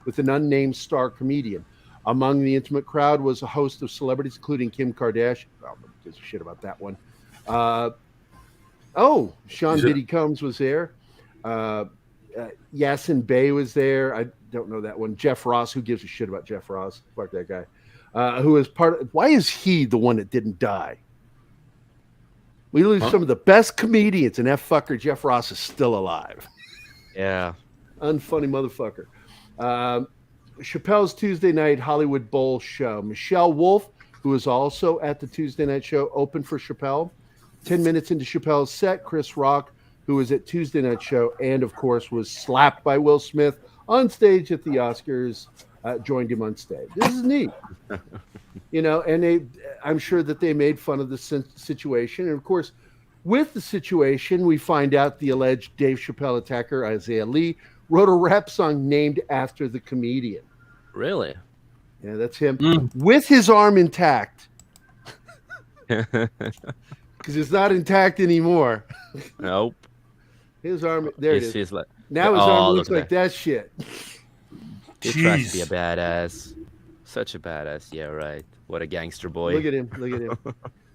S1: with an unnamed star comedian. Among the intimate crowd was a host of celebrities, including Kim Kardashian. Well, nobody gives a shit about that one. Sean Diddy Combs was there. Yasin Bey was there. I don't know that one. Jeff Ross. Who gives a shit about Jeff Ross? Fuck that guy. Who is part of? Why is he the one that didn't die? We lose some of the best comedians, and that fucker Jeff Ross is still alive.
S10: Yeah.
S1: Unfunny motherfucker. Chappelle's Tuesday night Hollywood Bowl show. Michelle Wolf, who was also at the Tuesday night show, opened for Chappelle. 10 minutes into Chappelle's set, Chris Rock, who was at Tuesday night show and, of course, was slapped by Will Smith on stage at the Oscars, joined him on stage. This is neat. And I'm sure that they made fun of the situation. And, of course, with the situation, we find out the alleged Dave Chappelle attacker, Isaiah Lee, wrote a rap song named after the comedian.
S10: Really?
S1: Yeah, that's him. With his arm intact. Because it's not intact anymore.
S10: Nope.
S1: His arm, there it is.
S10: Like,
S1: now his arm looks like that shit.
S10: He tries to be a badass. Such a badass. Yeah, right. What a gangster boy.
S1: Look at him.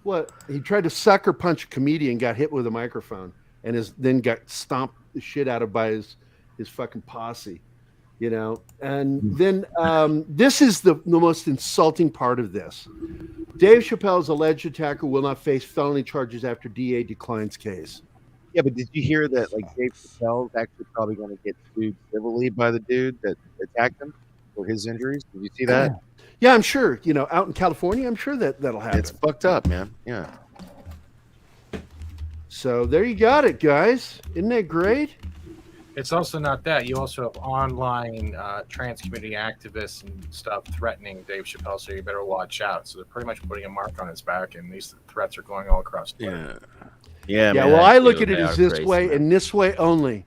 S1: What? He tried to sucker punch a comedian, got hit with a microphone, and then got stomped the shit out of by his fucking posse. And then this is the most insulting part of this. Dave Chappelle's alleged attacker will not face felony charges after DA declines case.
S3: Yeah, but did you hear that? Like Dave Chappelle's actually probably going to get sued civilly by the dude that attacked him for his injuries. Did you see that?
S1: Yeah, I'm sure. Out in California, I'm sure that'll happen.
S3: It's fucked up, man. Yeah.
S1: So there you got it, guys. Isn't that great?
S6: It's also not that. You also have online trans community activists and stuff threatening Dave Chappelle, so you better watch out. So they're pretty much putting a mark on his back, and these threats are going all across the
S3: board.
S1: Yeah. Well, I look at it as this way and this way only.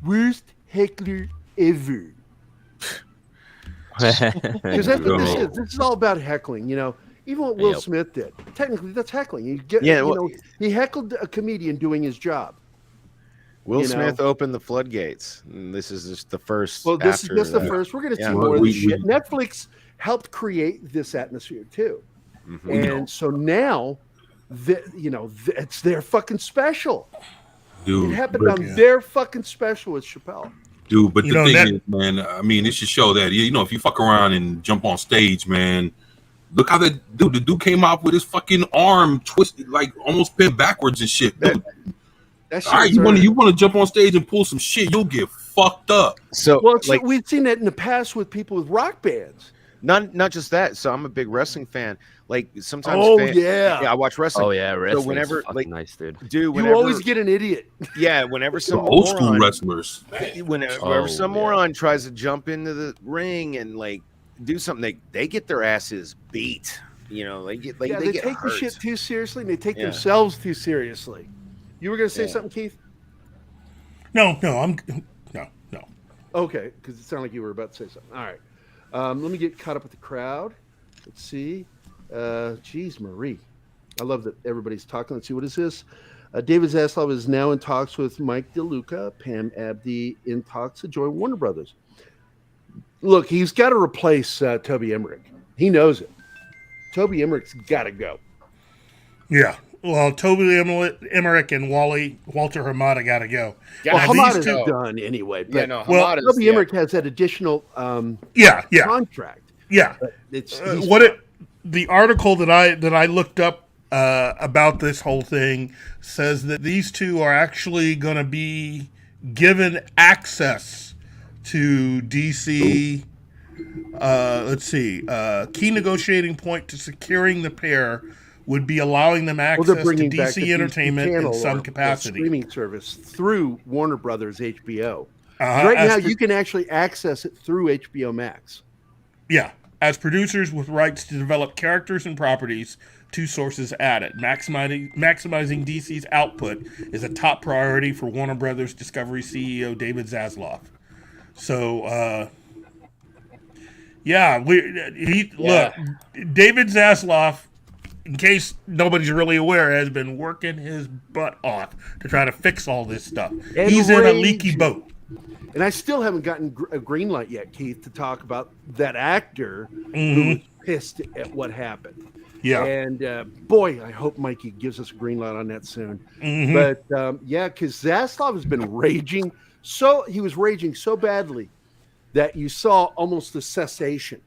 S1: Worst heckler ever. Because this is all about heckling. Even what Will Smith did. Technically, that's heckling. He heckled a comedian doing his job.
S3: Will Smith opened the floodgates. And this is just the first.
S1: Well, this is just the first. We're going to see more of this shit. Netflix helped create this atmosphere too, and so now, it's their fucking special. Dude, it happened on their fucking special with Chappelle.
S5: Dude, but the thing is, man, I mean, it should show that if you fuck around and jump on stage, man. Look how the dude came out with his fucking arm twisted, like almost bent backwards and shit. Dude. All right, you want to jump on stage and pull some shit, you'll get fucked up.
S3: So,
S1: we've seen that in the past with people with rock bands.
S3: Not just that. So I'm a big wrestling fan. Like sometimes, I watch wrestling.
S10: Oh yeah, wrestling.
S3: So whenever,
S10: nice, dude.
S3: Whenever,
S1: you always get an idiot.
S3: Yeah, whenever some
S5: old school wrestlers,
S3: whenever some moron tries to jump into the ring and do something, they get their asses beat. They get
S1: they
S3: get
S1: take
S3: hurt.
S1: the shit too seriously, and they take themselves too seriously. You were going to say something, Keith?
S8: No.
S1: Okay, because it sounded like you were about to say something. All right. Let me get caught up with the crowd. Let's see. Geez, Marie. I love that everybody's talking. Let's see. What is this? David Zaslav is now in talks with Mike DeLuca, Pam Abdi in talks to join Warner Brothers. Look, he's got to replace Toby Emmerich. He knows it. Toby Emmerich's got to go.
S8: Yeah. Well, Toby Emmerich and Walter Hamada got to go.
S1: Well, Hamada's done anyway. But Toby Emmerich has that additional contract.
S8: Yeah. The article that I looked up about this whole thing says that these two are actually going to be given access to DC. Let's see. Key negotiating point to securing the pair would be allowing them access to DC Entertainment in some capacity.
S1: Streaming service through Warner Brothers HBO. Right now, you can actually access it through HBO Max.
S8: Yeah. As producers with rights to develop characters and properties, two sources added. Maximizing DC's output is a top priority for Warner Brothers Discovery CEO David Zaslav. So, look, David Zaslav, in case nobody's really aware, has been working his butt off to try to fix all this stuff. He's in a leaky boat.
S1: And I still haven't gotten a green light yet, Keith, to talk about that actor who
S8: Mhm.
S1: was pissed at what happened.
S8: Yeah.
S1: And boy, I hope Mikey gives us a green light on that soon.
S8: Mhm.
S1: But yeah, because Zaslav has been raging. He was raging so badly that you saw almost the cessation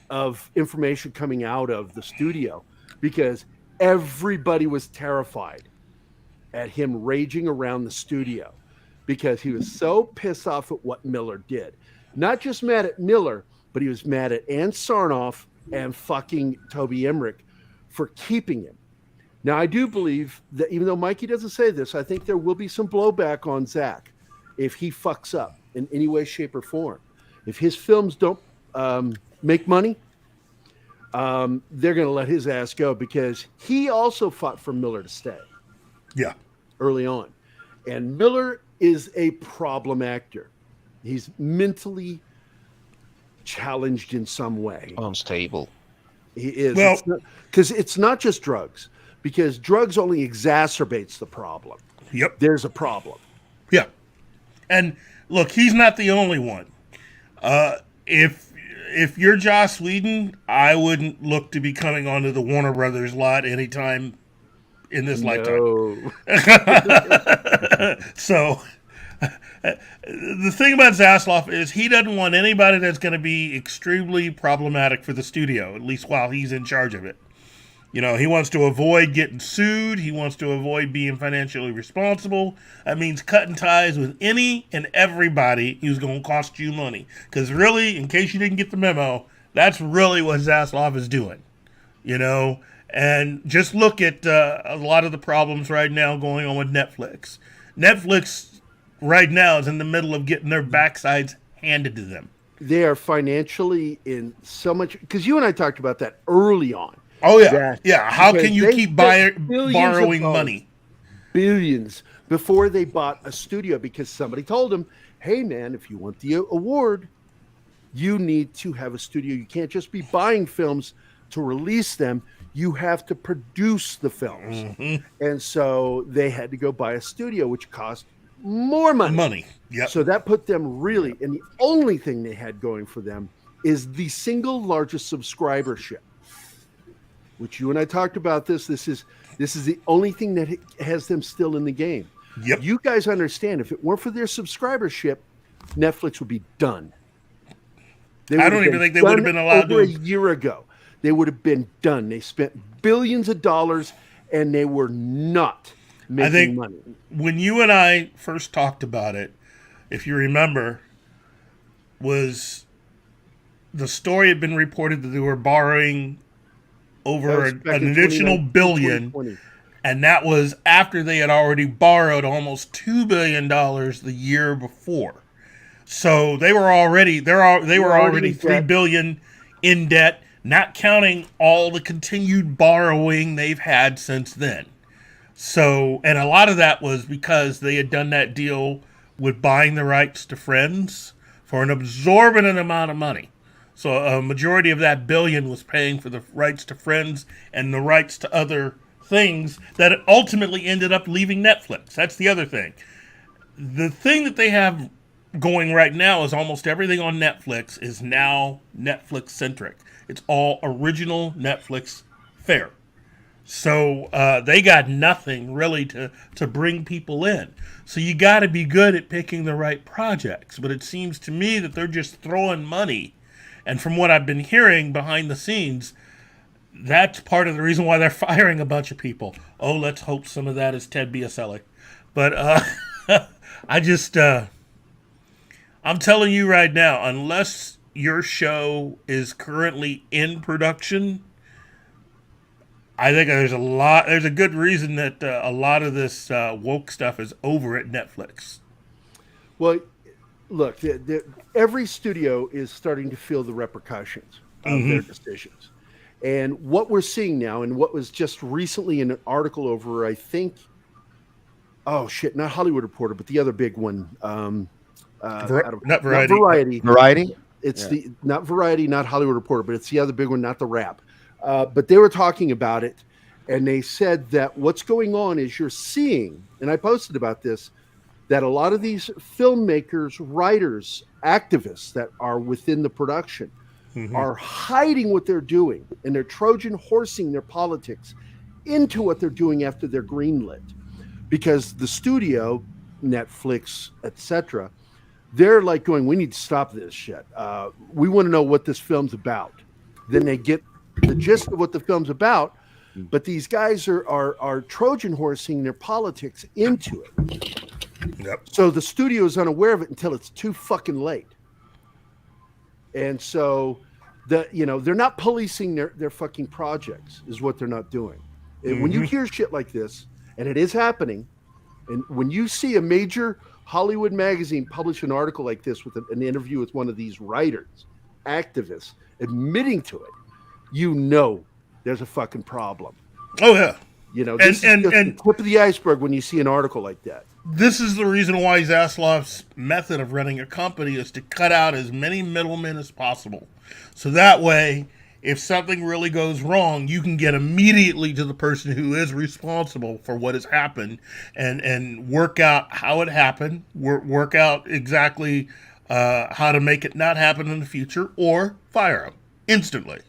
S1: of information coming out of the studio because everybody was terrified at him raging around the studio because he was so pissed off at what Miller did. Not just mad at Miller, but he was mad at Ann Sarnoff and fucking Toby Emmerich for keeping him. Now, I do believe that even though Mikey doesn't say this, I think there will be some blowback on Zach if he fucks up in any way, shape, or form. If his films don't make money, they're going to let his ass go because he also fought for Miller to stay.
S8: Yeah.
S1: Early on. And Miller is a problem actor. He's mentally challenged in some way.
S4: Unstable.
S1: He is.
S8: Well,
S1: Because it's not just drugs, because drugs only exacerbates the problem.
S8: Yep.
S1: There's a problem.
S8: Yeah. And look, he's not the only one. If you're Joss Whedon, I wouldn't look to be coming onto the Warner Brothers lot anytime in this lifetime. So the thing about Zaslav is he doesn't want anybody that's going to be extremely problematic for the studio, at least while he's in charge of it. You know, he wants to avoid getting sued. He wants to avoid being financially responsible. That means cutting ties with any and everybody who's going to cost you money. Because really, in case you didn't get the memo, that's really what Zaslav is doing. You know, and just look at a lot of the problems right now going on with Netflix. Netflix right now is in the middle of getting their backsides handed to them.
S1: They are financially in so much, because you and I talked about that early on.
S8: Oh, yeah. Yeah. How can you keep borrowing money?
S1: Billions before they bought a studio because somebody told them, hey, man, if you want the award, you need to have a studio. You can't just be buying films to release them. You have to produce the films.
S8: Mm-hmm.
S1: And so they had to go buy a studio, which cost more money.
S8: Yep.
S1: So that put them really, and the only thing they had going for them is the single largest subscribership, which you and I talked about this. This is the only thing that has them still in the game.
S8: Yep.
S1: You guys understand, if it weren't for their subscribership, Netflix would be done.
S8: I don't even think they would have been allowed
S1: over
S8: to.
S1: A year ago, they would have been done. They spent billions of dollars, and they were not making money.
S8: When you and I first talked about it, if you remember, was the story had been reported that they were borrowing over an additional billion, and that was after they had already borrowed almost $2 billion the year before. So they were already already $3 billion in debt, not counting all the continued borrowing they've had since then. So, and a lot of that was because they had done that deal with buying the rights to Friends for an exorbitant amount of money. So a majority of that billion was paying for the rights to Friends and the rights to other things that ultimately ended up leaving Netflix. That's the other thing. The thing that they have going right now is almost everything on Netflix is now Netflix centric. It's all original Netflix fare. So they got nothing really to bring people in. So you got to be good at picking the right projects. But it seems to me that they're just throwing money. And from what I've been hearing behind the scenes, that's part of the reason why they're firing a bunch of people. Oh, let's hope some of that is Ted Biaselli. But I just, I'm telling you right now, unless your show is currently in production, I think there's a good reason that a lot of this woke stuff is over at Netflix.
S1: Well, look, every studio is starting to feel the repercussions of their decisions. And what we're seeing now, and what was just recently in an article over, I think, not Hollywood Reporter, but the other big one.
S8: Not Variety.
S1: Not Variety.
S3: Variety?
S1: It's not Variety, not Hollywood Reporter, but it's the other big one, not The Wrap. But they were talking about it, and they said that what's going on is you're seeing, and I posted about this, that a lot of these filmmakers, writers, activists that are within the production are hiding what they're doing, and they're Trojan horsing their politics into what they're doing after they're greenlit, because the studio, Netflix, etc., they're like going, we need to stop this shit. We want to know what this film's about. Then they get the gist of what the film's about, but these guys are Trojan horsing their politics into it.
S8: Yep.
S1: So the studio is unaware of it until it's too fucking late. And so they're not policing their fucking projects, is what they're not doing. And when you hear shit like this, and it is happening, and when you see a major Hollywood magazine publish an article like this with an interview with one of these writers, activists, admitting to it, you know there's a fucking problem.
S8: Oh yeah.
S1: This is just the tip of the iceberg when you see an article like that.
S8: This is the reason why Zaslav's method of running a company is to cut out as many middlemen as possible. So that way, if something really goes wrong, you can get immediately to the person who is responsible for what has happened and work out how it happened, work out exactly how to make it not happen in the future, or fire him instantly.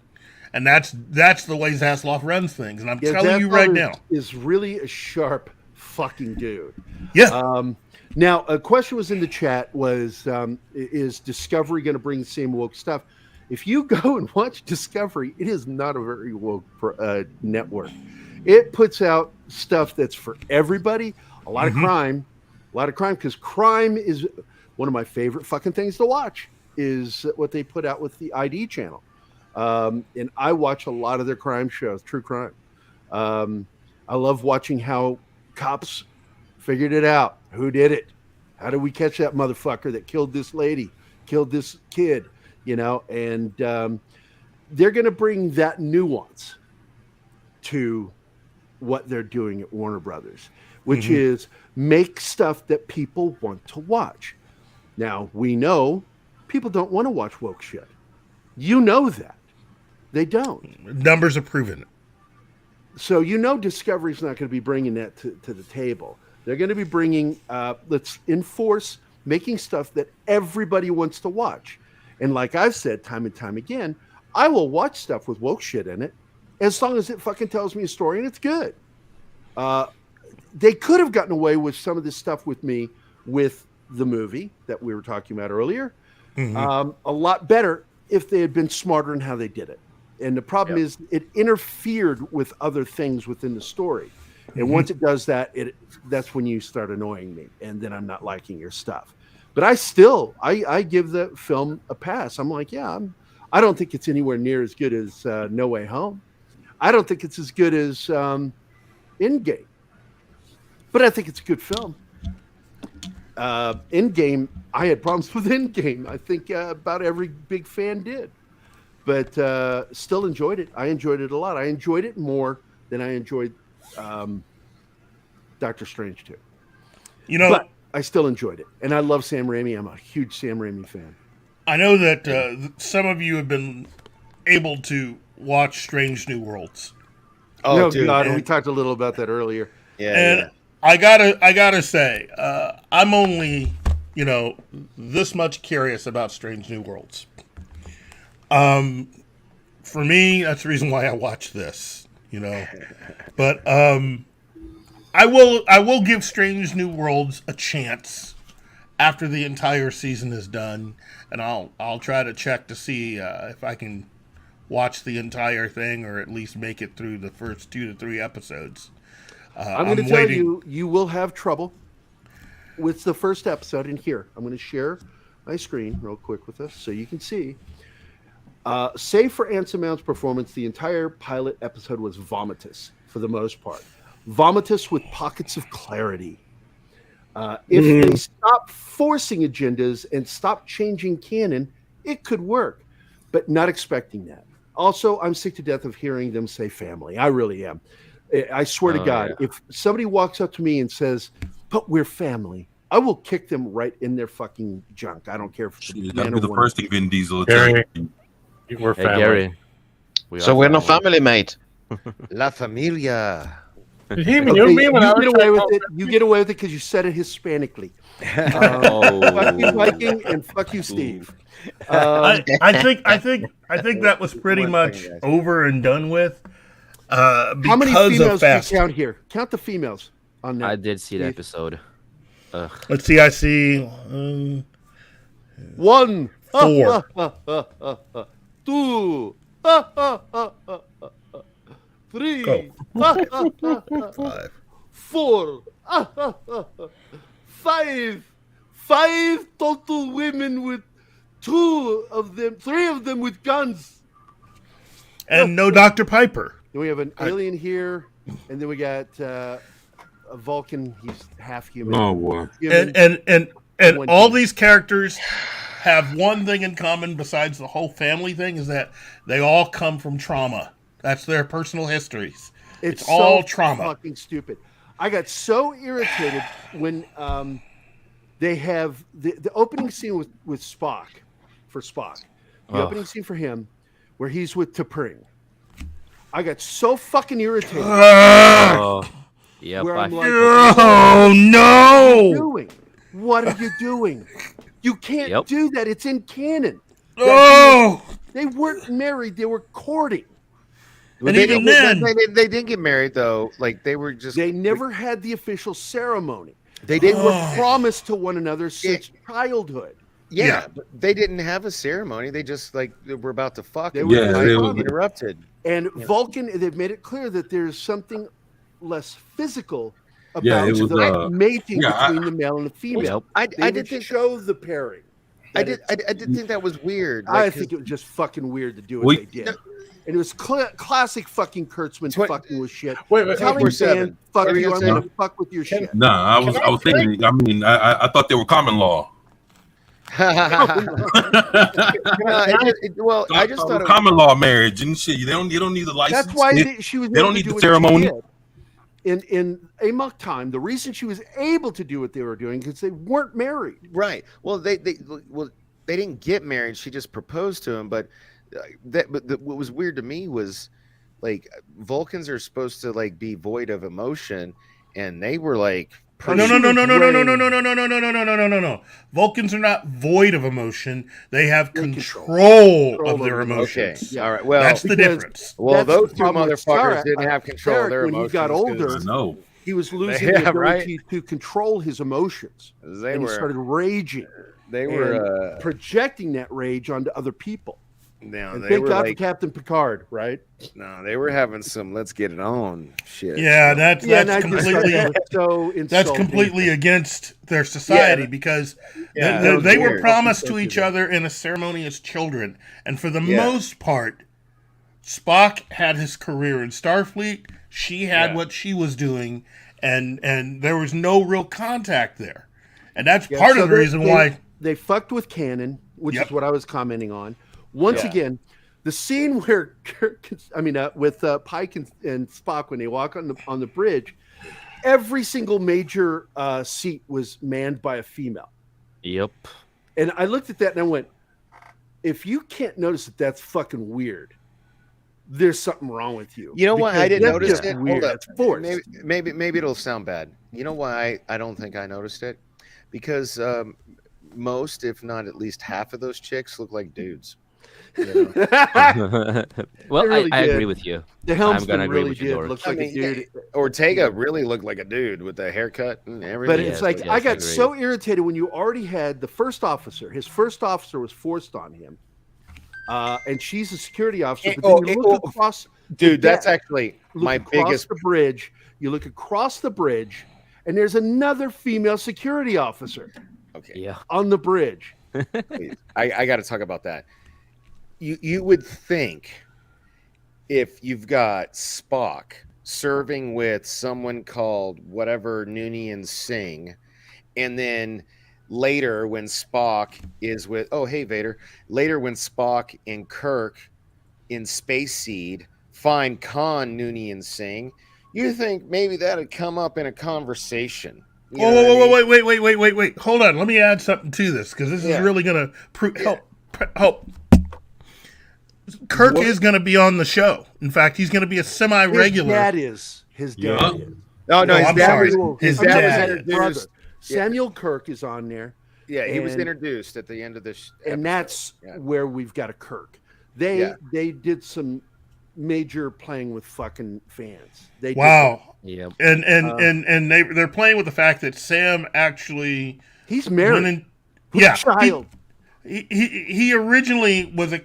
S8: And that's the way Zaslav runs things. And I'm telling you right now,
S1: is really a sharp fucking dude.
S8: Yeah.
S1: Now, a question was in the chat was, is Discovery going to bring the same woke stuff? If you go and watch Discovery, it is not a very woke network. It puts out stuff that's for everybody. A lot of crime, because crime is one of my favorite fucking things to watch, is what they put out with the ID channel. And I watch a lot of their crime shows, true crime. I love watching how cops figured it out. Who did it? How did we catch that motherfucker that killed this lady, killed this kid? And they're going to bring that nuance to what they're doing at Warner Brothers, which is make stuff that people want to watch. Now, we know people don't want to watch woke shit. You know that. They don't.
S8: Numbers have proven it.
S1: So Discovery's not going to be bringing that to the table. They're going to be bringing, let's enforce making stuff that everybody wants to watch. And like I've said time and time again, I will watch stuff with woke shit in it as long as it fucking tells me a story and it's good. They could have gotten away with some of this stuff with me with the movie that we were talking about earlier. A lot better if they had been smarter in how they did it. And the problem is it interfered with other things within the story. And once it does that, that's when you start annoying me. And then I'm not liking your stuff. But I give the film a pass. I'm like, I don't think it's anywhere near as good as No Way Home. I don't think it's as good as Endgame. But I think it's a good film. Endgame, I had problems with Endgame. I think about every big fan did. But still enjoyed it. I enjoyed it a lot. I enjoyed it more than I enjoyed Doctor Strange 2. But I still enjoyed it. And I love Sam Raimi. I'm a huge Sam Raimi fan.
S8: I know that some of you have been able to watch Strange New Worlds.
S1: Oh, dude. God, we talked a little about that earlier.
S8: Yeah. I gotta say, I'm only, this much curious about Strange New Worlds. For me, that's the reason why I watch this, But I will give Strange New Worlds a chance after the entire season is done, and I'll try to check to see if I can watch the entire thing or at least make it through the first 2 to 3 episodes.
S1: I'm going to tell you, you will have trouble with the first episode. And here, I'm going to share my screen real quick with us so you can see. Save for Anson Mount's performance, the entire pilot episode was vomitous for the most part. Vomitous with pockets of clarity. If they stop forcing agendas and stop changing canon, it could work, but not expecting that. Also, I'm sick to death of hearing them say family. I really am. I swear to God, if somebody walks up to me and says, but we're family, I will kick them right in their fucking junk. I don't care if it's
S5: that'd be the first thing Vin Diesel.
S6: Gary, we're family.
S10: Gary.
S15: We're not family, mate.
S3: La familia.
S2: Did he even
S1: Okay,
S2: use me when I
S1: you
S2: was
S1: get away with
S2: trying
S1: it. You get away with it because you said it Hispanically.
S10: Oh.
S1: Fuck you, Viking, and fuck you, Steve.
S8: I think that was pretty much over and done with.
S1: How many
S8: Because
S1: females
S8: of
S1: do you
S8: fast.
S1: count here? Count the females on that.
S10: I did see the
S1: Steve.
S10: episode. Ugh.
S8: Let's see. I see
S1: 1,
S8: 4.
S1: 2, 3,
S8: Go.
S1: 5, 4, 5. 5 total women with 3 of them with guns.
S8: And no Dr. Piper.
S1: Then we have an alien here, and then we got a Vulcan. He's half human.
S5: Oh boy.
S1: Human.
S8: And
S1: One
S8: all
S1: human.
S8: these characters have one thing in common besides the whole family thing, is that they all come from trauma. That's their personal histories. It's all
S1: so
S8: trauma.
S1: Fucking stupid. I got so irritated when they have the opening scene with Spock, for Spock. The opening scene for him, where he's with T'Pring. I got so fucking irritated.
S10: Oh. Yep.
S1: Where I'm like,
S8: Oh no!
S1: What are you doing? You can't do that. It's in canon.
S8: Oh!
S1: They weren't married. They were courting.
S8: And even then,
S3: they didn't get married though. Like they were just.
S1: They never had the official ceremony. They were promised to one another since childhood.
S3: Yeah, but they didn't have a ceremony. They just like were about to fuck.
S1: They
S3: and
S1: were
S3: they
S1: promised.
S3: interrupted.
S1: And Vulcan, they've made it clear that there's something less physical
S5: Yeah,
S1: about
S5: it was,
S1: the mating
S5: yeah,
S1: between the male and the female.
S3: I
S1: They
S3: did think
S1: show the pairing.
S3: I did think that was weird.
S1: I
S3: Like,
S1: think it was just fucking weird to do what they did. And it was classic fucking Kurtzman fucking with shit.
S2: Wait,
S1: Telling
S3: 24/7.
S1: Dan, fuck
S3: What were you
S1: you, I'm
S3: gonna
S1: gonna
S3: say?
S1: fuck with your shit.
S5: Nah, I was thinking. I mean, I thought they were common law.
S3: well, I just thought it was,
S5: common law marriage and shit. You don't need the license.
S1: That's why she was.
S5: They
S1: able
S5: don't
S1: to
S5: need
S1: do
S5: the
S1: what she
S5: ceremony.
S1: did. In Amok time, the reason she was able to do what they were doing because they weren't married.
S3: right. Well, they didn't get married. She just proposed to him. But what was weird to me was like Vulcans are supposed to like be void of emotion, and they were like.
S8: No. Vulcans are not void of emotion. They have control of their emotions.
S3: Okay. All right. Well,
S8: that's the difference.
S3: Well,
S1: That's
S3: those
S1: the
S3: two
S1: problem with
S3: motherfuckers
S1: Sarek.
S3: didn't have control of
S1: Sarek,
S3: their
S1: when
S3: emotions.
S1: he got older,
S5: No.
S1: he was losing
S3: Yeah,
S1: the ability
S3: right.
S1: to control his emotions.
S3: They
S1: and
S3: were.
S1: he started raging.
S3: They
S1: and
S3: were.
S1: projecting that rage onto other people.
S3: No,
S1: And
S3: they
S1: thank
S3: were
S1: God
S3: like.
S1: for Captain Picard, right?
S3: No, they were having some "let's get it on" shit.
S8: Yeah, that's
S1: and I just
S8: completely.
S1: thought that was so
S8: That's
S1: insulting.
S8: completely against their society because they were
S3: weird.
S8: promised to each other in a ceremony as children. And for the
S3: Yeah.
S8: most part, Spock had his career in Starfleet. She had what she was doing, and there was no real contact there. And that's part
S1: so
S8: of the reason why.
S1: they fucked with canon, which
S8: Yep.
S1: is what I was commenting on. Once
S3: Yeah.
S1: again, the scene where with Pike and Spock when they walk on the bridge, every single major seat was manned by a female.
S10: Yep.
S1: And I looked at that and I went, if you can't notice that that's fucking weird, there's something wrong with you.
S3: You know why I
S1: Because
S3: didn't
S1: that's
S3: notice
S1: just
S3: it?
S1: Weird.
S3: Hold up.
S1: It's forced.
S3: Maybe it'll sound bad. You know why I don't think I noticed it? Because most, if not at least half of those chicks look like dudes. You know?
S10: Well,
S1: really
S10: I
S1: did.
S10: agree with you.
S1: The
S10: I'm
S1: helmsman
S10: gonna agree
S1: really
S10: with you,
S1: did
S10: Dork.
S1: look
S3: I
S1: like
S3: mean,
S1: a dude.
S3: Ortega really looked like a dude with the haircut and everything.
S1: But it's
S10: Yes,
S1: like
S10: yes,
S1: I
S10: I
S1: got
S10: agree.
S1: so irritated when you already had the first officer. His first officer was forced on him, and she's a security officer. But then you look across,
S3: dude, that's
S1: deck,
S3: actually
S1: look
S3: my
S1: across
S3: biggest.
S1: the bridge. You look across the bridge, and there's another female security officer
S3: Okay,
S10: Yeah.
S1: on the bridge.
S3: please. I got to talk about that. You would think if you've got Spock serving with someone called whatever Noonien Singh, and then later when Spock is with hey Vader, later when Spock and Kirk in Space Seed find Khan Noonien Singh, you think maybe that'd come up in a conversation. You know what I mean?
S8: Wait. Hold on. Let me add something to this because this is really going to help. Kirk is going to be on the show. In fact, he's going to be a semi-regular.
S1: His
S5: Yeah.
S1: dad is.
S3: Oh no, his
S8: I'm
S3: dad
S8: sorry.
S3: was
S8: His
S1: I'm sorry,
S8: dad.
S1: his brother. Samuel Kirk is on there.
S3: Yeah, he was
S1: And-
S3: introduced at the end of this,
S1: and that's where we've got a Kirk. They did some major playing with fucking fans. They
S8: Wow.
S10: Yep.
S8: And they're playing with the fact that Sam actually
S1: he's married.
S8: went in-
S1: with
S8: yeah,
S1: a child.
S8: he originally was a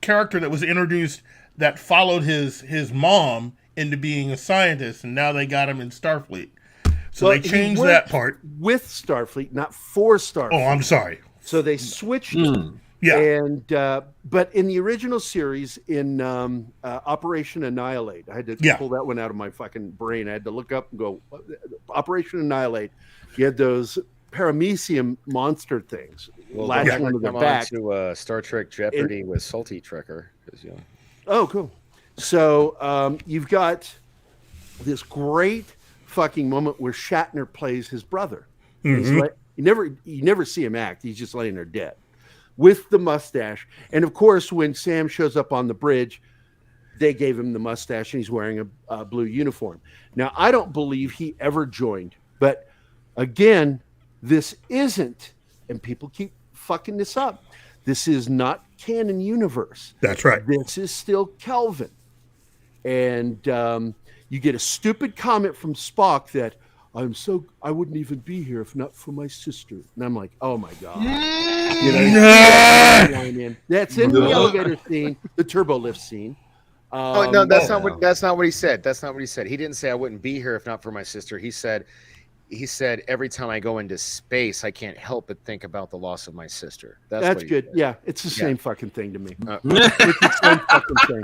S8: character that was introduced that followed his mom into being a scientist, and now they got him in Starfleet. So
S1: Well,
S8: they
S1: he
S8: changed
S1: worked
S8: that part.
S1: with Starfleet, not for Starfleet.
S8: Oh, I'm sorry.
S1: So they switched it.
S8: Yeah.
S1: And but in the original series, in Operation Annihilate, I had to pull that one out of my fucking brain. I had to look up and go, Operation Annihilate. You had those paramecium monster things
S3: Well,
S1: latching onto their back.
S3: to Star Trek Jeopardy with Salty Trekker.
S1: Oh, cool. So you've got this great fucking moment where Shatner plays his brother. He's like, you never see him act. He's just laying there dead with the mustache. And of course, when Sam shows up on the bridge, they gave him the mustache and he's wearing a blue uniform. Now, I don't believe he ever joined, but again, this isn't, and people keep fucking this up. This is not canon universe.
S8: That's right.
S1: This is still Kelvin. And you get a stupid comment from Spock that I wouldn't even be here if not for my sister. And I'm like, oh my God. That's in the elevator scene, the turbo lift scene.
S3: Oh no, that's not what he said. That's not what he said. He didn't say I wouldn't be here if not for my sister. He said every time I go into space, I can't help but think about the loss of my sister.
S1: That's good.
S3: Said.
S1: Yeah, it's the same fucking thing to me. It's the same fucking thing.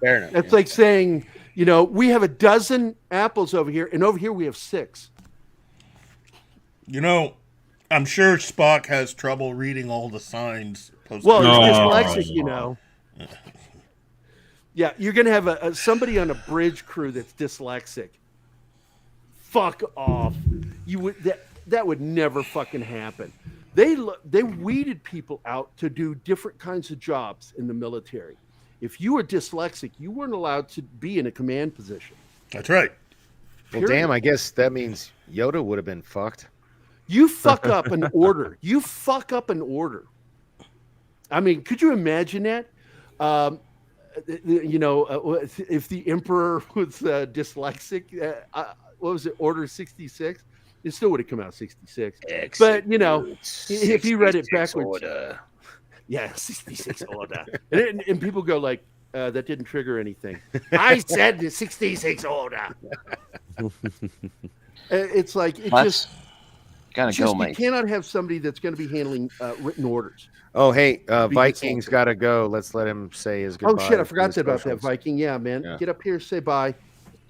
S3: Fair enough.
S1: It's like saying, we have a dozen apples over here, and over here we have 6.
S8: I'm sure Spock has trouble reading all the signs.
S1: Well, he's dyslexic, Yeah, you're going to have somebody on a bridge crew that's dyslexic. Fuck off. That would never fucking happen. They weeded people out to do different kinds of jobs in the military. If you were dyslexic, you weren't allowed to be in a command position.
S8: That's right.
S3: Well, damn, I guess that means Yoda would have been fucked.
S1: You fuck up an order. You fuck up an order. I mean, could you imagine that? If the Emperor was dyslexic, what was it, Order 66? It still would have come out 66. But, if he read it backwards. Order. Yeah, 66 order. And people go like, that didn't trigger anything. I said the 66 order. It's like,
S15: mate.
S1: You cannot have somebody that's going to be handling written orders.
S3: Oh, hey, Viking's got to go. Let's let him say his goodbye.
S1: Oh, shit, I forgot about that, Viking. Yeah, man. Yeah. Get up here, say bye,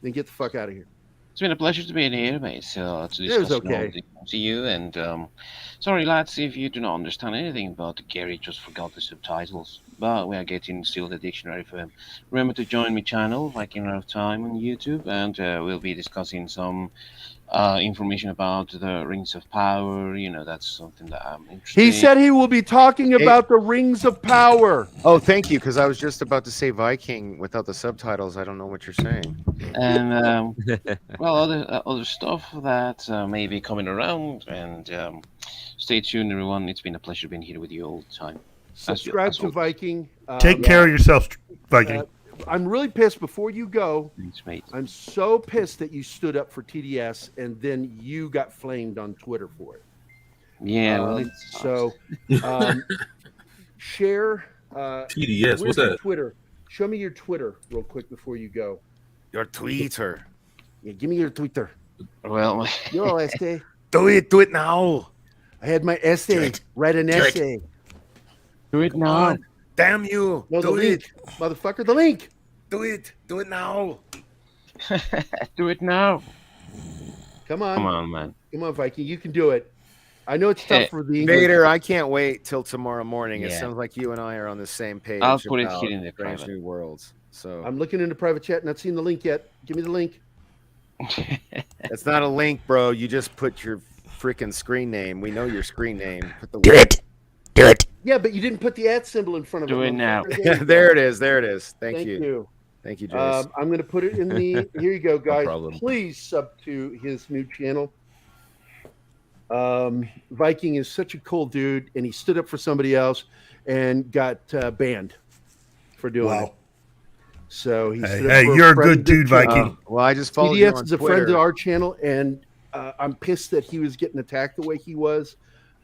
S1: then get the fuck out of here.
S15: It's been a pleasure to be here, mate. To discuss to you. And sorry, lads, if you do not understand anything about Gary, just forgot the subtitles. But we are getting still the dictionary for him. Remember to join my channel, Viking Out of Time, on YouTube, and we'll be discussing some information about the Rings of Power. That's something that I'm interested in.
S1: He said he will be talking about the Rings of Power.
S3: Oh, thank you, because I was just about to say Viking without the subtitles. I don't know what you're saying.
S15: And other stuff that may be coming around. And stay tuned, everyone. It's been a pleasure being here with you all the time.
S1: Subscribe to Viking.
S8: Take care of yourself, Viking.
S1: I'm really pissed. Before you go,
S15: thanks, mate.
S1: I'm so pissed that you stood up for TDS and then you got flamed on Twitter for it.
S15: Yeah.
S1: Share.
S5: TDS. What's that?
S1: Twitter. Show me your Twitter real quick before you go.
S3: Your Twitter.
S1: Yeah, give me your Twitter.
S15: Well,
S1: your essay.
S3: Do it now.
S1: I had my essay. Write an essay.
S15: Do it now.
S3: Damn you.
S1: No, the link. Motherfucker, the link.
S3: Do it now.
S15: Do it now.
S1: Come on.
S15: Come on, man.
S1: Come on, Viking. You can do it. I know it's tough for the English.
S3: Vader, I can't wait till tomorrow morning. It
S15: Yeah.
S3: sounds like you and I are on the same page.
S15: I'll put it
S3: about
S15: here in the
S3: Strange
S15: private.
S3: New Worlds. So
S1: I'm looking into private chat, not seeing the link yet. Give me the link.
S3: it's not a link, bro. You just put your freaking screen name. We know your screen name. Put the
S15: Do it.
S1: Yeah, but you didn't put the @ symbol in front of it.
S15: Do it now.
S3: There it is. There it is. Thank you. Thank you, Jace.
S1: I'm going to put it in the. Here you go, guys.
S10: problem.
S1: Please sub to his new channel. Viking is such a cool dude, and he stood up for somebody else and got banned for doing it. So he stood up for
S8: you're a
S1: friend
S8: good dude, Viking.
S3: Well, I just followed you
S1: TDS
S3: on
S1: is a
S3: Twitter.
S1: friend of our channel, and I'm pissed that he was getting attacked the way he was.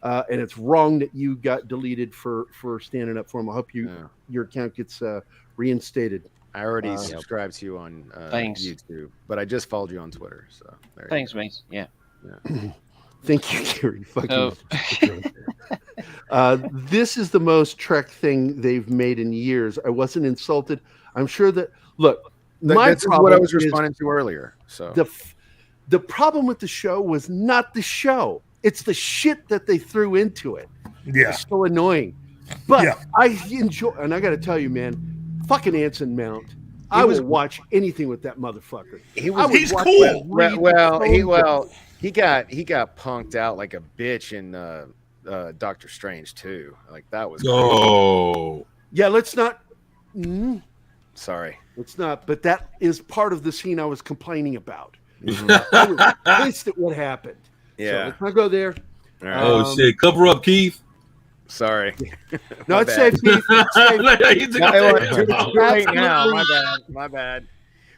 S1: And it's wrong that you got deleted for standing up for him. I hope your account gets reinstated.
S3: I already subscribed to you on YouTube, but I just followed you on Twitter. So
S15: thanks, mate. Yeah.
S1: Thank you, Gary. This is the most Trek thing they've made in years. I wasn't insulted. I'm sure that
S3: this is what I was responding to earlier. So
S1: the problem with the show was not the show. It's the shit that they threw into it.
S8: Yeah.
S1: It's so annoying. But I enjoy, and I got to tell you, man, fucking Anson Mount. I will watch anything with that motherfucker.
S8: He's cool.
S3: He got punked out like a bitch in Doctor Strange too. Like that was.
S5: Oh.
S1: Yeah, let's not.
S3: Sorry,
S1: it's not. But that is part of the scene I was complaining about. I was pissed at what happened.
S3: Yeah,
S1: so let's not go there.
S3: Right.
S5: Oh shit! Cover up, Keith.
S3: Sorry.
S1: No, it's safe, Keith.
S3: It's too late now. My bad.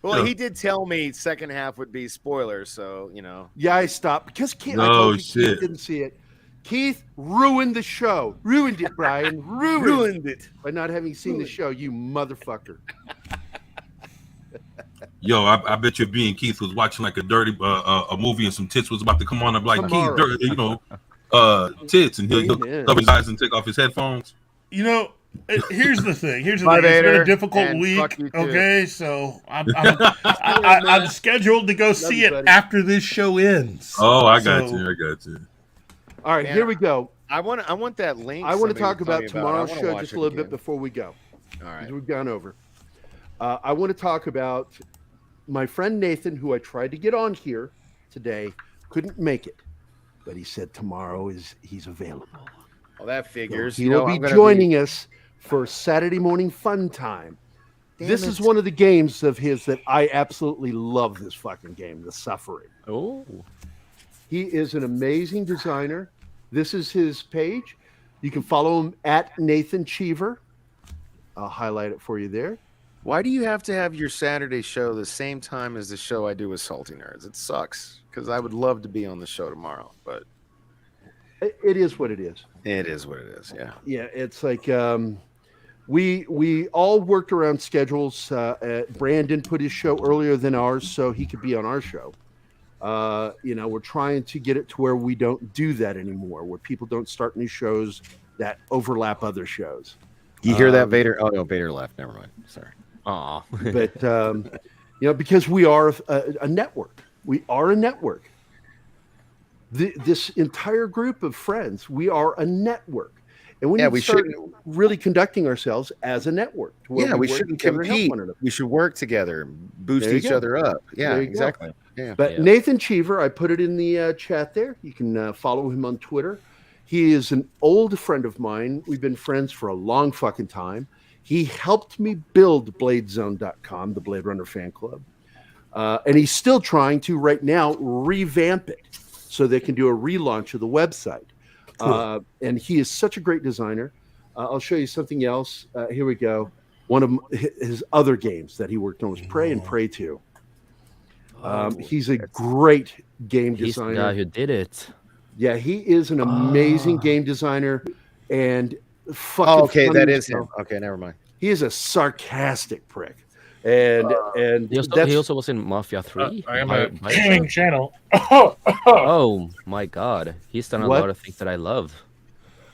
S3: Well, he did tell me second half would be spoilers, so you know.
S1: Yeah, I stopped because Keith, I told you Keith didn't see it. Keith ruined the show. Ruined it, Brian. Ruined it by not having seen the show. You motherfucker.
S5: Yo, I bet you being Keith was watching like a dirty a movie and some tits was about to come on. I'm like, Keith, dirty, tits, and he'll cover his eyes and take off his headphones.
S8: You know, here's the thing. It's
S3: Vader,
S8: been a difficult week. Okay, so I'm scheduled to go see it after this show ends.
S5: Oh, I got you.
S1: All right, here we go.
S3: I want that link.
S1: I want to talk about tomorrow's show just a little bit before we go.
S3: All right,
S1: we've gone over. I want to talk about my friend Nathan, who I tried to get on here today, couldn't make it, but he said tomorrow he's available.
S3: Well, that figures.
S1: So he will be joining us for Saturday morning fun time. This is one of the games of his that I absolutely love. This fucking game, The Suffering.
S10: Oh,
S1: he is an amazing designer. This is his page. You can follow him at Nathan Cheever. I'll highlight it for you there.
S3: Why do you have to have your Saturday show the same time as the show I do with Salty Nerds? It sucks because I would love to be on the show tomorrow, but
S1: it is what it is.
S3: It is what it is. Yeah.
S1: Yeah. It's like we all worked around schedules. Brandon put his show earlier than ours, so he could be on our show. We're trying to get it to where we don't do that anymore, where people don't start new shows that overlap other shows.
S3: You hear that, Vader? Oh no, Vader left. Never mind. Sorry.
S10: Aw.
S1: But because we are a network, we are a network. This entire group of friends, we are a network, and we start really conducting ourselves as a network.
S3: We shouldn't compete. We should work together, boost each other up. Yeah, exactly. Yeah.
S1: But Nathan Cheever, I put it in the chat there. You can follow him on Twitter. He is an old friend of mine. We've been friends for a long fucking time. He helped me build BladeZone.com, the Blade Runner fan club. And he's still trying to, right now, revamp it so they can do a relaunch of the website. Cool. And he is such a great designer. I'll show you something else. Here we go. One of his other games that he worked on was Prey and Prey 2. He's a great game designer.
S10: He's the guy who did it.
S1: Yeah, he is an amazing game designer, and fucking
S3: that is him. Okay, never mind.
S1: He is a sarcastic prick, and
S10: he also was in Mafia 3.
S2: I am a gaming channel.
S10: Oh my god, he's done a lot of things that I love.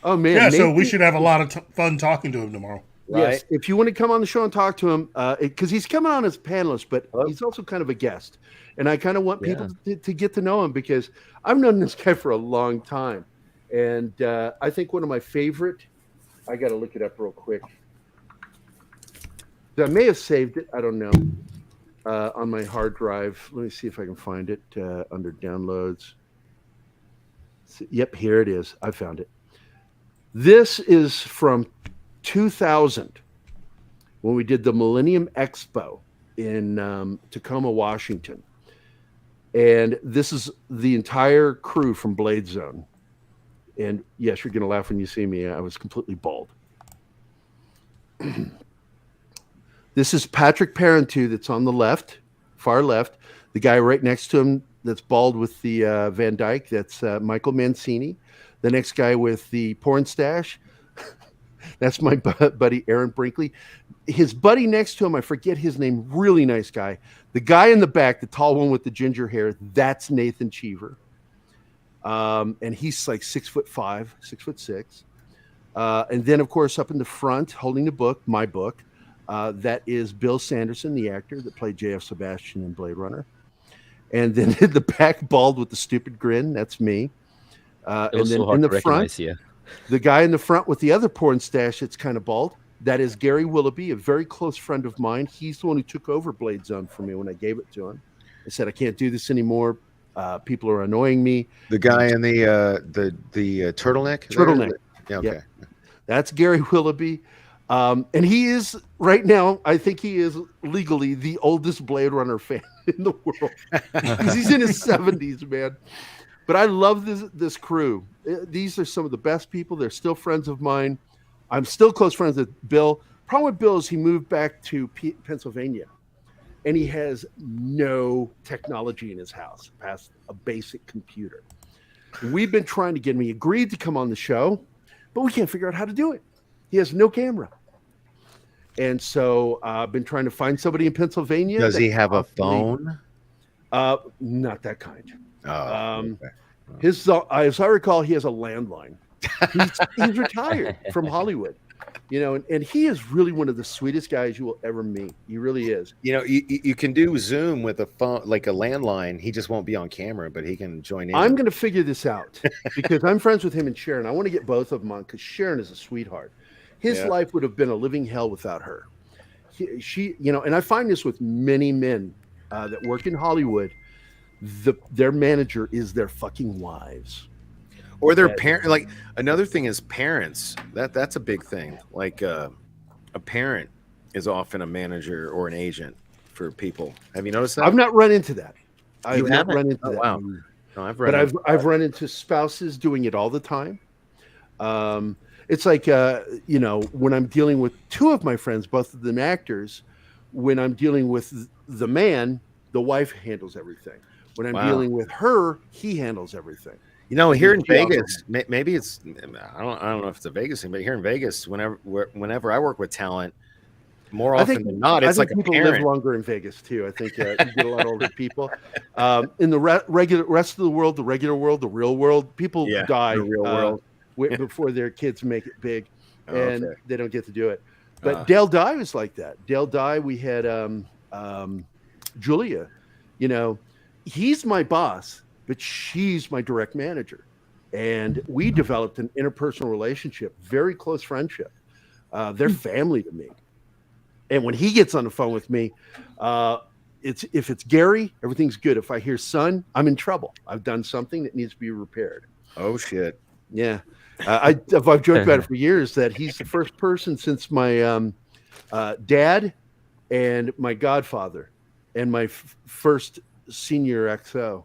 S1: Oh man,
S8: yeah. So we should have a lot of fun talking to him tomorrow.
S1: Right? Yes, if you want to come on the show and talk to him, because he's coming on as a panelist, but he's also kind of a guest. And I kind of want people to get to know him because I've known this guy for a long time. And I think one of my favorite, I got to look it up real quick. I may have saved it. I don't know. On my hard drive. Let me see if I can find it under downloads. Yep, here it is. I found it. This is from 2000 when we did the Millennium Expo in Tacoma, Washington. And this is the entire crew from Blade Zone. And yes, you're going to laugh when you see me. I was completely bald. This is Patrick Parenteau that's on the left, far left. The guy right next to him that's bald with the Van Dyke, that's Michael Mancini. The next guy with the porn stash, that's my buddy Aaron Brinkley. His buddy next to him, I forget his name, really nice guy. The guy in the back, the tall one with the ginger hair, that's Nathan Cheever. And he's like 6'5", 6'6". And then, of course, up in the front, holding the book, my book, that is Bill Sanderson, the actor that played J.F. Sebastian in Blade Runner. And then in the back, bald with the stupid grin, that's me. And then in the front, the guy in the front with the other porn stash that's kind of bald, that is Gary Willoughby, a very close friend of mine. He's the one who took over Blade Zone for me when I gave it to him. I said, I can't do this anymore. People are annoying me.
S3: The guy in the turtleneck?
S1: Turtleneck.
S3: Yeah, okay.
S1: Yep. That's Gary Willoughby. And he is, right now, I think he is legally the oldest Blade Runner fan in the world. He's in his 70s, man. But I love this crew. These are some of the best people. They're still friends of mine. I'm still close friends with Bill. Problem with Bill is he moved back to Pennsylvania, and he has no technology in his house past a basic computer. We've been trying to get him. He agreed to come on the show, but we can't figure out how to do it. He has no camera. And so I've been trying to find somebody in Pennsylvania.
S3: Does he have a phone?
S1: Not that kind.
S3: Okay.
S1: His, as I recall, he has a landline. He's retired from Hollywood, and he is really one of the sweetest guys you will ever meet. He really is.
S3: You can do Zoom with a phone, like a landline. He just won't be on camera, but he can join in.
S1: I'm going to figure this out because I'm friends with him and Sharon. I want to get both of them on because Sharon is a sweetheart. His life would have been a living hell without her. She, and I find this with many men that work in Hollywood. Their manager is their fucking wives.
S3: Or their parent. Like another thing is parents. That's a big thing. Like a parent is often a manager or an agent for people. Have you noticed that?
S1: I've not run into that. I've not
S3: haven't?
S1: run into
S3: Oh,
S1: that.
S3: wow. No,
S1: I've run into spouses doing it all the time. It's like when I'm dealing with two of my friends, both of them actors. When I'm dealing with the man, the wife handles everything. When I'm dealing with her, he handles everything.
S3: Here in Vegas, maybe it's I don't know if it's a Vegas thing, but here in Vegas, whenever I work with talent, more often than not, it's like a
S1: people
S3: parent.
S1: live longer in Vegas too. I think you get a lot of older people. In the rest of the world, the regular world, the real world, people die
S3: the real world.
S1: Before their kids make it big, and
S3: Okay.
S1: they don't get to do it. But Dale Dye was like that. Dale Dye, we had Julia. He's my boss, but she's my direct manager. And we developed an interpersonal relationship, very close friendship. They're family to me. And when he gets on the phone with me, if it's Gary, everything's good. If I hear son, I'm in trouble. I've done something that needs to be repaired.
S3: Oh, shit.
S1: Yeah. I've joked about it for years that he's the first person since my dad and my godfather and my first senior XO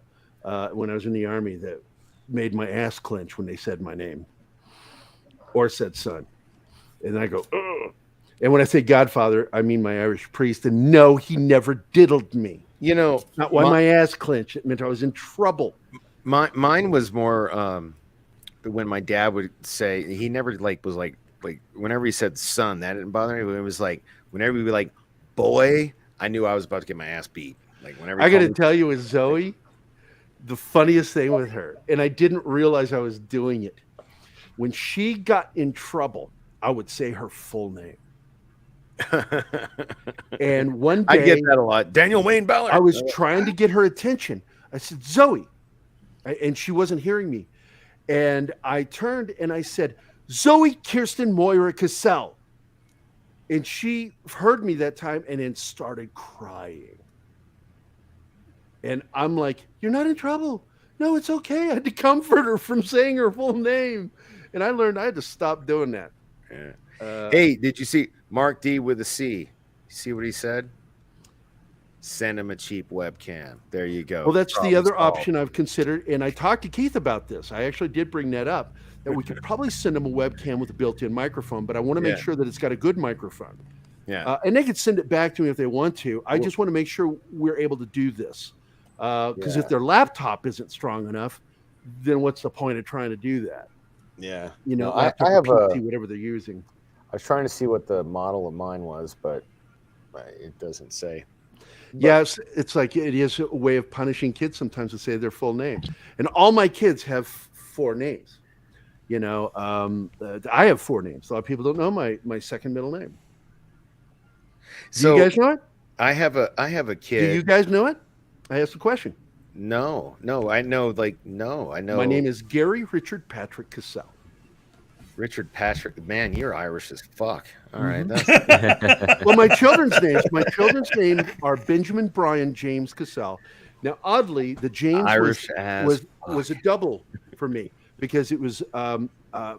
S1: when I was in the Army that made my ass clench when they said my name or said son. And I go, ugh. And when I say godfather, I mean my Irish priest. And no, he never diddled me. Not why my ass clenched. It meant I was in trouble.
S3: Mine was more when my dad would say, he never was like whenever he said son, that didn't bother me. When it was like, whenever he'd be like, boy, I knew I was about to get my ass beat. Like whenever
S1: I got to tell you, with Zoe, the funniest thing with her, and I didn't realize I was doing it. When she got in trouble, I would say her full name. And one day,
S3: I get that a lot. Daniel Wayne Ballard.
S1: I was trying to get her attention. I said, Zoe, and she wasn't hearing me. And I turned and I said, Zoe Kirsten Moira Cassell. And she heard me that time and then started crying. And I'm like, you're not in trouble. No, it's okay. I had to comfort her from saying her full name. And I learned I had to stop doing that.
S3: Yeah. Hey, did you see Mark D with a C? You see what he said? send him a cheap webcam. There you go.
S1: Well, that's
S3: Problem
S1: the other
S3: solved.
S1: option I've considered, and I talked to Keith about this. I actually did bring that up, that we could probably send him a webcam with a built-in microphone, but I want to make sure that it's got a good microphone.
S3: Yeah.
S1: And they could send it back to me if they want to. I just want to make sure we're able to do this. Because if their laptop isn't strong enough, then what's the point of trying to do that?
S3: Yeah.
S1: You know,
S3: No, I
S1: laptop
S3: have
S1: or
S3: a.
S1: PC, whatever they're using.
S3: I was trying to see what the model of mine was, but it doesn't say.
S1: Yes, it's like it is a way of punishing kids sometimes to say their full name. And all my kids have 4 names. You know, I have 4 names. A lot of people don't know my second middle name. Do you guys know it?
S3: I have a kid.
S1: Do you guys know it? I asked a question.
S3: No, I know. I know.
S1: My name is Gary Richard Patrick Cassell.
S3: Richard Patrick. Man, you're Irish as fuck. All right.
S1: Well, my children's names are Benjamin Brian James Cassell. Now, oddly, the James
S3: Irish
S1: was a double for me because it was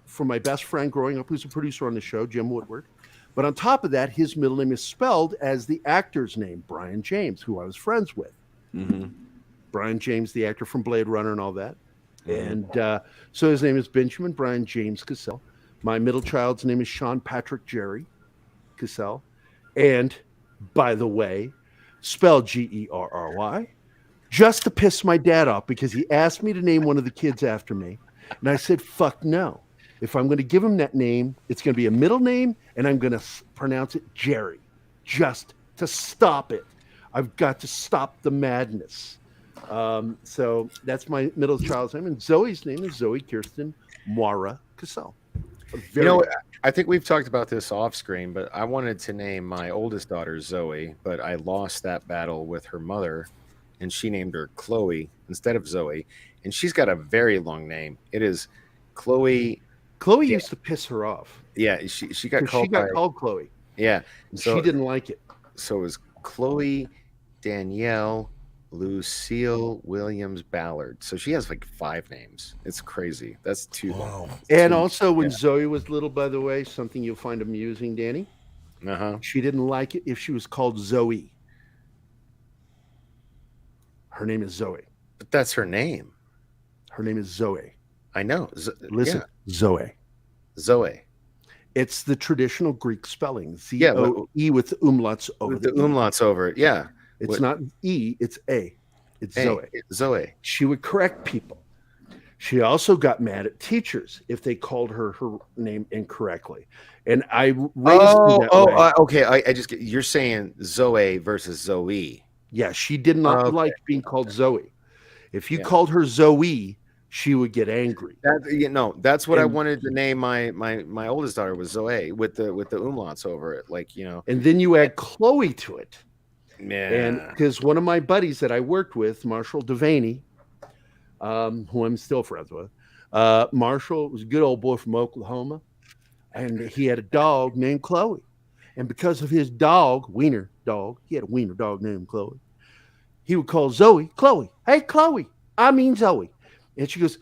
S1: for my best friend growing up, who's a producer on the show, Jim Woodward. But on top of that, his middle name is spelled as the actor's name, Brian James, who I was friends with. Brian James, the actor from Blade Runner and all that. And so his name is Benjamin Brian James Cassell. My middle child's name is Sean Patrick Jerry Cassell. And by the way, spelled Gerry, just to piss my dad off because he asked me to name one of the kids after me. And I said, fuck no. If I'm going to give him that name, it's going to be a middle name and I'm going to pronounce it Jerry just to stop it. I've got to stop the madness. So that's my middle child's name. And Zoe's name is Zoe Kirsten Moira Cassell.
S3: You know, I think we've talked about this off screen, but I wanted to name my oldest daughter Zoe, but I lost that battle with her mother, and she named her Chloe instead of Zoe. And she's got a very long name. It is Chloe.
S1: Chloe used to piss her off.
S3: Yeah, she got called.
S1: She got called Chloe.
S3: Yeah,
S1: so she didn't like it.
S3: So it was Chloe Danielle Lucille Williams Ballard. So she has like 5 names. It's crazy. That's too long.
S1: And also when Zoe was little, by the way, something you'll find amusing, Danny. She didn't like it if she was called Zoe. Her name is Zoe.
S3: But that's her name.
S1: Her name is Zoe.
S3: I know.
S1: Listen, Zoe.
S3: Zoe.
S1: It's the traditional Greek spelling. Z-O-E with umlauts over
S3: with the umlauts over it. Yeah.
S1: It's not E, it's A. It's Zoe.
S3: Zoe.
S1: She would correct people. She also got mad at teachers if they called her name incorrectly. And I raised her that way.
S3: Okay. I just get, you're saying Zoe versus Zoe.
S1: Yeah, she did not like being called Zoe. If you called her Zoe, she would get angry.
S3: That's what I wanted to name my oldest daughter was Zoe with the umlauts over it,
S1: And then you add Chloe to it.
S3: Yeah.
S1: And because one of my buddies that I worked with, Marshall Devaney, who I'm still friends with, Marshall was a good old boy from Oklahoma, and he had a dog named Chloe. And because of his dog, wiener dog, he had a wiener dog named Chloe. He would call Zoe, Chloe. Hey, Chloe, I mean Zoe. And she goes,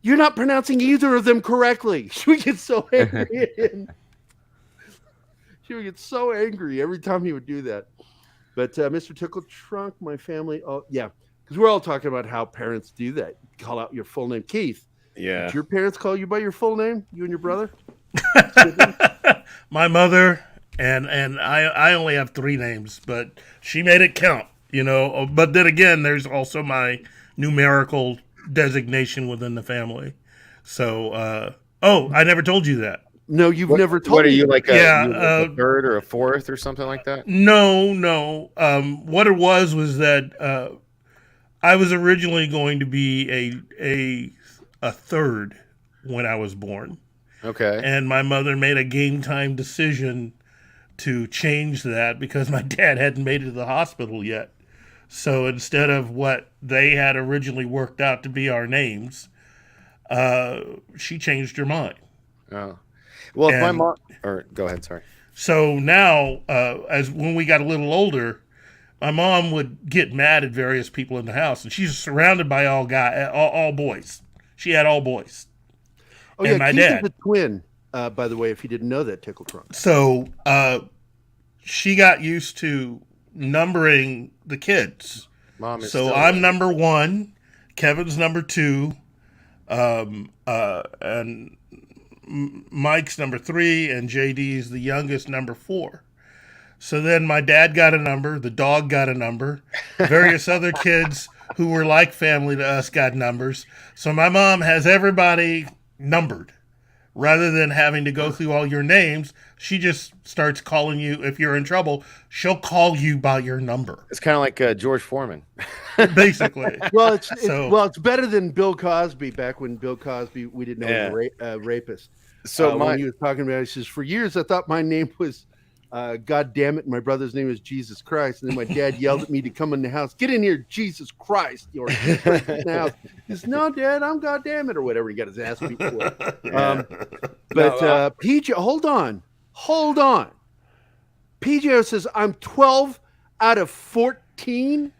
S1: you're not pronouncing either of them correctly. She would get so angry. She would get so angry every time he would do that. But Mr. Tickle Trunk, my family, because we're all talking about how parents do that. Call out your full name. Keith, did your parents call you by your full name, you and your brother?
S8: My mother, and I only have 3 names, but she made it count, But then again, there's also my numerical designation within the family. So, I never told you that.
S1: No, you've never told me.
S3: What are you, like a third or a fourth or something like that?
S8: No. What it was that I was originally going to be a third when I was born.
S3: Okay.
S8: And my mother made a game time decision to change that because my dad hadn't made it to the hospital yet. So instead of what they had originally worked out to be our names, she changed her mind.
S3: Oh. Well, if my mom, or go ahead, sorry.
S8: So now, as when we got a little older, my mom would get mad at various people in the house, and she's surrounded by all boys. She had all boys.
S1: Oh, and my dad is a twin, by the way, if you didn't know that, Tickle Trunk.
S8: So she got used to numbering the kids.
S3: Mom is
S8: so
S3: still
S8: I'm
S3: alive.
S8: number 1, Kevin's number 2, and Mike's number 3, and JD's the youngest, number 4. So then my dad got a number, the dog got a number, various other kids who were like family to us got numbers. So my mom has everybody numbered. Rather than having to go through all your names, she just starts calling you. If you're in trouble, she'll call you by your number.
S3: It's kind of like George Foreman.
S8: Basically.
S1: Well, it's better than Bill Cosby back when Bill Cosby, we didn't know he was a rapist.
S3: So
S1: when he was talking about it, he says, for years I thought my name was God damn it, my brother's name is Jesus Christ. And then my dad yelled at me to come in the house. Get in here, Jesus Christ. Or he says, no, Dad, I'm God damn it, or whatever. He got his ass beat for it. PJ, hold on. PJ says, I'm 12 out of 14.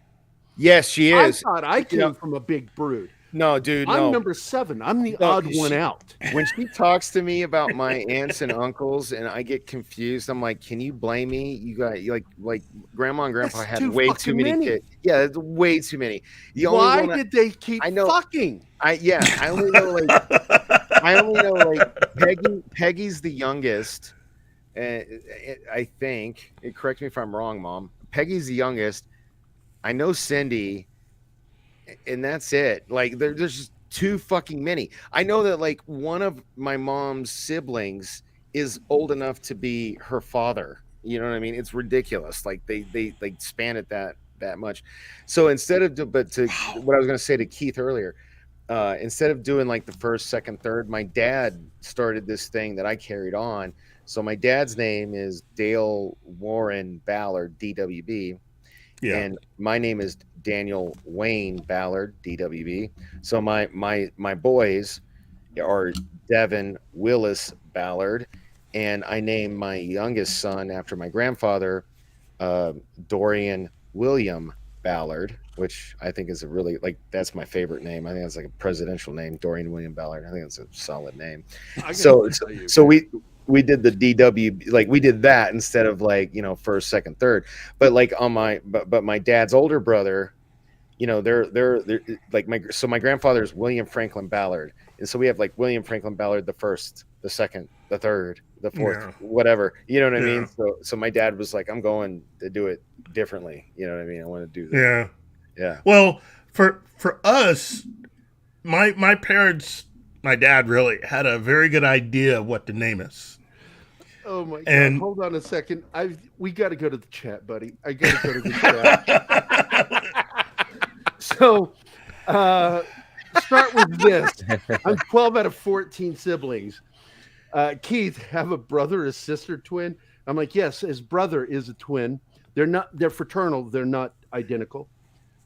S3: Yes, she is.
S1: I thought I came from a big brood.
S3: No, dude,
S1: I'm
S3: no.
S1: number 7. I'm the odd one out.
S3: When she talks to me about my aunts and uncles, and I get confused, I'm like, "Can you blame me? You got like Grandma and Grandpa had way too many kids. Yeah, it's way too many.
S1: Why did they keep fucking?
S3: I only know like Peggy's the youngest. I think. Correct me if I'm wrong, Mom. Peggy's the youngest. I know Cindy. And that's it. Like there's just too fucking many. I know that like one of my mom's siblings is old enough to be her father. You know what I mean? It's ridiculous. Like they span it that much. So instead of what I was going to say to Keith earlier, instead of doing like the first, second, third, my dad started this thing that I carried on. So my dad's name is Dale Warren Ballard, DWB. Yeah. And my name is Daniel Wayne Ballard, DWB. So my boys are Devin Willis Ballard, and I named my youngest son after my grandfather, Dorian William Ballard, which I think is a really that's my favorite name. I think that's like a presidential name, Dorian William Ballard. I think that's a solid name. So we did the DW, like we did that instead of first, second, third. But like on but my dad's older brother, they're like my grandfather's William Franklin Ballard. And so we have like William Franklin Ballard, the first, the second, the third, the fourth, whatever. You know what I mean? So my dad was like, I'm going to do it differently. You know what I mean? I want to do that. Yeah.
S8: Well, for us, my parents, my dad really had a very good idea of what to name us.
S1: Oh my God! Hold on a second. We got to go to the chat, buddy. I got to go to the chat. So, start with this. I'm 12 out of 14 siblings. Keith, have a brother, a sister, twin? I'm like, yes. His brother is a twin. They're fraternal. They're not identical.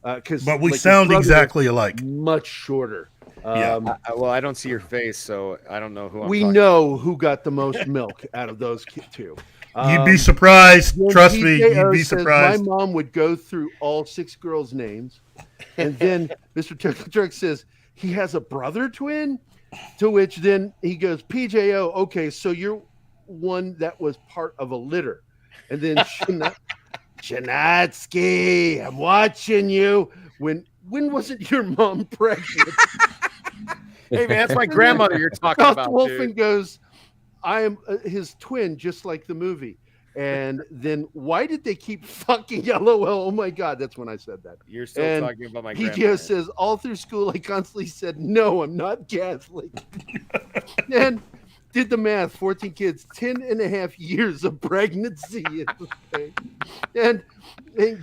S8: But we sound exactly alike.
S1: Much shorter.
S3: Well, I don't see your face, so I don't know who
S1: we know who got the most milk out of those two.
S8: You'd be surprised. Trust me, you'd be surprised.
S1: My mom would go through all 6 girls' names, and then Mr. Turk says he has a brother twin, to which then he goes, PJO, okay, so you're one that was part of a litter. And then Chinatsky, I'm watching you. When wasn't your mom pregnant?
S3: Hey man, that's my grandmother you're talking about.
S1: Wolfen goes, I am his twin, just like the movie. And then why did they keep fucking LOL? Oh my God, that's when I said that.
S3: You're still talking about my grandmother.
S1: PGO says, all through school, I constantly said, no, I'm not Catholic. And did the math, 14 kids, 10 and a half years of pregnancy. And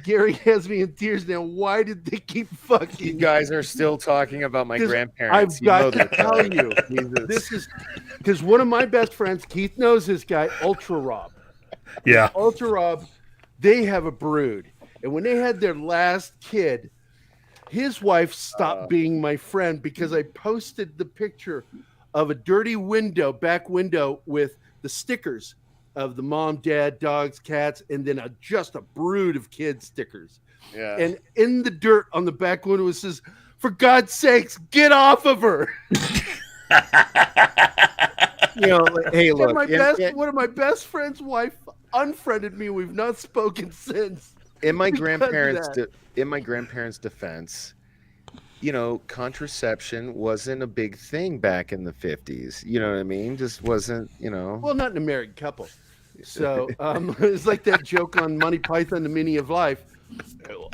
S1: Gary has me in tears now. Why did they keep fucking?
S3: You guys are still talking about my grandparents.
S1: I've got to tell you, this is because one of my best friends, Keith knows this guy, Ultra Rob.
S8: Yeah.
S1: Ultra Rob, they have a brood. And when they had their last kid, his wife stopped being my friend because I posted the picture of a dirty back window with the stickers of the mom, dad, dogs, cats, and then just a brood of kids stickers.
S3: Yeah.
S1: And in the dirt on the back window it says, for God's sakes, get off of her.
S3: Hey, look.
S1: One of my best friend's wife unfriended me. We've not spoken since.
S3: in my
S1: because of
S3: grandparents'
S1: that.
S3: in my grandparents' defense, you know, contraception wasn't a big thing back in the 50s. You know what I mean? Just wasn't, you know.
S1: Well, not in a married couple. So it's like that joke on Monty Python, The Meaning of Life.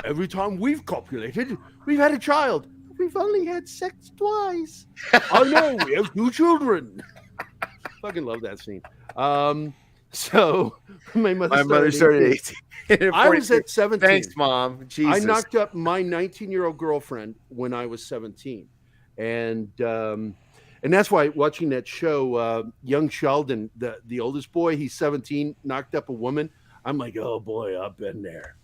S1: Every time we've copulated, we've had a child. We've only had sex twice. Oh no, we have 2 children. Fucking love that scene. So my mother started at 18. I was at 17.
S3: Thanks, Mom. Jesus.
S1: I knocked up my 19-year-old girlfriend when I was 17. And that's why watching that show, young Sheldon, the oldest boy, he's 17, knocked up a woman. I'm like, oh boy, I've been there.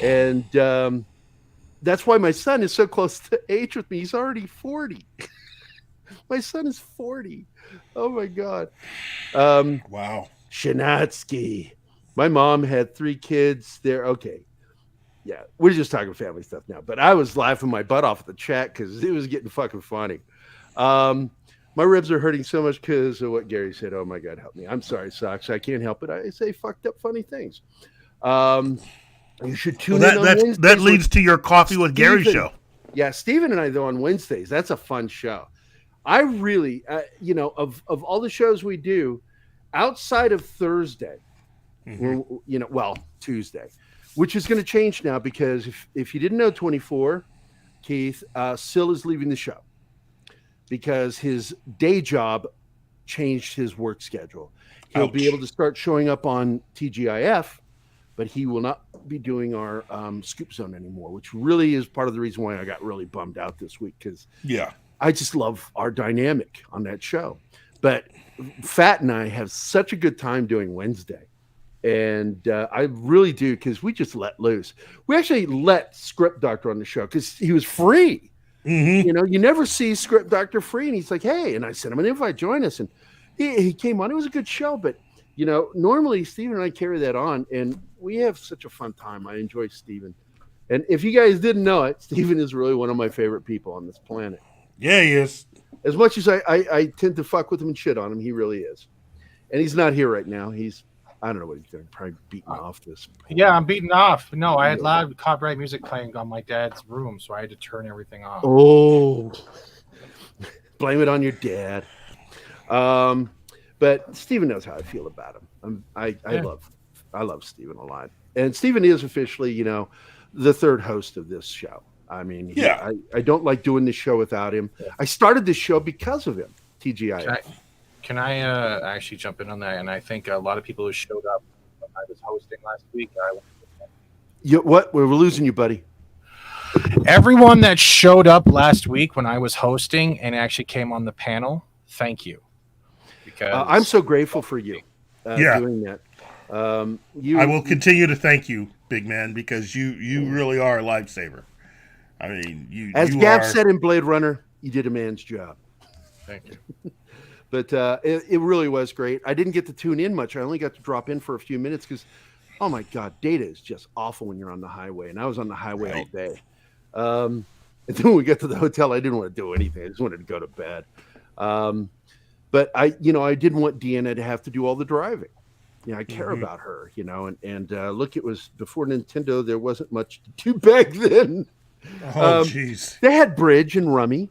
S1: And that's why my son is so close to age with me. He's already 40. My son is 40. Oh my God.
S8: Wow.
S1: Shanatsky. My mom had 3 kids. They're okay. Yeah, we're just talking family stuff now. But I was laughing my butt off at the chat because it was getting fucking funny. My ribs are hurting so much because of what Gary said. Oh my God, help me. I'm sorry, Socks. I can't help it. I say fucked up funny things. You should tune in on Wednesdays.
S8: That leads to your Coffee with Gary show.
S1: Yeah, Steven and I, though, on Wednesdays, that's a fun show. I really, you know, of all the shows we do, outside of Thursday, Tuesday, which is going to change now because if you didn't know 24, Keith, Sil is leaving the show because his day job changed his work schedule. He'll be able to start showing up on TGIF, but he will not be doing our Scoop Zone anymore, which really is part of the reason why I got really bummed out this week because I just love our dynamic on that show. But Fat and I have such a good time doing Wednesday. And I really do because we just let loose. We actually let Script Doctor on the show because he was free.
S8: Mm-hmm.
S1: You know, you never see Script Doctor free. And he's like, hey, and I sent him an invite, join us. And he came on. It was a good show. But, you know, normally Steven and I carry that on. And we have such a fun time. I enjoy Steven. And if you guys didn't know it, Steven is really one of my favorite people on this planet.
S8: Yeah, he is.
S1: As much as I tend to fuck with him and shit on him, he really is. And he's not here right now. I don't know what he's doing. Probably beating off this.
S6: Yeah, I'm beating off. No, I had loud copyright music playing on my dad's room, so I had to turn everything off.
S1: Oh, blame it on your dad. But Steven knows how I feel about him. I love Steven a lot. And Steven is officially, you know, the 3rd host of this show. I mean, I don't like doing this show without him. I started this show because of him, TGIF.
S6: Can I actually jump in on that? And I think a lot of people who showed up when I was hosting last week.
S1: What? We're losing you, buddy.
S6: Everyone that showed up last week when I was hosting and actually came on the panel, thank you. Because
S1: I'm so grateful for you doing that.
S8: I will continue to thank you, big man, because you really are a lifesaver. I mean,
S1: as Gab said in Blade Runner, you did a man's job.
S6: Thank you.
S1: But it really was great. I didn't get to tune in much. I only got to drop in for a few minutes because, oh my God, data is just awful when you're on the highway. And I was on the highway all day. And then when we got to the hotel, I didn't want to do anything. I just wanted to go to bed. But I didn't want Deanna to have to do all the driving. You know, I care about her, you know, and look, it was before Nintendo. There wasn't much to do back then.
S8: Oh, jeez.
S1: They had Bridge and Rummy.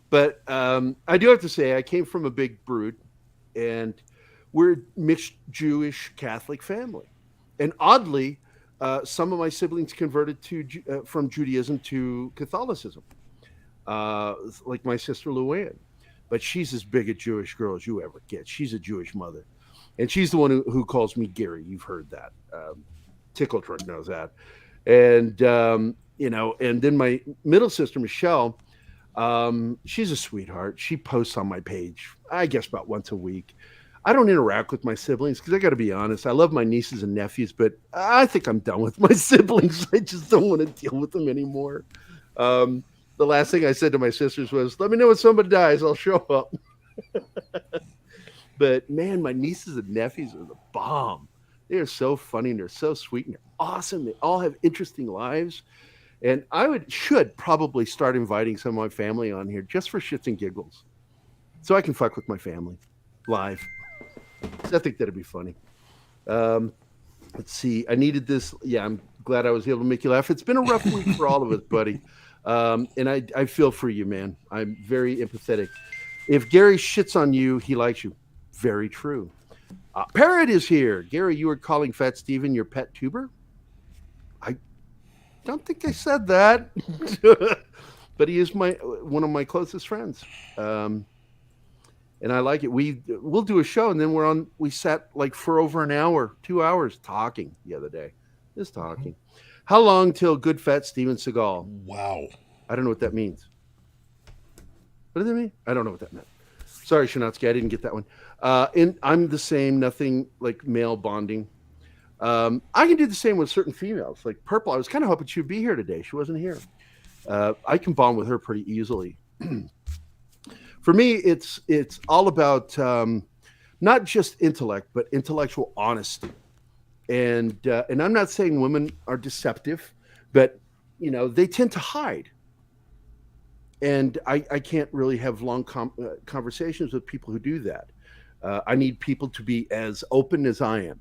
S1: But I do have to say, I came from a big brood, and we're a mixed Jewish Catholic family. And oddly, some of my siblings converted from Judaism to Catholicism, like my sister Luann. But she's as big a Jewish girl as you ever get. She's a Jewish mother. And she's the one who calls me Gary. You've heard that. Tickle Truck knows that. And, you know, and then my middle sister, Michelle, she's a sweetheart. She posts on my page, I guess, about once a week. I don't interact with my siblings because I got to be honest. I love my nieces and nephews, but I think I'm done with my siblings. I just don't want to deal with them anymore. The last thing I said to my sisters was, let me know when somebody dies. I'll show up. But, man, my nieces and nephews are the bomb. They are so funny, and they're so sweet, and they're awesome. They all have interesting lives. And I should probably start inviting some of my family on here just for shits and giggles so I can fuck with my family live. I think that'd be funny. Let's see. I needed this. Yeah, I'm glad I was able to make you laugh. It's been a rough week for all of us, buddy. And I feel for you, man. I'm very empathetic. If Gary shits on you, he likes you. Very true. Parrot is here. Gary, you were calling Fat Steven your pet tuber? I don't think I said that. But he is one of my closest friends. And I like it. We'll do a show, and then we sat like for over an hour, 2 hours talking the other day. Just talking. How long till good fat Steven Seagal?
S8: Wow.
S1: I don't know what that means. What does that mean? I don't know what that meant. Sorry, Shanatsky, I didn't get that one. And I'm the same, nothing like male bonding. I can do the same with certain females. Like Purple, I was kind of hoping she'd be here today. She wasn't here. I can bond with her pretty easily. For me, it's all about not just intellect, but intellectual honesty. And I'm not saying women are deceptive, but they tend to hide. And I can't really have long conversations with people who do that. I need people to be as open as I am.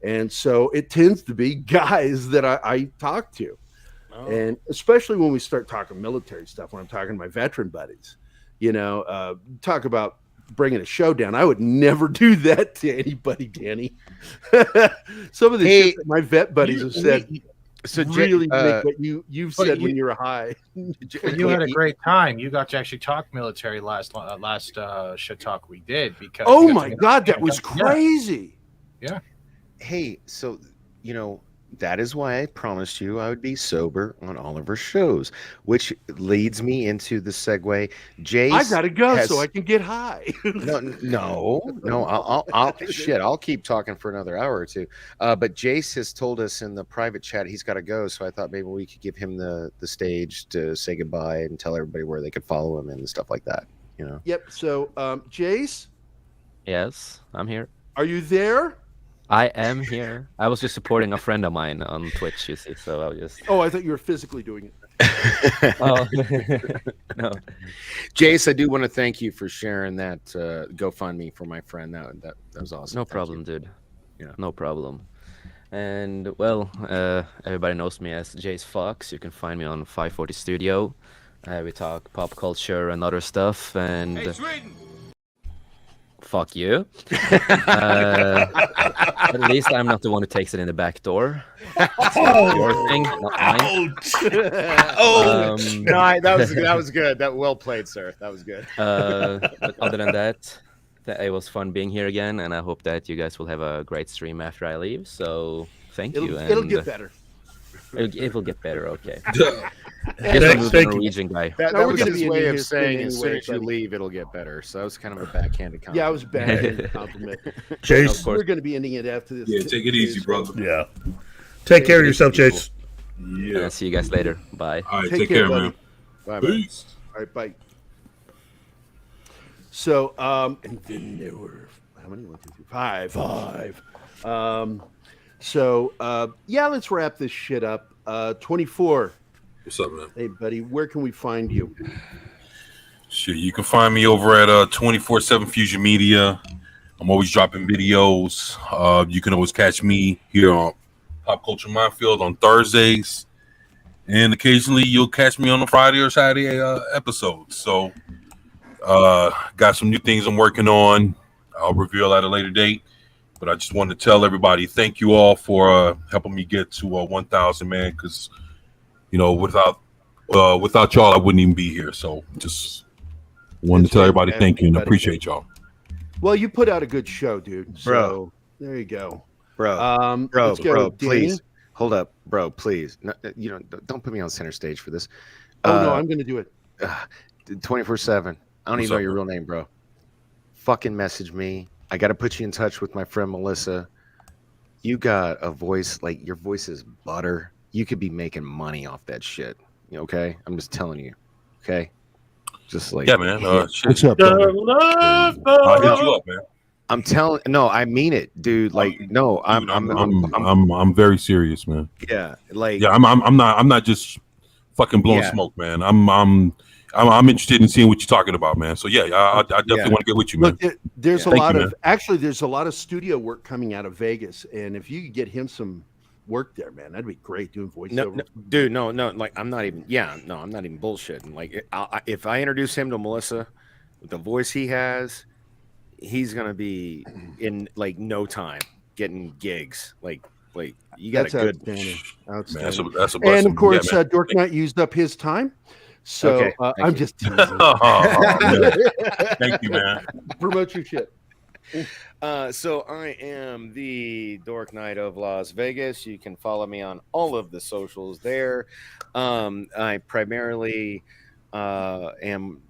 S1: And so it tends to be guys that I talk to. Oh. And especially when we start talking military stuff, when I'm talking to my veteran buddies, talk about bringing a show down. I would never do that to anybody, Danny. Some of the shit that my vet buddies have said really make what you've said when you're high.
S6: You had a great time. You got to actually talk military last shit talk we did because.
S1: Oh my God, that was crazy.
S6: Yeah.
S3: Hey, so that is why I promised you I would be sober on all of our shows, which leads me into the segue. Jace,
S1: I gotta go so I can get high.
S3: no. I'll keep talking for another hour or two. But Jace has told us in the private chat he's got to go, so I thought maybe we could give him the stage to say goodbye and tell everybody where they could follow him and stuff like that.
S1: Yep. So, Jace.
S10: Yes, I'm here.
S1: Are you there?
S10: I am here. I was just supporting a friend of mine on Twitch, you see, so I was just...
S1: Oh, I thought you were physically doing it.
S10: Oh, no.
S3: Jace, I do want to thank you for sharing that GoFundMe for my friend. That was awesome.
S10: No problem, dude. Yeah. No problem. And, well, everybody knows me as Jace Fox. You can find me on 540 Studio. We talk pop culture and other stuff, and...
S11: Hey, Sweden!
S10: Fuck you. At least I'm not the one who takes it in the back door. Your thing, not mine.
S3: No, that was good. That well played, sir. That was good.
S10: But other than that, it was fun being here again, and I hope that you guys will have a great stream after I leave. So thank you.
S1: It'll get better.
S10: It will get better. Okay.
S8: Thank you.
S10: Norwegian guy.
S3: That was his way of saying as soon as you leave, it'll get better. So that was kind of a backhanded compliment.
S1: Yeah, it was a backhanded compliment.
S8: Chase,
S1: we're going to be ending it after this.
S5: Yeah, take it easy, brother.
S8: Yeah. Take care of yourself, Chase.
S10: Yeah. And see you guys later. Bye.
S5: All right, take care, man.
S3: Bye.
S5: Peace.
S1: All right, bye. So, and then there were how many? 1, 2, 3, 5. Yeah, let's wrap this shit up. 24.
S5: What's up, man?
S1: Hey, buddy, where can we find you?
S5: Shit, you can find me over at 24/7 Fusion Media. I'm always dropping videos. You can always catch me here on Pop Culture Minefield on Thursdays, and occasionally you'll catch me on a Friday or Saturday episode. So, got some new things I'm working on. I'll reveal at a later date. But I just wanted to tell everybody, thank you all for helping me get to 1,000, man. Because without y'all, I wouldn't even be here. So just wanted to tell everybody thank you and appreciate y'all.
S1: Well, you put out a good show, dude. So
S3: bro,
S1: there you go,
S3: bro. Bro, please hold up, bro. Please, no, don't put me on center stage for this.
S1: No, I'm going to do it.
S3: 24/7. I don't even know your real name, bro. Fucking message me. I got to put you in touch with my friend Melissa. You got a voice, like your voice is butter. You could be making money off that shit. Okay? I'm just telling you. Okay? Just like,
S5: yeah, man.
S1: What's up,
S5: I'll hit you up, man.
S3: I'm telling, no, I mean it, dude. Like, no,
S5: I'm very serious, man.
S3: Yeah, like,
S5: yeah, I'm not just fucking blowing smoke, man. I'm interested in seeing what you're talking about, man. So yeah, I definitely want to get with you, man.
S1: Look, there's a
S5: Thank
S1: lot
S5: you,
S1: of
S5: man.
S1: actually there's a lot of studio work coming out of Vegas, and if you could get him some work there, man, that'd be great doing voiceover.
S3: Dude, no. Like, I'm not even bullshitting. Like, if I introduce him to Melissa, with the voice he has, he's gonna be in like no time getting gigs. Like you got
S1: That's
S3: a good.
S1: outstanding.
S5: Man, that's a
S1: And
S5: blessing.
S1: of course,
S5: Yeah, man.
S1: Dork Knight used up his time. So
S3: Okay, thank
S1: I'm
S3: you.
S1: just teasing.
S5: Oh, man. Thank you, man.
S1: Promote your shit.
S3: So I am the Dork Knight of Las Vegas. You can follow me on all of the socials there. I primarily am,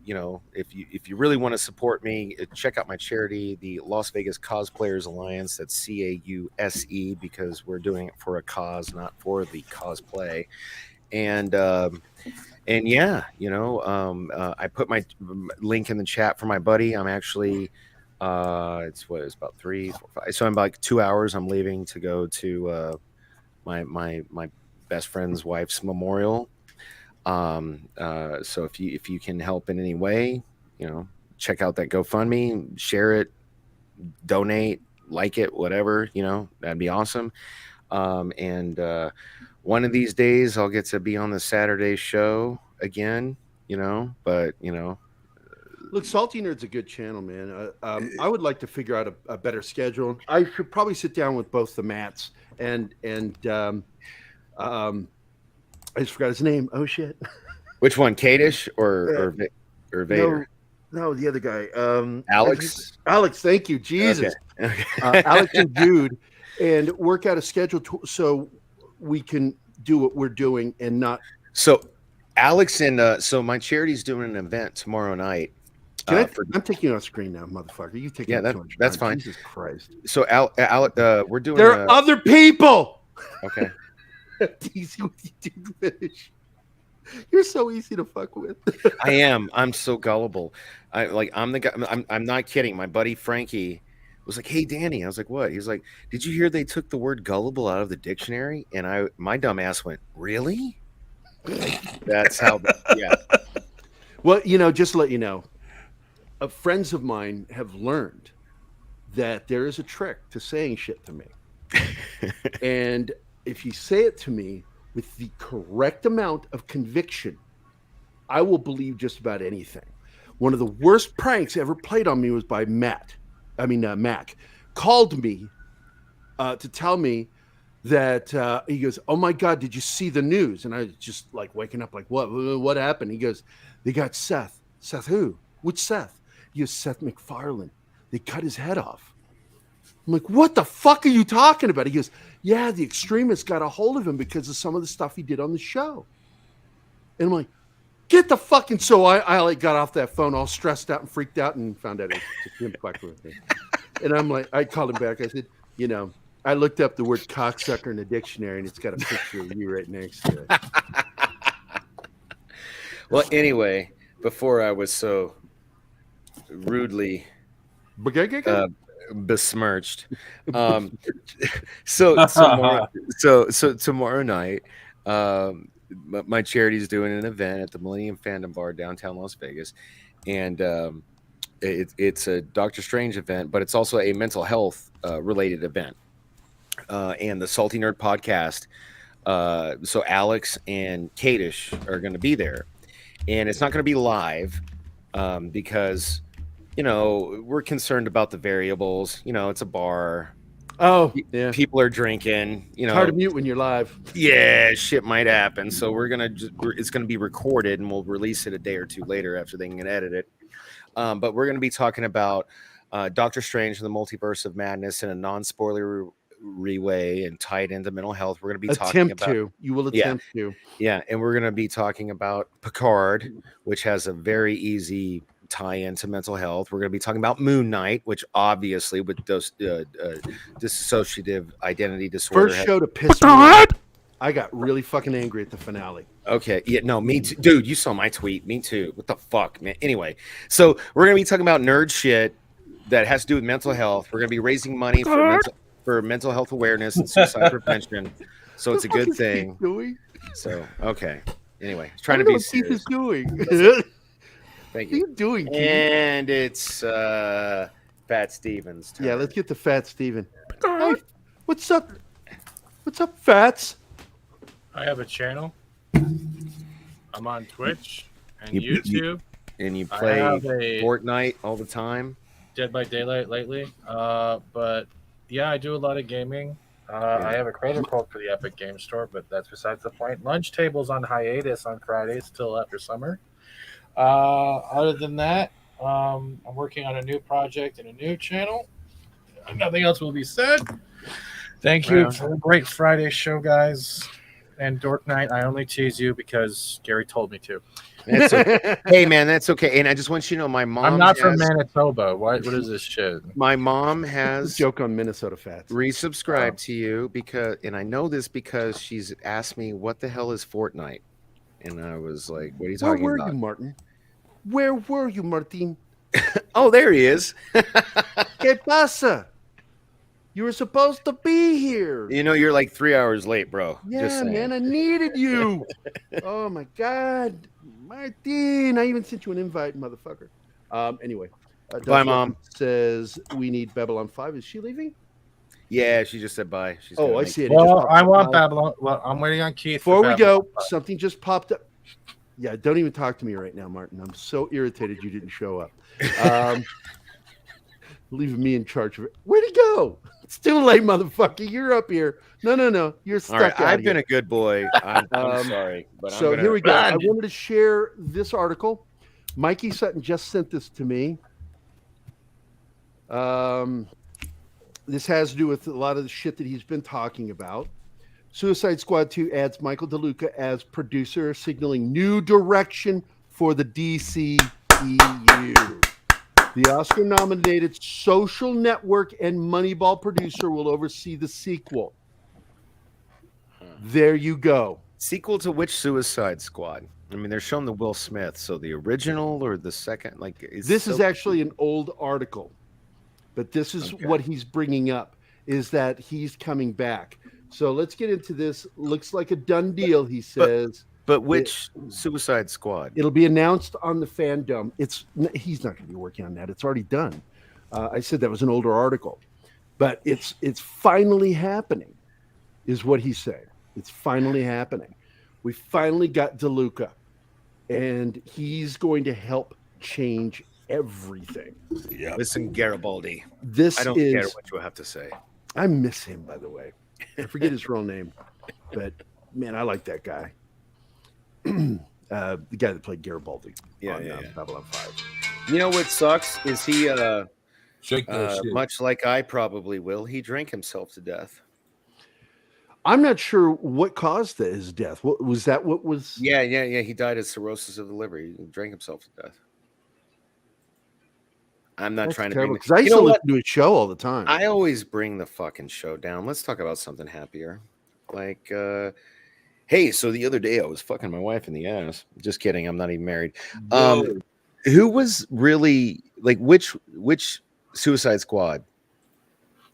S3: if you really want to support me, check out my charity, the Las Vegas Cosplayers Alliance. That's CAUSE, because we're doing it for a cause, not for the cosplay. And yeah, I put my link in the chat for my buddy. I'm actually it's about 3, 4, 5. So I'm about like 2 hours. I'm leaving to go to my best friend's wife's memorial. So if you can help in any way, check out that GoFundMe, share it, donate, like it, whatever, that'd be awesome. And one of these days I'll get to be on the Saturday show again, but
S1: Look, Salty Nerd's a good channel, man. I would like to figure out a better schedule. I should probably sit down with both the Matts and I just forgot his name. Oh shit!
S3: Which one, Kadish or Vader?
S1: No, the other guy.
S3: Alex.
S1: Alex, thank you, Jesus.
S3: Okay.
S1: Alex and Jude, and work out a schedule so we can do what we're doing and not.
S3: So, Alex and so my charity's doing an event tomorrow night.
S1: I'm taking you off screen now, motherfucker. You take
S3: that's fine.
S1: Jesus Christ.
S3: So, we're doing.
S1: There are other people.
S3: Okay.
S1: Easy with you, dude. Finish. You're so easy to fuck with.
S3: I am. I'm so gullible. I'm the guy. I'm not kidding. My buddy Frankie was like, "Hey, Danny." I was like, "What?" He's like, "Did you hear they took the word gullible out of the dictionary?" And my dumb ass went, "Really?" That's how. Yeah.
S1: Well, just to let you know, friends of mine have learned that there is a trick to saying shit to me, and if you say it to me with the correct amount of conviction, I will believe just about anything. One of the worst pranks ever played on me was by Mac. Called me to tell me that he goes, "Oh my God, did you see the news?" And I was just like waking up like, what happened? He goes, "They got Seth." Seth who? Which Seth? He goes, "Seth MacFarlane. They cut his head off." I'm like, "What the fuck are you talking about?" He goes, "Yeah, the extremists got a hold of him because of some of the stuff he did on the show." And I'm like, "Get the fucking..." So I like got off that phone all stressed out and freaked out and found out it was him fucking with me. And I'm like, I called him back. I said, I looked up the word cocksucker in the dictionary and it's got a picture of you right next to it.
S3: Well, anyway, before I was so rudely besmirched, so tomorrow night, my charity is doing an event at the Millennium Fandom Bar downtown Las Vegas, and it's a Doctor Strange event, but it's also a mental health related event, and the Salty Nerd podcast. So Alex and Kadish are going to be there, and it's not going to be live because we're concerned about the variables. It's a bar.
S1: Oh, yeah.
S3: People are drinking.
S1: It's hard to mute when you're live.
S3: Yeah, shit might happen. So it's gonna be recorded, and we'll release it a day or two later after they can edit it. But we're gonna be talking about Doctor Strange and the Multiverse of Madness in a non-spoiler way and tied into mental health. We're gonna be talking about.
S1: You will attempt to.
S3: Yeah, and we're gonna be talking about Picard, which has a very easy tie into mental health. We're going to be talking about Moon Knight, which obviously with those dissociative identity disorder.
S1: First show to piss me off. I got really fucking angry at the finale.
S3: Okay. Yeah, no, me too. Dude, you saw my tweet. Me too. What the fuck, man? Anyway, so we're going to be talking about nerd shit that has to do with mental health. We're going to be raising money for mental health awareness and suicide prevention. So it's a good thing. So, okay. Anyway, trying to be serious.
S1: What Keith is doing.
S3: Thank
S1: What are
S3: you.
S1: you doing, Keith?
S3: And it's Fat Stevens' turn.
S1: Yeah, let's get to Fat Steven. Hey, what's up? What's up, Fats?
S2: I have a channel. I'm on Twitch and YouTube.
S3: And you
S2: I
S3: play
S2: have a
S3: Fortnite all the time.
S2: Dead by Daylight lately. But yeah, I do a lot of gaming. I have a creator code for the Epic Game Store, but that's besides the point. Lunch table's on hiatus on Fridays till after summer. Other than that, I'm working on a new project and a new channel. Nothing else will be said. Thank you for a great Friday show, guys. And Dork Night, I only tease you because Gary told me to.
S3: That's okay. Hey, man, that's okay. And I just want you to know my mom.
S2: I'm not from Manitoba. What is this shit?
S3: My mom has
S1: joke on Minnesota Fats.
S3: Resubscribed to you because, and I know this because she's asked me what the hell is Fortnite, and I was like, "What are you talking
S1: Where
S3: about?"
S1: were you, Martin? Where were you, Martin?
S3: Oh, there he is.
S1: ¿Qué pasa? You were supposed to be here.
S3: You know, you're like 3 hours late, bro.
S1: Yeah,
S3: Just saying.
S1: man, I needed you. Oh my God, Martin! I even sent you an invite, motherfucker. Anyway,
S3: Bye, Mom.
S1: Says we need Babylon 5. Is she leaving?
S3: Yeah, she just said bye. She's
S1: I see it.
S6: Well, I want Babylon. Well, I'm waiting on Keith.
S1: Before we go, something just popped up. Yeah, don't even talk to me right now, Martin. I'm so irritated you didn't show up. Leaving me in charge of it. Where'd he go? It's too late, motherfucker. You're up here. No. You're stuck.
S3: All right,
S1: out
S3: I've
S1: here.
S3: been a good boy. I'm sorry, but
S1: so
S3: I'm gonna...
S1: here we go. I wanted to share this article. Mikey Sutton just sent this to me. This has to do with a lot of the shit that he's been talking about. Suicide Squad 2 adds Michael DeLuca as producer, signaling new direction for the DCEU. The Oscar-nominated Social Network and Moneyball producer will oversee the sequel. There you go.
S3: Sequel to which Suicide Squad? I mean, they're showing the Will Smith, so the original or the second? Like,
S1: This is actually an old article, but this is what he's bringing up, is that he's coming back. So let's get into this. Looks like a done deal, he says.
S3: But which Suicide Squad?
S1: It'll be announced on the fandom. He's not going to be working on that. It's already done. I said that was an older article, but it's finally happening, is what he's saying. It's finally happening. We finally got DeLuca, and he's going to help change everything.
S3: Yeah. Listen, Garibaldi.
S1: I
S3: don't care what you have to say.
S1: I miss him, by the way. I forget his real name, but man, I like that guy. The guy that played Garibaldi.
S3: Yeah.
S1: Babylon 5.
S3: You know what sucks is he
S5: Shake that shit.
S3: much like I probably will, he drank himself to death.
S1: I'm not sure what caused his death. What was that? What was?
S3: Yeah. He died of cirrhosis of the liver. He drank himself to death. I'm not trying to bring
S1: because I used to listen to his show all the time.
S3: I always bring the fucking show down. Let's talk about something happier. Like, hey, so the other day I was fucking my wife in the ass. Just kidding. I'm not even married. Who was really like which Suicide Squad?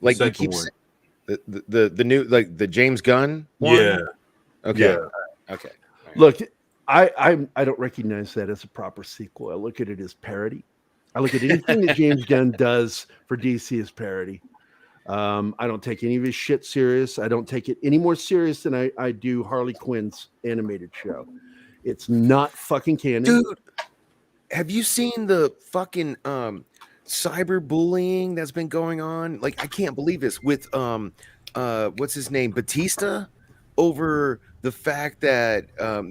S3: Like you keep saying, the new, like the James Gunn one?
S5: Yeah.
S3: Okay.
S5: Yeah.
S3: Okay. Right.
S1: Look, I don't recognize that as a proper sequel. I look at it as parody. I look at anything that James Gunn does for DC as parody. I don't take any of his shit serious. I don't take it any more serious than I do Harley Quinn's animated show. It's not fucking canon.
S3: Dude, have you seen the fucking cyberbullying that's been going on? Like, I can't believe this with what's his name, Batista, over the fact that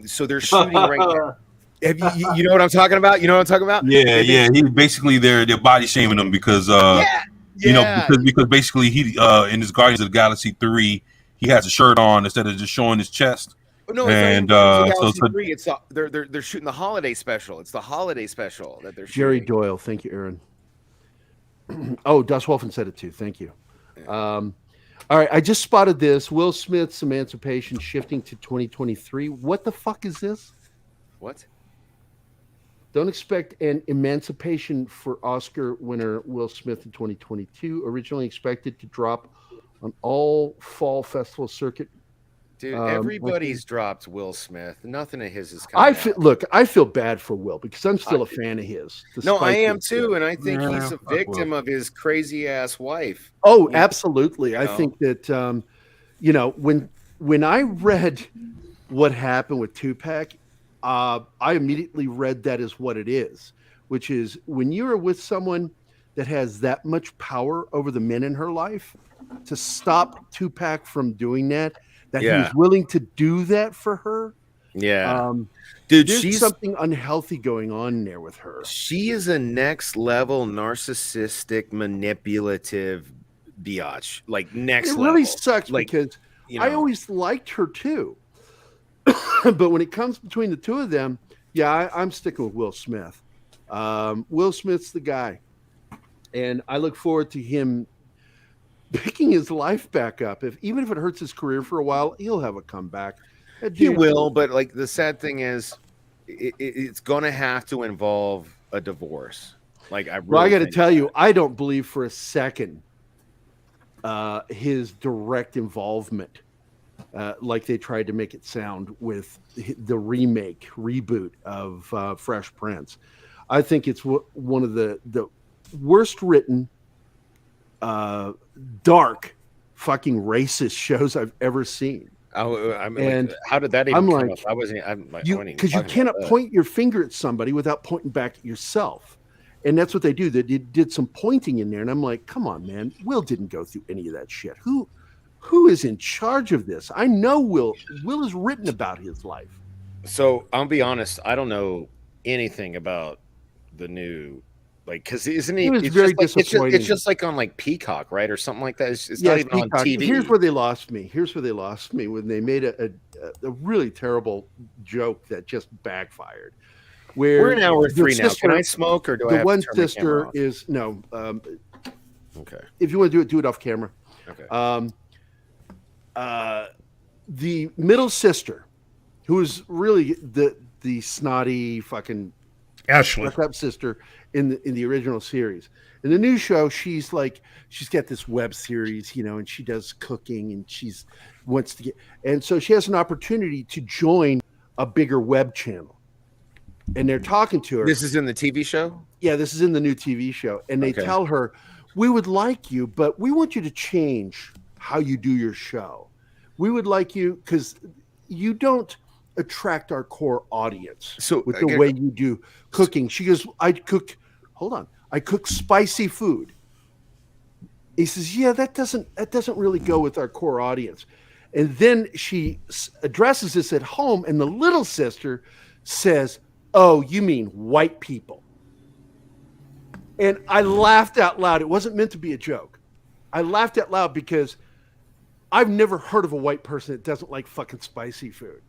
S3: so they're shooting right now. Have you know what I'm talking about? You know what I'm talking about?
S5: Yeah. He basically they're body shaming him because you know, because basically he in his Guardians of the Galaxy 3 he has a shirt on instead of just showing his chest.
S3: No,
S5: and
S3: so 3, it's they're shooting the holiday special. It's the holiday special that they're shooting.
S1: Jerry Doyle, thank you, Aaron. Oh, Dust Wolfen said it too. Thank you. All right, I just spotted this. Will Smith's emancipation shifting to 2023. What the fuck is this?
S3: What?
S1: Don't expect an emancipation for Oscar winner Will Smith in 2022. Originally expected to drop on all fall festival circuit
S3: Dude, everybody's dropped Will Smith. Nothing of his is
S1: I
S3: coming
S1: feel, I feel bad for Will because I'm still a fan of his.
S3: No, I
S1: despite
S3: am
S1: his
S3: too,
S1: death.
S3: and I think he's a victim of his crazy ass wife.
S1: Oh, absolutely. I
S3: know?
S1: think that when I read what happened with Tupac, I immediately read that as what it is, which is when you're with someone that has that much power over the men in her life, to stop Tupac from doing that he was willing to do that for her.
S3: Yeah. Dude,
S1: there's
S3: she's
S1: something unhealthy going on there with her.
S3: She is a next level narcissistic, manipulative biatch. Like next level.
S1: It really sucks
S3: like,
S1: because I always liked her too. But when it comes between the two of them, I'm sticking with Will Smith. Will Smith's the guy. And I look forward to him picking his life back up. Even if it hurts his career for a while, he'll have a comeback.
S3: He will, but like the sad thing is, it's going to have to involve a divorce. Like I
S1: got to tell you, I don't believe for a second his direct involvement, like they tried to make it sound with the reboot of Fresh Prince. I think it's one of the worst written, dark, fucking racist shows I've ever seen.
S3: I mean, how did that even come up? I wasn't.
S1: Because you cannot point your finger at somebody without pointing back at yourself, and that's what they do. They did some pointing in there, and I'm like, come on, man. Will didn't go through any of that shit. Who is in charge of this? I know Will. Will has written about his life.
S3: So I'll be honest. I don't know anything about the new. Like, because isn't he?
S1: It's very disappointing.
S3: It's just like on like Peacock, right, or something like that. It's not even
S1: Peacock.
S3: on TV.
S1: Here's where they lost me. When they made a really terrible joke that just backfired. Where
S3: we're in hour 3 now. Can I smoke or do I have
S1: one
S3: to turn
S1: sister
S3: my camera off?
S1: is no.
S3: Okay.
S1: If you want to do it off camera.
S3: Okay.
S1: The middle sister, who is really the snotty fucking
S8: Ashley
S1: sister in the original series. In the new show, she's got this web series, and she does cooking and wants to get, and so she has an opportunity to join a bigger web channel. And they're talking to her.
S3: This is in the TV show?
S1: Yeah, this is in the new TV show. And they tell her, we would like you, but we want you to change how you do your show. We would like you because you don't attract our core audience with the way you do cooking. She goes, I cook spicy food. He says, yeah, that doesn't really go with our core audience. And then she addresses this at home, and the little sister says, oh, you mean white people. And I laughed out loud. It wasn't meant to be a joke. I laughed out loud because I've never heard of a white person that doesn't like fucking spicy food.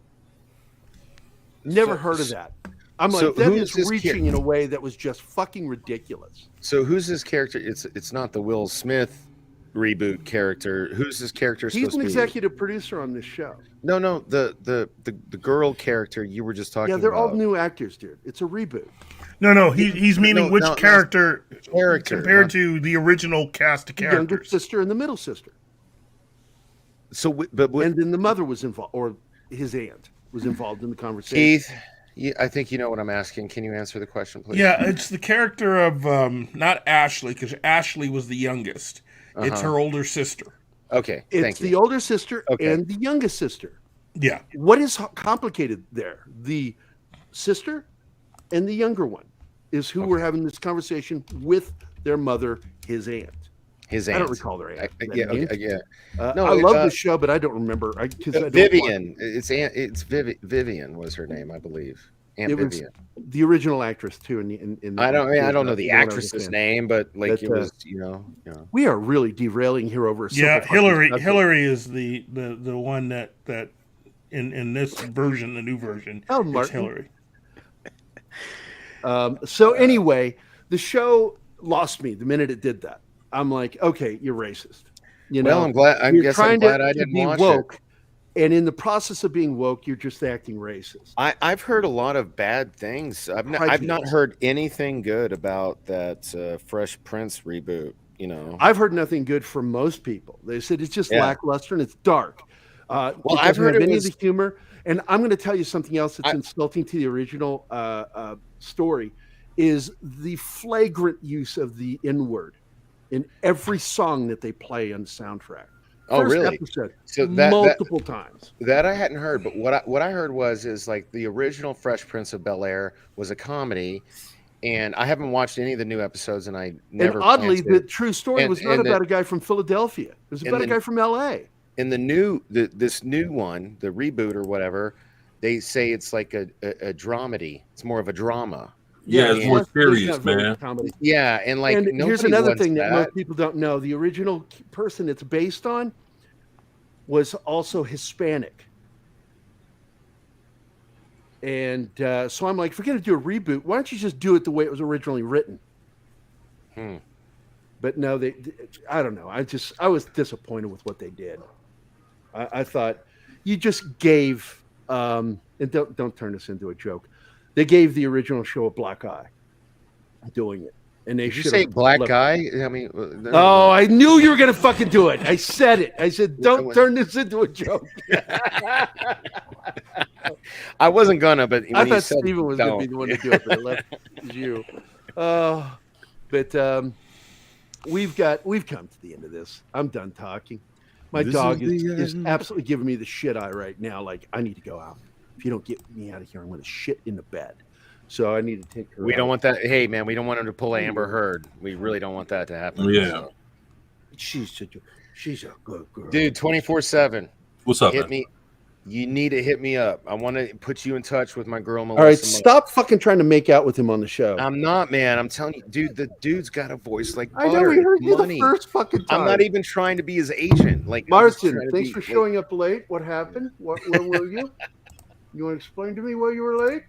S1: Never heard of that. I'm like, that is reaching in a way that was just fucking ridiculous.
S3: So who's this character? It's not the Will Smith reboot character. Who's this character supposed to be?
S1: He's an executive producer on this show.
S3: No, the girl character you were just talking about.
S1: Yeah, they're all new actors, dude. It's a reboot.
S8: No, he's meaning which character compared to the original cast of
S1: the
S8: characters.
S1: Younger sister and the middle sister.
S3: So, and
S1: then the mother was involved, or his aunt was involved in the conversation.
S3: Keith, I think you know what I'm asking. Can you answer the question, please?
S8: Yeah, it's the character of not Ashley, because Ashley was the youngest. It's her older sister.
S3: Okay,
S1: it's the older sister and the youngest sister.
S8: Yeah.
S1: What is complicated there? The sister and the younger one is who we're having this conversation with their mother, his aunt.
S3: His aunt.
S1: I don't recall their aunt.
S3: Yeah.
S1: No, I love the show, but I don't remember.
S3: Vivian. It's Vivian was her name, I believe. Aunt Vivian.
S1: The original actress too.
S3: I don't know the actress's name, but like it was, you know.
S1: We are really derailing here over.
S8: Hillary is the one that in this version, the new version, it's Hillary.
S1: So anyway, the show lost me the minute it did that. I'm like, okay, you're racist.
S3: Well, I'm glad. I'm glad I didn't watch
S1: woke,
S3: it.
S1: And in the process of being woke, you're just acting racist.
S3: I've heard a lot of bad things. I've not heard anything good about that Fresh Prince reboot.
S1: I've heard nothing good from most people. They said it's just lackluster and it's dark. Well, I've heard any of the humor, and I'm going to tell you something else that's insulting to the original story is the flagrant use of the N-word in every song that they play on the soundtrack.
S3: Oh, really?
S1: Episode,
S3: so
S1: multiple times.
S3: That I hadn't heard, but what I heard is like the original Fresh Prince of Bel-Air was a comedy, and I haven't watched any of the new episodes, and I never.
S1: And oddly, the true story was not about a guy from Philadelphia. It was about a guy from L.A.
S3: In this new one, the reboot or whatever, they say it's like a dramedy. It's more of a drama.
S5: Yeah, it's more serious, man.
S3: Yeah, and like
S1: here's another thing that most people don't know: the original person it's based on was also Hispanic. And so I'm like, if we're going to do a reboot, why don't you just do it the way it was originally written? But no, I don't know. I was disappointed with what they did. I thought you just gave, and don't turn this into a joke. They gave the original show a black eye doing it. And they
S3: Did you say black guy? I mean,
S1: no. I knew you were going to fucking do it. I said it. I said, don't turn this into a joke.
S3: I wasn't gonna, but
S1: I thought Steven was going to be the one to do it, but I left you. But we've come to the end of this. I'm done talking. My dog is absolutely giving me the shit eye right now. Like, I need to go out. If you don't get me out of here, I'm going to shit in the bed. So I need to take her.
S3: We don't want that. Hey, man, we don't want him to pull Amber Heard. We really don't want that to happen.
S5: Yeah.
S3: So.
S1: She's a good girl.
S3: Dude, 24/7.
S5: What's up,
S3: hit
S5: man?
S3: me. You need to hit me up. I want to put you in touch with my girl, Melissa.
S1: All right, stop fucking trying to make out with him on the show.
S3: I'm not, man. I'm telling you, dude, the dude's got a voice like butter.
S1: I know, we heard you
S3: money.
S1: the first fucking time.
S3: I'm not even trying to be his agent. Like,
S1: Martin, thanks for showing up late. What happened? Where were you? You want to explain to me why you were late?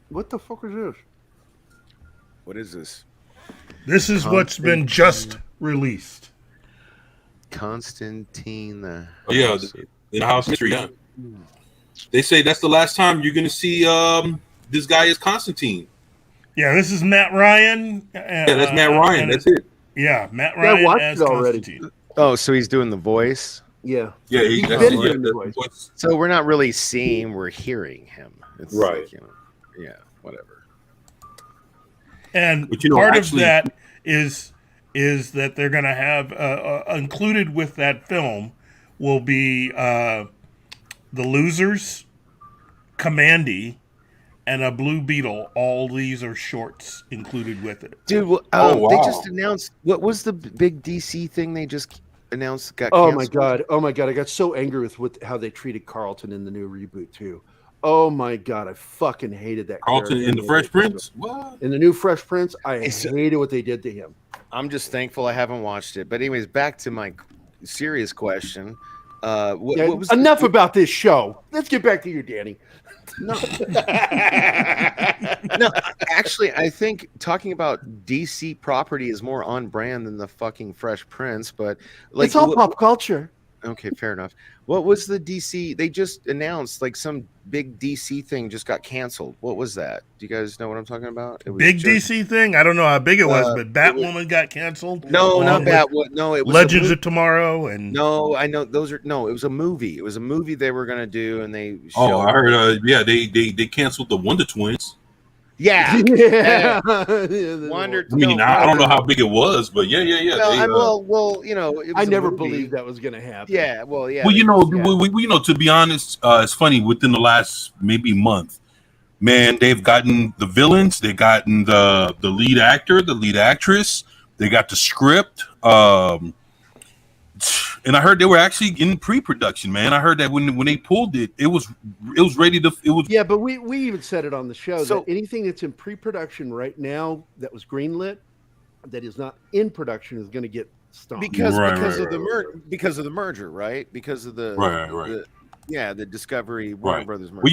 S1: What the fuck is this?
S3: What is this?
S8: This is what's been just released.
S3: Constantine.
S5: In the house history. Yeah. They say that's the last time you're going to see this guy is Constantine.
S8: Yeah, this is Matt Ryan.
S5: Yeah, that's Matt Ryan. That's it.
S8: Yeah, Matt Ryan.
S1: I watched
S8: as
S1: it already.
S8: Constantine.
S3: Oh, so he's doing the voice.
S1: Yeah.
S5: Yeah,
S1: he's been doing the voice.
S3: So we're not really seeing; we're hearing him. It's
S5: right.
S3: Like, yeah, whatever.
S8: And part of that is that they're going to have included with that film will be The Losers, Commandy, and a Blue Beetle. All these are shorts included with it.
S3: Dude,
S5: wow.
S3: They just announced, what was the big DC thing they just announced got
S1: Oh
S3: canceled?
S1: my god! I got so angry with how they treated Carlton in the new reboot too. Oh my god, I fucking hated that.
S5: Carlton in the Fresh Prince? What?
S1: In the new Fresh Prince, I hated what they did to him.
S3: I'm just thankful I haven't watched it. But anyways, back to my serious question. What was
S1: enough about this show. Let's get back to you, Danny.
S3: No, actually, I think talking about DC property is more on brand than the fucking Fresh Prince. But like,
S1: it's all pop culture.
S3: Okay, fair enough. What was the DC? They just announced like some big DC thing just got canceled. What was that? Do you guys know what I'm talking about? It was
S8: big DC thing? I don't know how big it was, but Batwoman got canceled.
S3: No, not Batwoman. No, it was
S8: Legends of Tomorrow. And
S3: no, I know those are no. It was a movie. It was a movie they were gonna do, and they.
S5: Oh, I heard. They canceled the Wonder Twins.
S3: Yeah.
S5: Wonder. I mean, I don't know how big it was, but yeah.
S3: Well, you know, it was
S1: I never believed that was going to happen.
S3: Yeah, well, yeah.
S5: Well, you know, to be honest, it's funny. Within the last maybe month, man, they've gotten the villains, they've gotten the lead actor, the lead actress, they got the script. And I heard they were actually in pre-production, man. I heard that when they pulled it, it was ready to. It was.
S1: Yeah, but we even said it on the show that anything that's in pre-production right now that was greenlit, that is not in production, is going to get stopped
S3: because of the merger, right? Because of the the Discovery Warner Brothers merger.
S5: Well,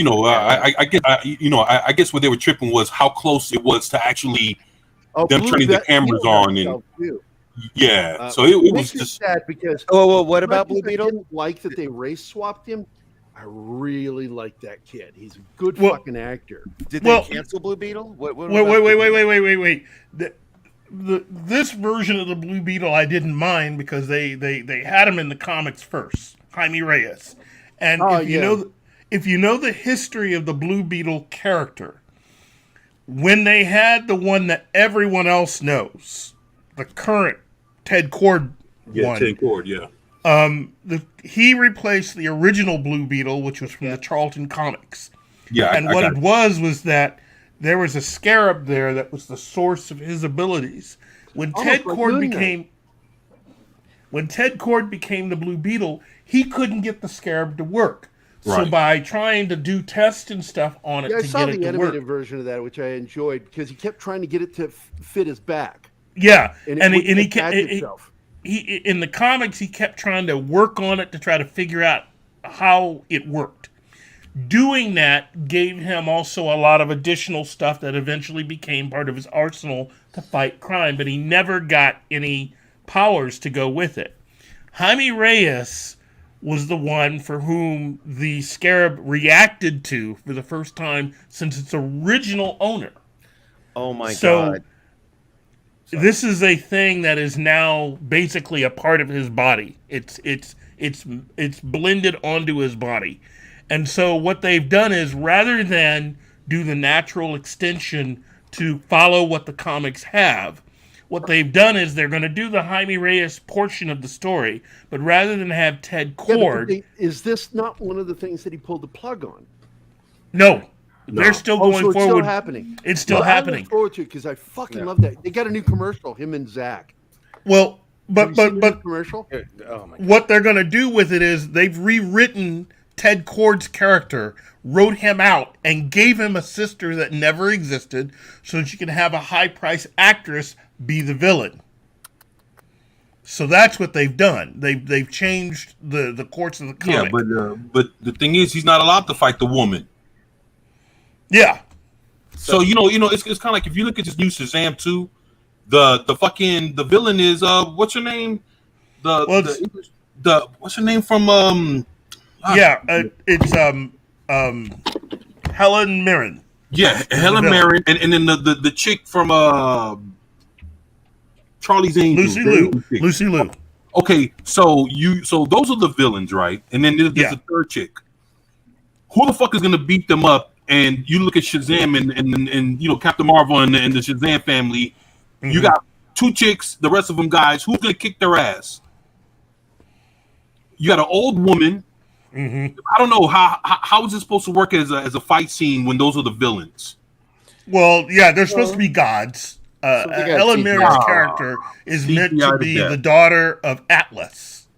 S5: you know, I guess what they were tripping was how close it was to actually them turning the cameras on and. Yeah, so it was just
S1: sad because.
S3: What about Blue Beetle?
S1: I didn't like that they race swapped him. I really like that kid. He's a good fucking actor.
S3: Did they cancel Blue Beetle?
S8: Wait. this version of the Blue Beetle I didn't mind because they had him in the comics first, Jaime Reyes, and if you know the history of the Blue Beetle character, when they had the one that everyone else knows, the current Ted Kord one,
S5: Ted Kord, yeah.
S8: He replaced the original Blue Beetle, which was from the Charlton comics.
S5: Yeah,
S8: and what it was that there was a scarab there that was the source of his abilities. When Ted Kord became the Blue Beetle, he couldn't get the scarab to work. So by trying to do tests and stuff on it to get it to work. I saw the
S1: animated version of that, which I enjoyed because he kept trying to get it to fit his back.
S8: Yeah,
S1: and he
S8: in the comics, he kept trying to work on it to try to figure out how it worked. Doing that gave him also a lot of additional stuff that eventually became part of his arsenal to fight crime, but he never got any powers to go with it. Jaime Reyes was the one for whom the scarab reacted to for the first time since its original owner.
S3: Oh my God.
S8: This is a thing that is now basically a part of his body. It's blended onto his body. And so what they've done is, rather than do the natural extension to follow what the comics have, what they've done is they're going to do the Jaime Reyes portion of the story, but rather than have Ted Kord...
S1: is this not one of the things that he pulled the plug on?
S8: No. They're still going
S1: so it's
S8: forward.
S1: Still happening.
S8: It's still happening.
S1: I look forward to it because I fucking love that. They got a new commercial, him and Zach.
S8: Well, but
S1: commercial?
S3: Oh my God.
S8: What they're going to do with it is they've rewritten Ted Kord's character, wrote him out, and gave him a sister that never existed so that you can have a high-priced actress be the villain. So that's what they've done. They've changed the course of the comic.
S5: Yeah, but the thing is, he's not allowed to fight the woman.
S8: Yeah.
S5: So it's kind of like if you look at this new Shazam 2, the villain is what's her name? The what's her name from
S8: it's Helen Mirren.
S5: Yeah, Helen Mirren, and then the chick from Charlie's Angels.
S8: Lucy Liu.
S5: Okay, so those are the villains, right? And then there's a third chick. Who the fuck is gonna beat them up? And you look at Shazam and Captain Marvel and the Shazam family. Mm-hmm. You got two chicks, the rest of them guys. Who's gonna kick their ass? You got an old woman.
S8: Mm-hmm.
S5: I don't know how is it supposed to work as a fight scene when those are the villains?
S8: Well, yeah, they're supposed to be gods. Helen Mirren's character is meant to be the daughter of Atlas,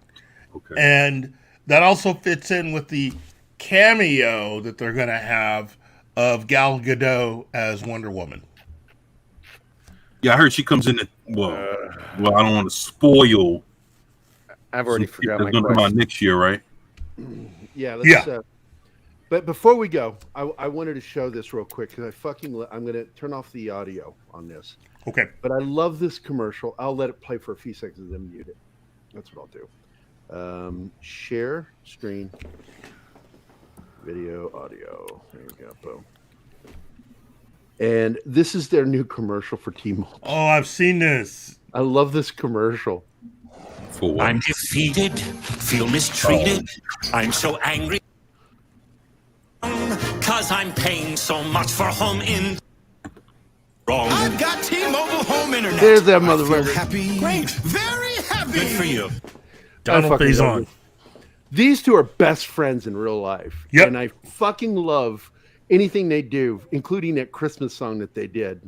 S8: and that also fits in with the cameo that they're going to have of Gal Gadot as Wonder Woman.
S5: Yeah, I heard she comes in. Well, I don't want to spoil.
S3: I've already forgot my
S5: question. It's going to come out next year, right?
S1: Yeah. But before we go, I wanted to show this real quick because I'm going to turn off the audio on this.
S8: Okay.
S1: But I love this commercial. I'll let it play for a few seconds and then mute it. That's what I'll do. Share screen. Video, audio. There you go. Boom. And this is their new commercial for T-Mobile.
S8: Oh, I've seen this.
S1: I love this commercial.
S11: I'm defeated, feel mistreated. I'm so angry because I'm paying so much for home in. Wrong. I've got T-Mobile home internet.
S1: There's that motherfucker.
S11: Happy. Great. Very happy. Good for you.
S8: Donald Faison.
S1: These two are best friends in real life.
S8: Yep.
S1: And I fucking love anything they do, including that Christmas song that they did.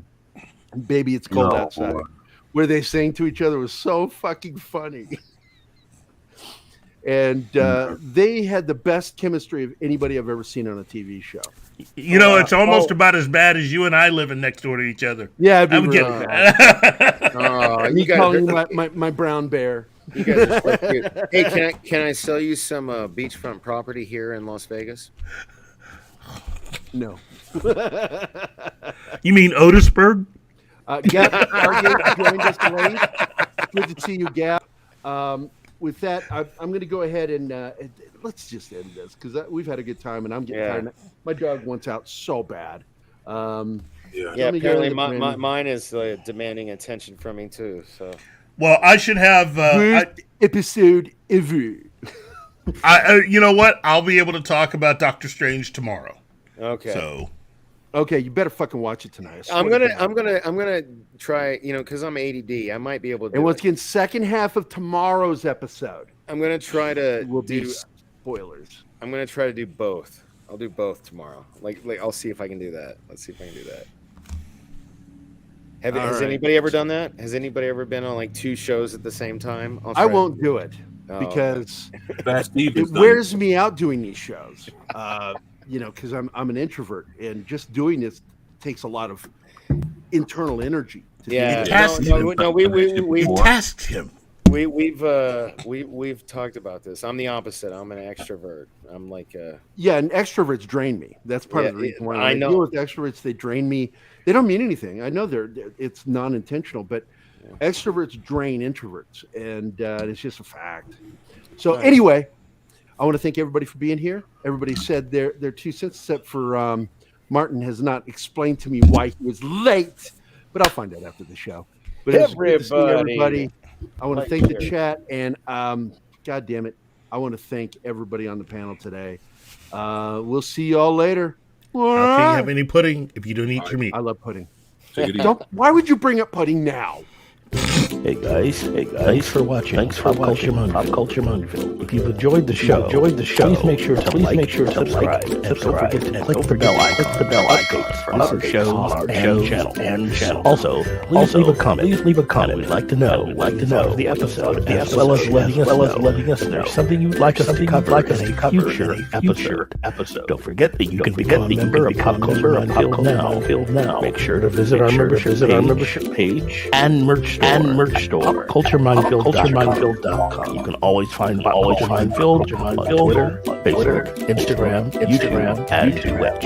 S1: Baby, It's Cold Outside. Where they sang to each other was so fucking funny. And they had the best chemistry of anybody I've ever seen on a TV show.
S8: It's almost about as bad as you and I living next door to each other.
S1: Yeah, I would get it.
S3: You
S1: calling my brown bear.
S3: You guys are so cute. Hey, can I sell you some beachfront property here in Las Vegas?
S1: No.
S8: You mean Otisburg?
S1: Gap joined us late. Good to see you, Gap. With that, I'm going to go ahead and let's just end this because we've had a good time and I'm getting tired. My dog wants out so bad.
S3: Yeah, apparently mine is demanding attention from me too. So,
S8: well, I should have
S1: episode ever.
S8: You know what? I'll be able to talk about Doctor Strange tomorrow.
S3: Okay.
S8: So,
S1: okay, you better fucking watch it tonight.
S3: I'm gonna try. Because I'm ADD, I might be able to.
S1: And once again, second half of tomorrow's episode,
S3: I'm gonna try to
S1: do spoilers.
S3: I'm gonna try to do both. I'll do both tomorrow. Like I'll see if I can do that. Let's see if I can do that. Has anybody ever done that? Has anybody ever been on like 2 shows at the same time?
S1: I won't do it because it wears me out doing these shows. Because I'm an introvert, and just doing this takes a lot of internal energy.
S3: Yeah,
S8: we tasked him.
S3: We've talked about this. I'm the opposite. I'm an extrovert. I'm like and
S1: extroverts drain me. That's part of the reason why I know with extroverts, they drain me. They don't mean anything. I know it's non-intentional, but extroverts drain introverts, and it's just a fact. So anyway, I want to thank everybody for being here. Everybody said their 2 cents, except for Martin has not explained to me why he was late, but I'll find out after the show. But everybody. I want to thank the chat, and God damn it, I want to thank everybody on the panel today. We'll see you all later.
S8: How can you have any pudding if you don't eat your meat?
S1: I love pudding. Why would you bring up pudding now?
S16: Hey guys, thanks for watching. Thanks for watching Pop Culture Mindfield. If you've enjoyed the show, please make sure to subscribe. And don't forget to click the bell icon for other shows and channels. Also, please leave a comment. We'd like to know the episode, as well as letting us know something you'd like us to cover in a future episode. Don't forget that you can become a member of Pop Culture Mindfield now. Make sure to visit our membership page and merch store, cultureminefield.com. You can always find Minefield on Twitter, Facebook, Instagram, YouTube, and Twitch.